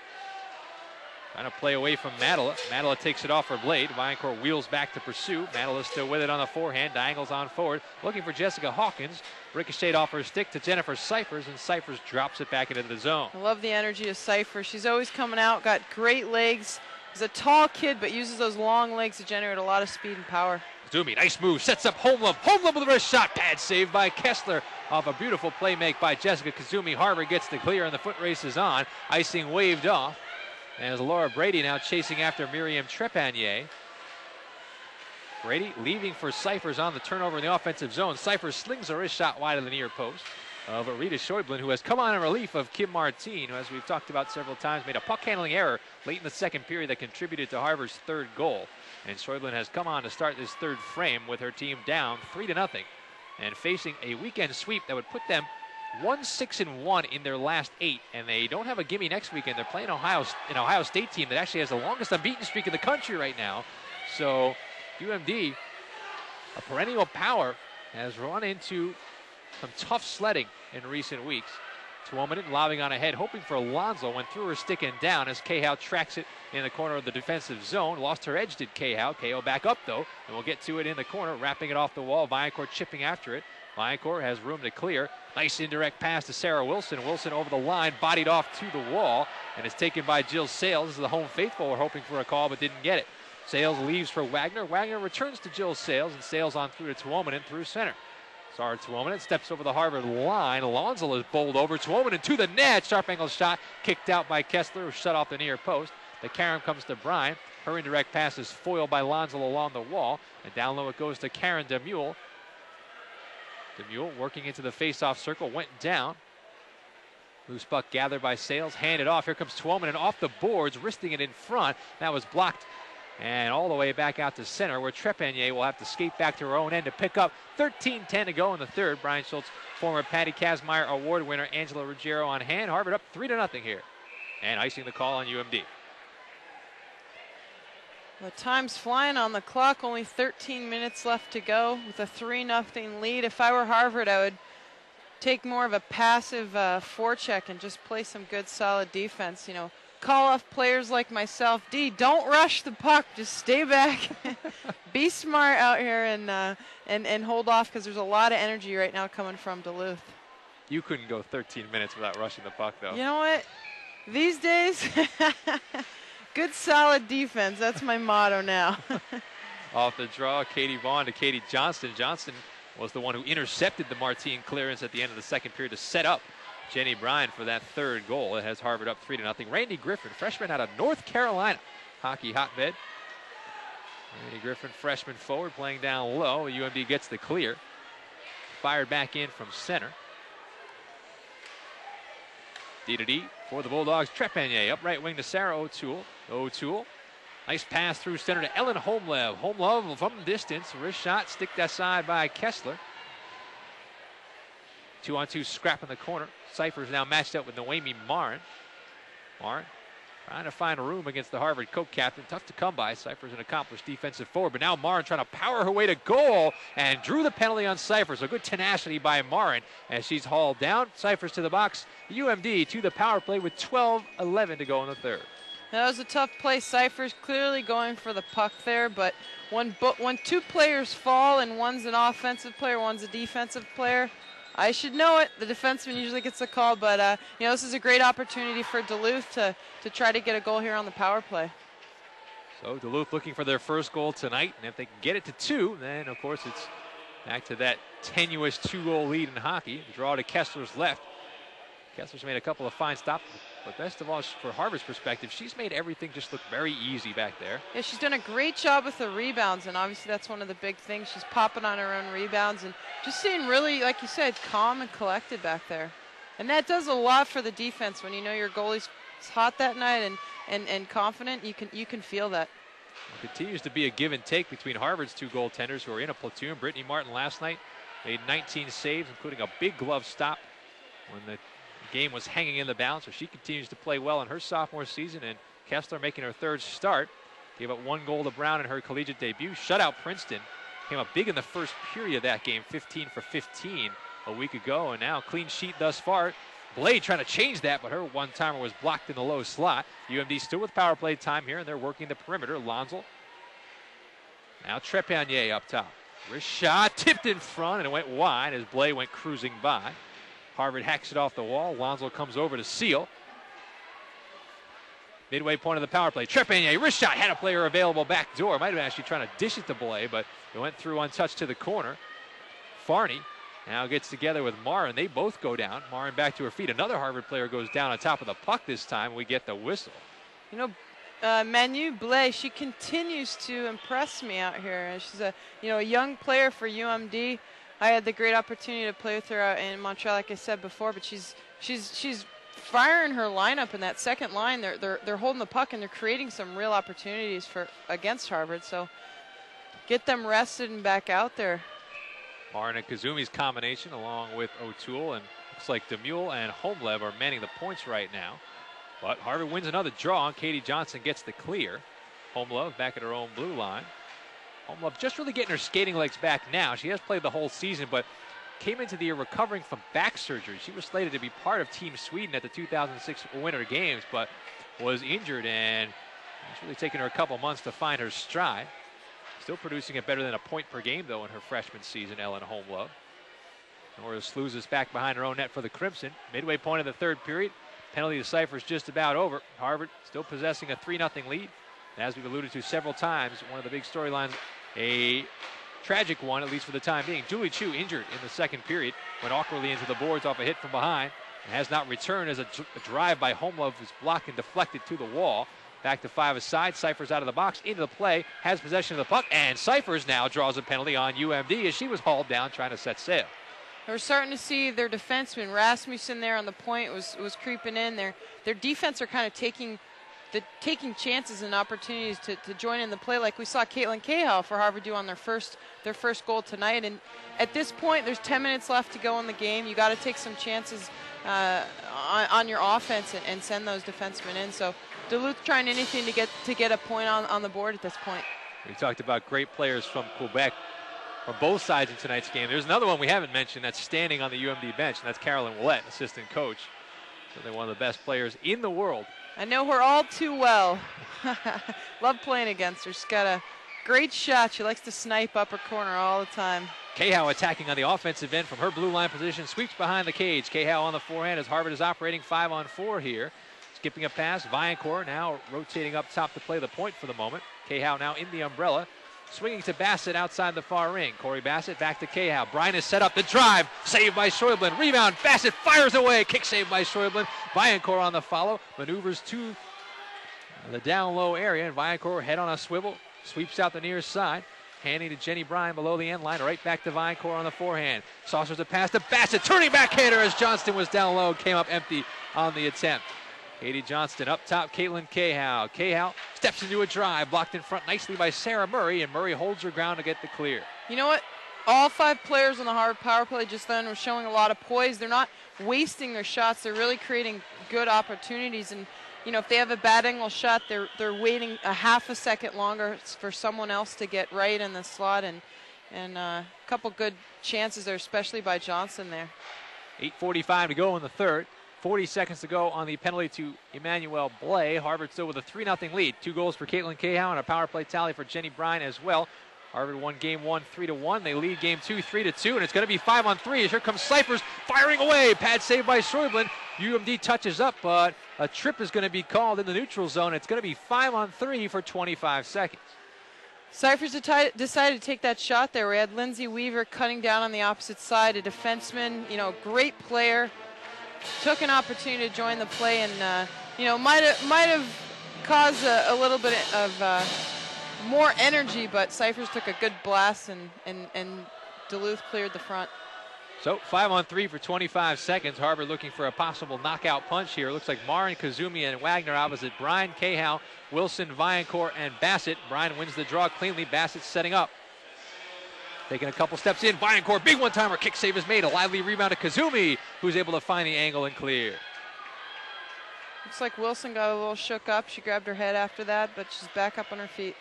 Trying to play away from Madela. Madela takes it off her blade. Viacore wheels back to pursue. Madela still with it on the forehand. Diagonals on forward. Looking for Jessica Hawkins. Ricocheted off her stick to Jennifer Cyphers, and Cyphers drops it back into the zone. I love the energy of Cyphers. She's always coming out, got great legs. She's a tall kid, but uses those long legs to generate a lot of speed and power. Kazumi, nice move, sets up Homelove. Homelove with a wrist shot. Pad saved by Kessler off a beautiful play make by Jessica Kazumi. Harvard gets the clear, and the foot race is on. Icing waved off. As Laura Brady now chasing after Miriam Trepanier. Brady leaving for Cyphers on the turnover in the offensive zone. Cyphers slings a wrist shot wide of the near post of Rita Schäuble, who has come on in relief of Kim Martin, who, as we've talked about several times, made a puck handling error late in the second period that contributed to Harvard's third goal. And Schäuble has come on to start this third frame with her team down 3-0 and facing a weekend sweep that would put them 1-6-1 in their last 8, and they don't have a gimme next weekend. They're playing an Ohio State team that actually has the longest unbeaten streak in the country right now. So UMD, a perennial power, has run into some tough sledding in recent weeks. Tuomanen lobbing on ahead, hoping for Alonso, went through her stick and down as Cahow tracks it in the corner of the defensive zone. Lost her edge, did Cahow. Cahow back up though, and we'll get to it in the corner, wrapping it off the wall. Viacore chipping after it. Viacore has room to clear. Nice indirect pass to Sarah Wilson. Wilson over the line, bodied off to the wall, and is taken by Jill Sales. This is the home faithful were hoping for a call, but didn't get it. Sales leaves for Wagner. Wagner returns to Jill Sales, and Sales on through to Tuomanen through center. Sorry, Tuomanen steps over the Harvard line. Alonso is bowled over. Tuomanen to the net. Sharp angle shot kicked out by Kessler, who shut off the near post. The carom comes to Bryan. Her indirect pass is foiled by Lonzo along the wall, and down low it goes to Karen DeMule. DeMule working into the face-off circle, went down. Loose puck gathered by Sales, handed off. Here comes Tuomanen off the boards, wristing it in front. That was blocked, and all the way back out to center, where Trepanier will have to skate back to her own end to pick up. 13-10 to go in the third. Brian Schultz, former Patty Kazmaier Award winner, Angela Ruggiero on hand. Harvard up 3-0 here, and icing the call on UMD. The time's flying on the clock, only 13 minutes left to go with a 3-0 lead. If I were Harvard, I would take more of a passive forecheck and just play some good, solid defense. You know, call off players like myself. Don't rush the puck. Just stay back. Be smart out here and hold off, because there's a lot of energy right now coming from Duluth. You couldn't go 13 minutes without rushing the puck, though. You know what? These days, good, solid defense. That's my motto now. Off the draw, Katie Vaughn to Katie Johnston. Johnston was the one who intercepted the Martin clearance at the end of the second period to set up Jenny Bryan for that third goal. It has Harvard up 3-0. Randy Griffin, freshman out of North Carolina, hockey hotbed. Randy Griffin, freshman forward, playing down low. UMD gets the clear. Fired back in from center. D-to-D for the Bulldogs. Trepanier up right wing to Sarah O'Toole. O'Toole, nice pass through center to Ellen Homelove. Homelove from distance, wrist shot, sticked aside by Kessler. 2-on-2 scrap in the corner. Cyphers now matched up with Noemi Marin. Marin trying to find room against the Harvard co-captain. Tough to come by. Cyphers an accomplished defensive forward, but now Marin trying to power her way to goal and drew the penalty on Cyphers. So good tenacity by Marin as she's hauled down. Cyphers to the box. UMD to the power play with 12-11 to go in the third. That was a tough play. Cyphers clearly going for the puck there, but when two players fall and one's an offensive player, one's a defensive player, I should know it. The defenseman usually gets the call, but you know, this is a great opportunity for Duluth to try to get a goal here on the power play. So Duluth looking for their first goal tonight, and if they can get it to 2, then of course it's back to that tenuous 2-goal lead in hockey. The draw to Kessler's left. Kessler's made a couple of fine stops, but best of all, for Harvard's perspective, she's made everything just look very easy back there. Yeah, she's done a great job with the rebounds, and obviously that's one of the big things. She's popping on her own rebounds and just seeing really, like you said, calm and collected back there. And that does a lot for the defense when you know your goalie's hot that night and confident. You can feel that. It continues to be a give and take between Harvard's two goaltenders who are in a platoon. Brittany Martin last night made 19 saves, including a big glove stop when the game was hanging in the balance, so she continues to play well in her sophomore season. And Kessler making her third start. Gave up 1 goal to Brown in her collegiate debut. Shut out Princeton. Came up big in the first period of that game, 15 for 15 a week ago, and now clean sheet thus far. Blade trying to change that, but her one-timer was blocked in the low slot. UMD still with power play time here, and they're working the perimeter. Lonzel. Now Trepanier up top. Wrist shot, tipped in front, and it went wide as Blade went cruising by. Harvard hacks it off the wall. Lonzel comes over to seal. Midway point of the power play. Trepanier, wrist shot, had a player available back door. Might have been actually trying to dish it to Blade, but it went through untouched to the corner. Farney now gets together with Marin. They both go down. Marin back to her feet. Another Harvard player goes down on top of the puck this time. We get the whistle. You know, Manu Blais, she continues to impress me out here. And she's a young player for UMD. I had the great opportunity to play with her out in Montreal, like I said before. But she's firing her lineup in that second line. They're holding the puck and they're creating some real opportunities against Harvard. So get them rested and back out there. Marin and Kazumi's combination along with O'Toole, and looks like Demule and Homlev are manning the points right now. But Harvard wins another draw, and Katie Johnson gets the clear. Homlev back at her own blue line. Homlev just really getting her skating legs back now. She has played the whole season, but came into the year recovering from back surgery. She was slated to be part of Team Sweden at the 2006 Winter Games, but was injured, and it's really taken her a couple months to find her stride. Still producing it better than a point per game, though, in her freshman season, Ellen Homlev. Nora Sluz is back behind her own net for the Crimson. Midway point of the third period. Penalty to Cyphers just about over. Harvard still possessing a 3-0 lead. And as we've alluded to several times, one of the big storylines, a tragic one, at least for the time being. Julie Chu injured in the second period, went awkwardly into the boards off a hit from behind, and has not returned as a drive by Homlev is blocked and deflected to the wall. Back to 5 aside. Cyphers out of the box, into the play, has possession of the puck, and Cyphers now draws a penalty on UMD as she was hauled down trying to set sail. We're starting to see their defenseman Rasmussen there on the point was creeping in. Their defense are kind of taking chances and opportunities to join in the play, like we saw Caitlin Cahill for Harvard do on their first goal tonight. And at this point, there's 10 minutes left to go in the game. You got to take some chances on your offense and send those defensemen in. So Duluth trying anything to get a point on the board at this point. We talked about great players from Quebec on both sides in tonight's game. There's another one we haven't mentioned that's standing on the UMD bench, and that's Carolyn Willett, assistant coach. So they're one of the best players in the world. I know her all too well. Love playing against her. She's got a great shot. She likes to snipe upper corner all the time. Cahow attacking on the offensive end from her blue line position, sweeps behind the cage. Cahow on the forehand as Harvard is operating 5-on-4 here. Skipping a pass, Viancourt now rotating up top to play the point for the moment. Cahow now in the umbrella. Swinging to Bassett outside the far ring. Corey Bassett back to Cahow. Bryan is set up. The drive. Saved by Schäuble. Rebound. Bassett fires away. Kick saved by Schäuble. Viancourt on the follow. Maneuvers to the down low area. And Viancourt head on a swivel. Sweeps out the near side. Handing to Jenny Bryan below the end line. Right back to Viancourt on the forehand. Saucers a pass to Bassett. Turning backhander as Johnston was down low. Came up empty on the attempt. Katie Johnston up top, Caitlin Cahow. Cahow steps into a drive, blocked in front nicely by Sarah Murray, and Murray holds her ground to get the clear. You know what? All 5 players on the Harvard power play just then were showing a lot of poise. They're not wasting their shots. They're really creating good opportunities. And, if they have a bad angle shot, they're waiting a half a second longer for someone else to get right in the slot. And a couple good chances there, especially by Johnson there. 8:45 to go in the third. 40 seconds to go on the penalty to Emmanuel Blais. Harvard still with a 3-0 lead. 2 goals for Caitlin Cahow and a power play tally for Jenny Bryan as well. Harvard won game 1 3-1. They lead game 2 3-2, and it's going to be 5-on-3 as here comes Cyphers firing away. Pad saved by Schäuble. UMD touches up, but a trip is going to be called in the neutral zone. It's going to be 5-on-3 for 25 seconds. Cyphers decided to take that shot there. We had Lindsay Weaver cutting down on the opposite side, a defenseman, great player. Took an opportunity to join the play and, might have caused a little bit of more energy, but Cyphers took a good blast and Duluth cleared the front. So 5-on-3 for 25 seconds. Harvard looking for a possible knockout punch here. Looks like Marin, Kazumi, and Wagner opposite Bryan, Cahow, Wilson, Viancourt, and Bassett. Bryan wins the draw cleanly. Bassett setting up. Taking a couple steps in. Viancourt, big one-timer. Kick save is made. A lively rebound to Kazumi, who's able to find the angle and clear. Looks like Wilson got a little shook up. She grabbed her head after that, but she's back up on her feet.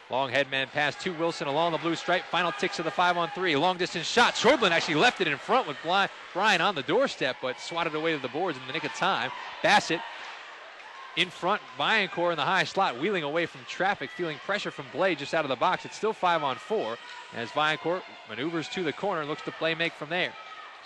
Long headman pass to Wilson along the blue stripe. Final ticks of the 5-on-3. Long distance shot. Schäuble actually left it in front with Bryan on the doorstep, but swatted away to the boards in the nick of time. Bassett in front. Viancourt in the high slot, wheeling away from traffic, feeling pressure from Blade just out of the box. It's still 5-on-4 as Viancourt maneuvers to the corner and looks to play make from there.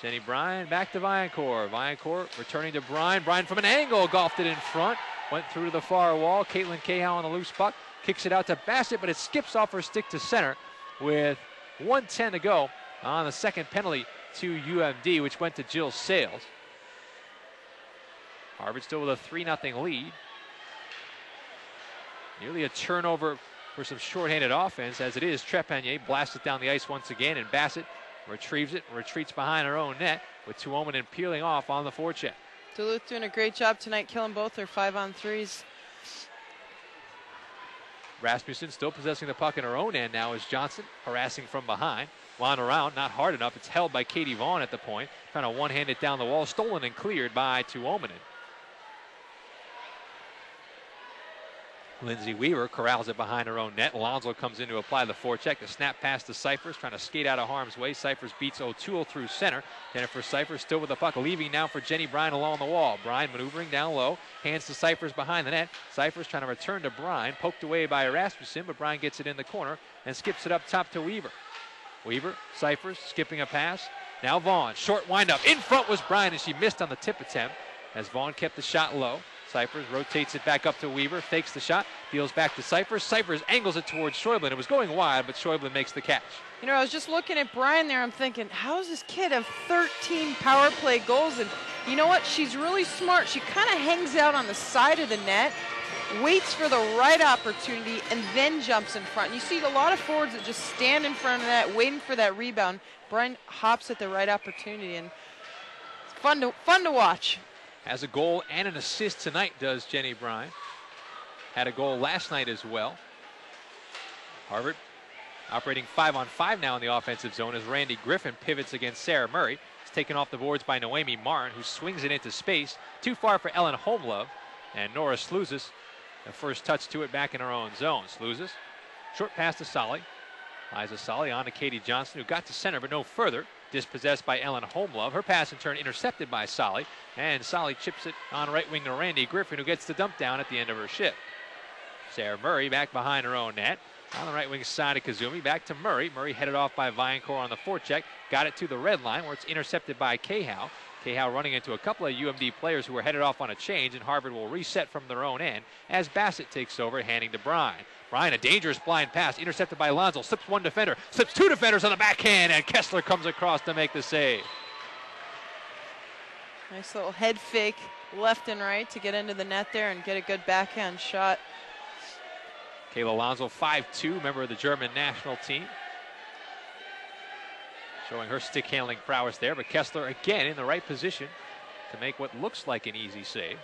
Jenny Bryan back to Viancourt. Viancourt returning to Bryan. Bryan from an angle golfed it in front. Went through to the far wall. Caitlin Cahow on the loose puck. Kicks it out to Bassett, but it skips off her stick to center with 1:10 to go on the second penalty to UMD, which went to Jill Sales. Harvard still with a 3-0 lead. Nearly a turnover for some shorthanded offense as it is. Trepanier blasts it down the ice once again, and Bassett retrieves it and retreats behind her own net with Tuomainen peeling off on the forecheck. Duluth doing a great job tonight, killing both their 5-on-3s. Rasmussen still possessing the puck in her own end now as Johnson harassing from behind. Wound around, not hard enough. It's held by Katie Vaughn at the point. Trying to one-hand it down the wall. Stolen and cleared by Tuomainen. Lindsay Weaver corrals it behind her own net. Alonso comes in to apply the forecheck. The snap pass to Cyphers, trying to skate out of harm's way. Cyphers beats O'Toole through center. Jennifer Cyphers still with the puck, leaving now for Jenny Bryan along the wall. Bryan maneuvering down low, hands to Cyphers behind the net. Cyphers trying to return to Bryan, poked away by Rasmussen, but Bryan gets it in the corner and skips it up top to Weaver. Weaver, Cyphers skipping a pass. Now Vaughn, short windup. In front was Bryan, and she missed on the tip attempt as Vaughn kept the shot low. Cyphers rotates it back up to Weaver, fakes the shot, deals back to Cyphers. Cyphers angles it towards Schäuble. It was going wide, but Schäuble makes the catch. You know, I was just looking at Bryan there. I'm thinking, how does this kid have 13 power play goals? And you know what? She's really smart. She kind of hangs out on the side of the net, waits for the right opportunity, and then jumps in front. You see a lot of forwards that just stand in front of the net, waiting for that rebound. Bryan hops at the right opportunity, and it's fun to watch. Has a goal and an assist tonight, does Jenny Bryan. Had a goal last night as well. Harvard operating 5-on-5 now in the offensive zone as Randy Griffin pivots against Sarah Murray. It's taken off the boards by Noemi Martin, who swings it into space. Too far for Ellen Homelove. And Nora Slouzis, the first touch to it back in her own zone. Slouzis, short pass to Solly. Liza Solly on to Katie Johnson, who got to center but no further. Dispossessed by Ellen Homelove. Her pass in turn intercepted by Solly. And Solly chips it on right wing to Randy Griffin, who gets the dump down at the end of her shift. Sarah Murray back behind her own net. On the right wing side of Kazumi, back to Murray. Murray headed off by Viancourt on the forecheck. Got it to the red line where it's intercepted by Cahow. Cahow running into a couple of UMD players who were headed off on a change, and Harvard will reset from their own end as Bassett takes over, handing to Bryan. Bryan, a dangerous blind pass, intercepted by Alonso. Slips one defender, slips two defenders on the backhand, and Kessler comes across to make the save. Nice little head fake left and right to get into the net there and get a good backhand shot. Kayla Alonso, 5'2", member of the German national team. Showing her stick handling prowess there, but Kessler again in the right position to make what looks like an easy save.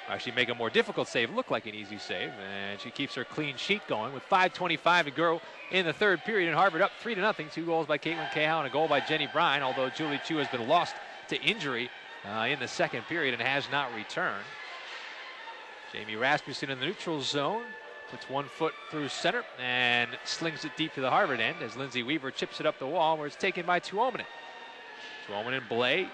Actually make a more difficult save look like an easy save, and she keeps her clean sheet going with 5:25 to go in the third period, and Harvard up 3-0. 2 goals by Caitlin Cahow and a goal by Jenny Bryan, although Julie Chu has been lost to injury in the second period and has not returned. Jamie Rasmussen in the neutral zone. Puts 1 foot through center and slings it deep to the Harvard end as Lindsay Weaver chips it up the wall where it's taken by Tuomainen. Tuomainen and Blay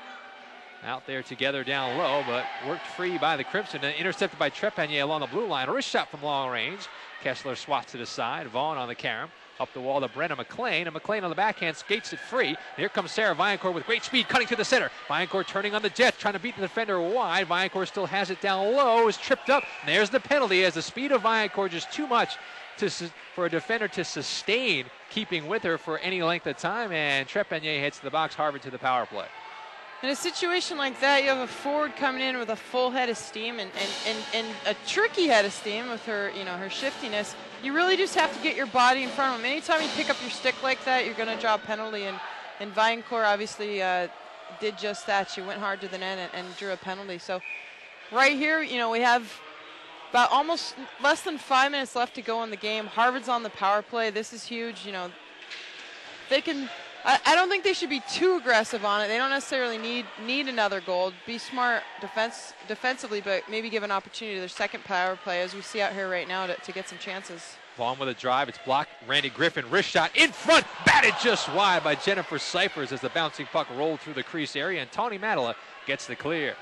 out there together down low, but worked free by the Crimson and intercepted by Trepanier along the blue line. A wrist shot from long range. Kessler swats it aside. Vaughn on the carom. Up the wall to Brenna McLean, and McLean on the backhand skates it free. And here comes Sarah Viancourt with great speed, cutting to the center. Viancourt turning on the jet, trying to beat the defender wide. Viancourt still has it down low, is tripped up. And there's the penalty as the speed of Viancourt just too much for a defender to sustain keeping with her for any length of time. And Trepanier hits the box. Harvard to the power play. In a situation like that, you have a forward coming in with a full head of steam and a tricky head of steam with her, her shiftiness. You really just have to get your body in front of him. Anytime you pick up your stick like that, you're going to draw a penalty. And Viancourt obviously did just that. She went hard to the net and drew a penalty. So right here, we have about almost less than 5 minutes left to go in the game. Harvard's on the power play. This is huge. They can. I don't think they should be too aggressive on it. They don't necessarily need another goal. Be smart defensively, but maybe give an opportunity to their second power play, as we see out here right now, to get some chances. Vaughn with a drive. It's blocked. Randy Griffin, wrist shot in front. Batted just wide by Jennifer Cyphers as the bouncing puck rolled through the crease area, and Tawny Matala gets the clear.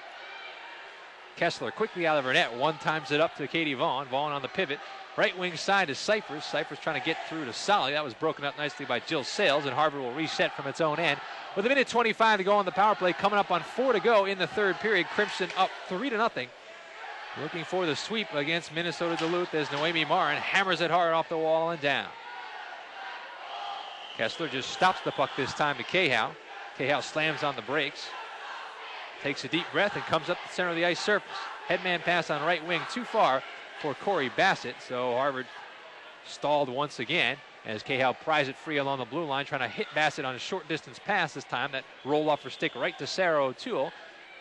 Kessler quickly out of her net. One times it up to Katie Vaughn. Vaughn on the pivot. Right wing side to Cyphers. Cyphers trying to get through to Solly. That was broken up nicely by Jill Sales, and Harvard will reset from its own end. With 1:25 to go on the power play, coming up on 4 to go in the third period. Crimson up 3-0. Looking for the sweep against Minnesota-Duluth as Noemi Marin hammers it hard off the wall and down. Kessler just stops the puck this time to Cahow. Cahow slams on the brakes. Takes a deep breath and comes up the center of the ice surface. Headman pass on right wing too far for Corey Bassett. So Harvard stalled once again as Cahow pries it free along the blue line, trying to hit Bassett on a short distance pass this time. That rolled off her stick right to Sarah O'Toole.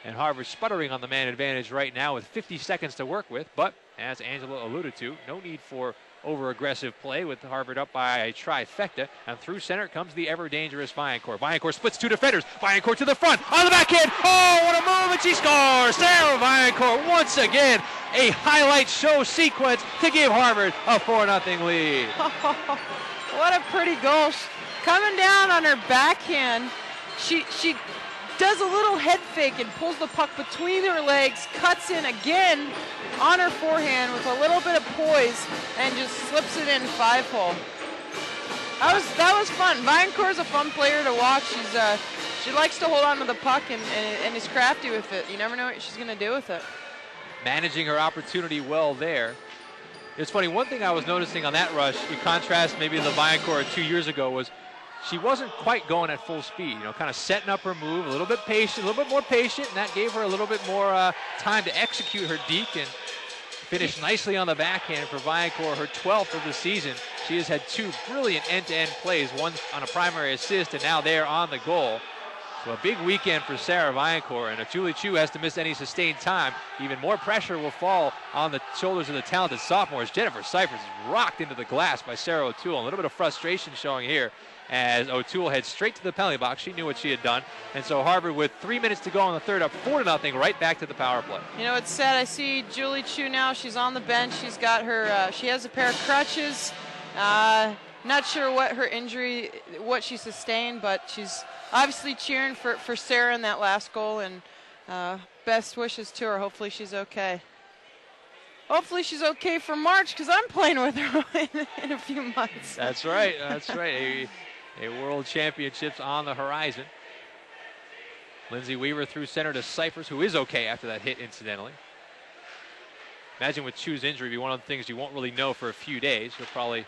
And Harvard sputtering on the man advantage right now with 50 seconds to work with. But as Angela alluded to, no need for over-aggressive play with Harvard up by a trifecta. And through center comes the ever-dangerous Viancourt. Viancourt splits two defenders. Viancourt to the front, on the backhand. Oh, what a move, and she scores! Sarah Viancourt once again, a highlight show sequence to give Harvard a 4-0 lead. What a pretty goal. Coming down on her backhand, she does a little head fake and pulls the puck between her legs, cuts in again on her forehand with a little bit of poise, and just slips it in 5-hole. That was fun. Viancourt's a fun player to watch. She likes to hold on to the puck and is crafty with it. You never know what she's going to do with it. Managing her opportunity well there. It's funny, one thing I was noticing on that rush, you contrast maybe the Viancourt 2 years ago, was she wasn't quite going at full speed, kind of setting up her move, a little bit patient, a little bit more patient, and that gave her a little bit more time to execute her deke and finish nicely on the backhand for Viancourt, her 12th of the season. She has had 2 brilliant end-to-end plays, one on a primary assist and now there on the goal. So a big weekend for Sarah Viancourt, and if Julie Chu has to miss any sustained time, even more pressure will fall on the shoulders of the talented sophomores. Jennifer Cyphers is rocked into the glass by Sarah O'Toole. A little bit of frustration showing here as O'Toole heads straight to the penalty box. She knew what she had done, and so Harvard, with 3 minutes to go in the third, up 4-0, right back to the power play. It's sad. I see Julie Chu now. She's on the bench. She's got her. She has a pair of crutches. Not sure what her injury, what she sustained, but she's obviously cheering for Sarah in that last goal, and best wishes to her. Hopefully she's okay. Hopefully she's okay for March, because I'm playing with her in a few months. That's right. That's right. A World Championships on the horizon. Lindsay Weaver through center to Cyphers, who is okay after that hit, incidentally. Imagine with Chu's injury, it'd be one of the things you won't really know for a few days. You'll probably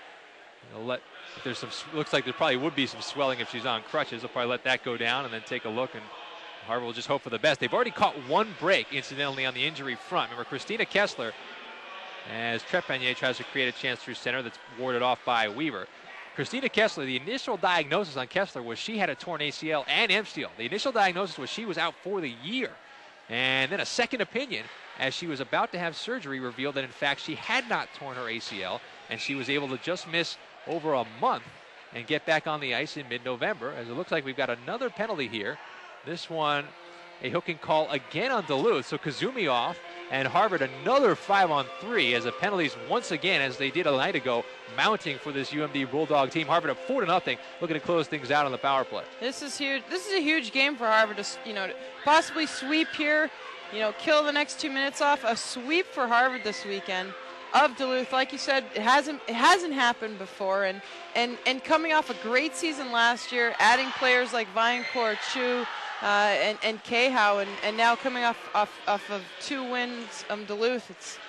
if there's looks like there probably would be some swelling if she's on crutches. They'll probably let that go down and then take a look, and Harvard will just hope for the best. They've already caught 1 break, incidentally, on the injury front. Remember, Christina Kessler, as Trepanier tries to create a chance through center that's warded off by Weaver. Christina Kessler, the initial diagnosis on Kessler was she had a torn ACL and MCL. The initial diagnosis was she was out for the year. And then a second opinion, as she was about to have surgery, revealed that in fact she had not torn her ACL, and she was able to just miss over a month and get back on the ice in mid-November, as it looks like we've got another penalty here. This one, a hooking call again on Duluth, so Kazumi off, and Harvard another 5-on-3 as the penalties once again, as they did a night ago, mounting for this UMD Bulldog team. Harvard up 4-0, looking to close things out on the power play. This is huge. This is a huge game for Harvard to, to possibly sweep here, kill the next 2 minutes off. A sweep for Harvard this weekend of Duluth. Like you said, it hasn't happened before, and coming off a great season last year, adding players like Viancourt, Chu, and Cahow, and now coming off of 2 wins Duluth.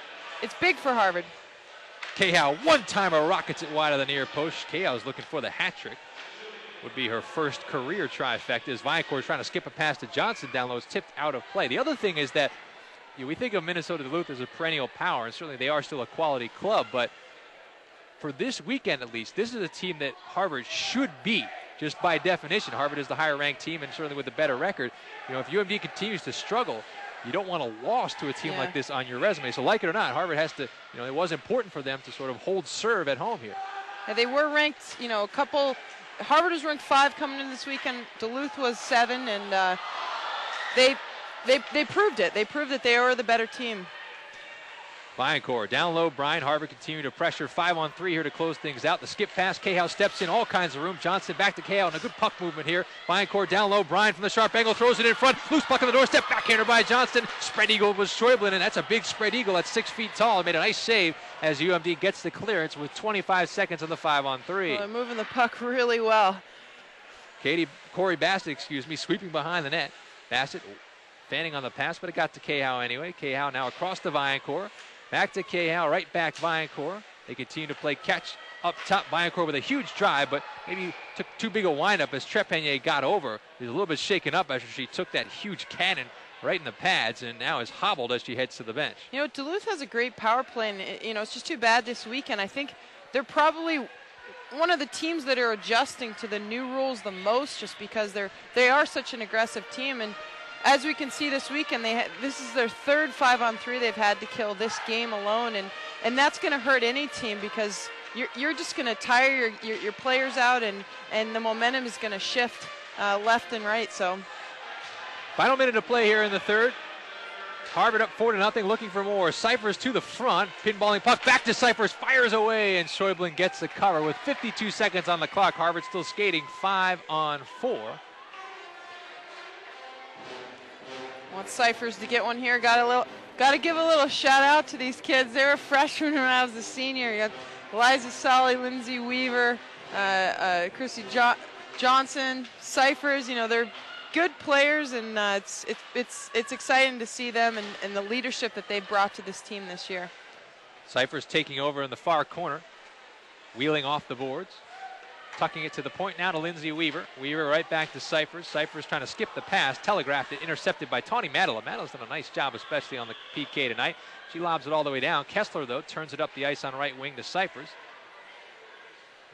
It's big for Harvard. Cahow, one-timer, rockets it wide of the near post. Cahow's looking for the hat trick. Would be her first career trifecta, as Viancourt trying to skip a pass to Johnson down low. It's tipped out of play. The other thing is that we think of Minnesota-Duluth as a perennial power, and certainly they are still a quality club, but for this weekend at least, this is a team that Harvard should beat. Just by definition, Harvard is the higher-ranked team, and certainly with a better record. If UMD continues to struggle, you don't want a loss to a team like this on your resume. So like it or not, Harvard has to, it was important for them to sort of hold serve at home here. Yeah, they were ranked, Harvard was ranked 5 coming in this weekend. Duluth was 7, and they proved it. They proved that they were the better team. Viancore down low. Brian Harvard continuing to pressure. 5-on-3 here to close things out. The skip pass. Cahow steps in. All kinds of room. Johnson back to Cahow and a good puck movement here. Viancore down low. Brian from the sharp angle throws it in front. Loose puck on the doorstep. Backhander by Johnston. Spread eagle was Schäuble, and that's a big spread eagle at 6 feet tall. It made a nice save as UMD gets the clearance with 25 seconds on the 5-on-3. Well, they're moving the puck really well. Corey Bassett, sweeping behind the net. Bassett fanning on the pass, but it got to Cahow anyway. Cahow now across to Viancore. Back to Cahow, right back Viancore. They continue to play catch up top. Viancore with a huge drive, but maybe took too big a windup as Trepanier got over. He was a little bit shaken up after she took that huge cannon right in the pads, and now is hobbled as she heads to the bench. You know, Duluth has a great power play, and it's just too bad this weekend. I think they're probably one of the teams that are adjusting to the new rules the most, just because they are such an aggressive team. And as we can see this weekend, this is their third 5-on-3 they've had to kill this game alone, and that's going to hurt any team, because you're just going to tire your players out, and the momentum is going to shift left and right. So, final minute to play here in the third. Harvard up 4-0, looking for more. Cyphers to the front, pinballing puck back to Cyphers, fires away, and Schäuble gets the cover with 52 seconds on the clock. Harvard still skating 5-on-4. Want Cyphers to get one here. Got to give a little shout out to these kids. They were freshmen when I was a senior. You got Eliza Solly, Lindsay Weaver, Chrissy Johnson, Cyphers. They're good players, and it's exciting to see them and the leadership that they've brought to this team this year. Cyphers taking over in the far corner, wheeling off the boards. Tucking it to the point now to Lindsay Weaver. Weaver right back to Cyphers. Cyphers trying to skip the pass, telegraphed it, intercepted by Tawny Madela. Madela's done a nice job, especially on the PK tonight. She lobs it all the way down. Kessler, though, turns it up the ice on right wing to Cyphers.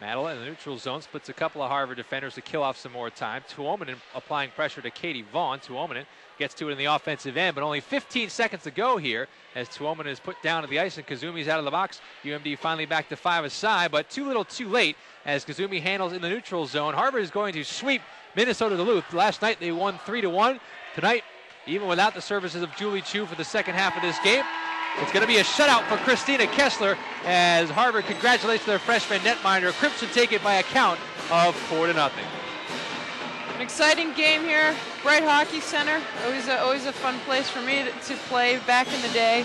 Madela in the neutral zone splits a couple of Harvard defenders to kill off some more time. Tuominen applying pressure to Katie Vaughn. Tuominen gets to it in the offensive end, but only 15 seconds to go here as Tuominen is put down to the ice and Kazumi's out of the box. UMD finally back to 5-a-side, but too little too late as Kazumi handles in the neutral zone. Harvard is going to sweep Minnesota-Duluth. Last night they won 3-1. Tonight, even without the services of Julie Chu for the second half of this game, it's going to be a shutout for Christina Kessler as Harvard congratulates their freshman netminder. Crimson take it by a count of 4-0. An exciting game here. Bright Hockey Center, always a fun place for me to play back in the day.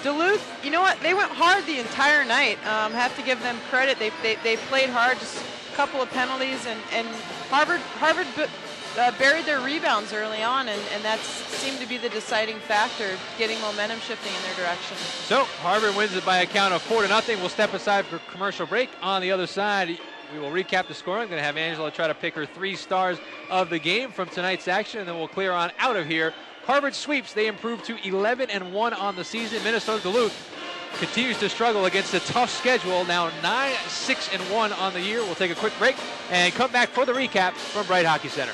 Duluth, you know what? They went hard the entire night. Have to give them credit. They played hard, just a couple of penalties, and Harvard buried their rebounds early on, and that seemed to be the deciding factor, getting momentum shifting in their direction. So Harvard wins it by a count of 4-0. We'll step aside for commercial break. On the other side, we will recap the scoring. I'm going to have Angela try to pick her 3 stars of the game from tonight's action, and then we'll clear on out of here. Harvard sweeps. They improve to 11-1 on the season. Minnesota-Duluth continues to struggle against a tough schedule. Now 9-6-1 on the year. We'll take a quick break and come back for the recap from Bright Hockey Center.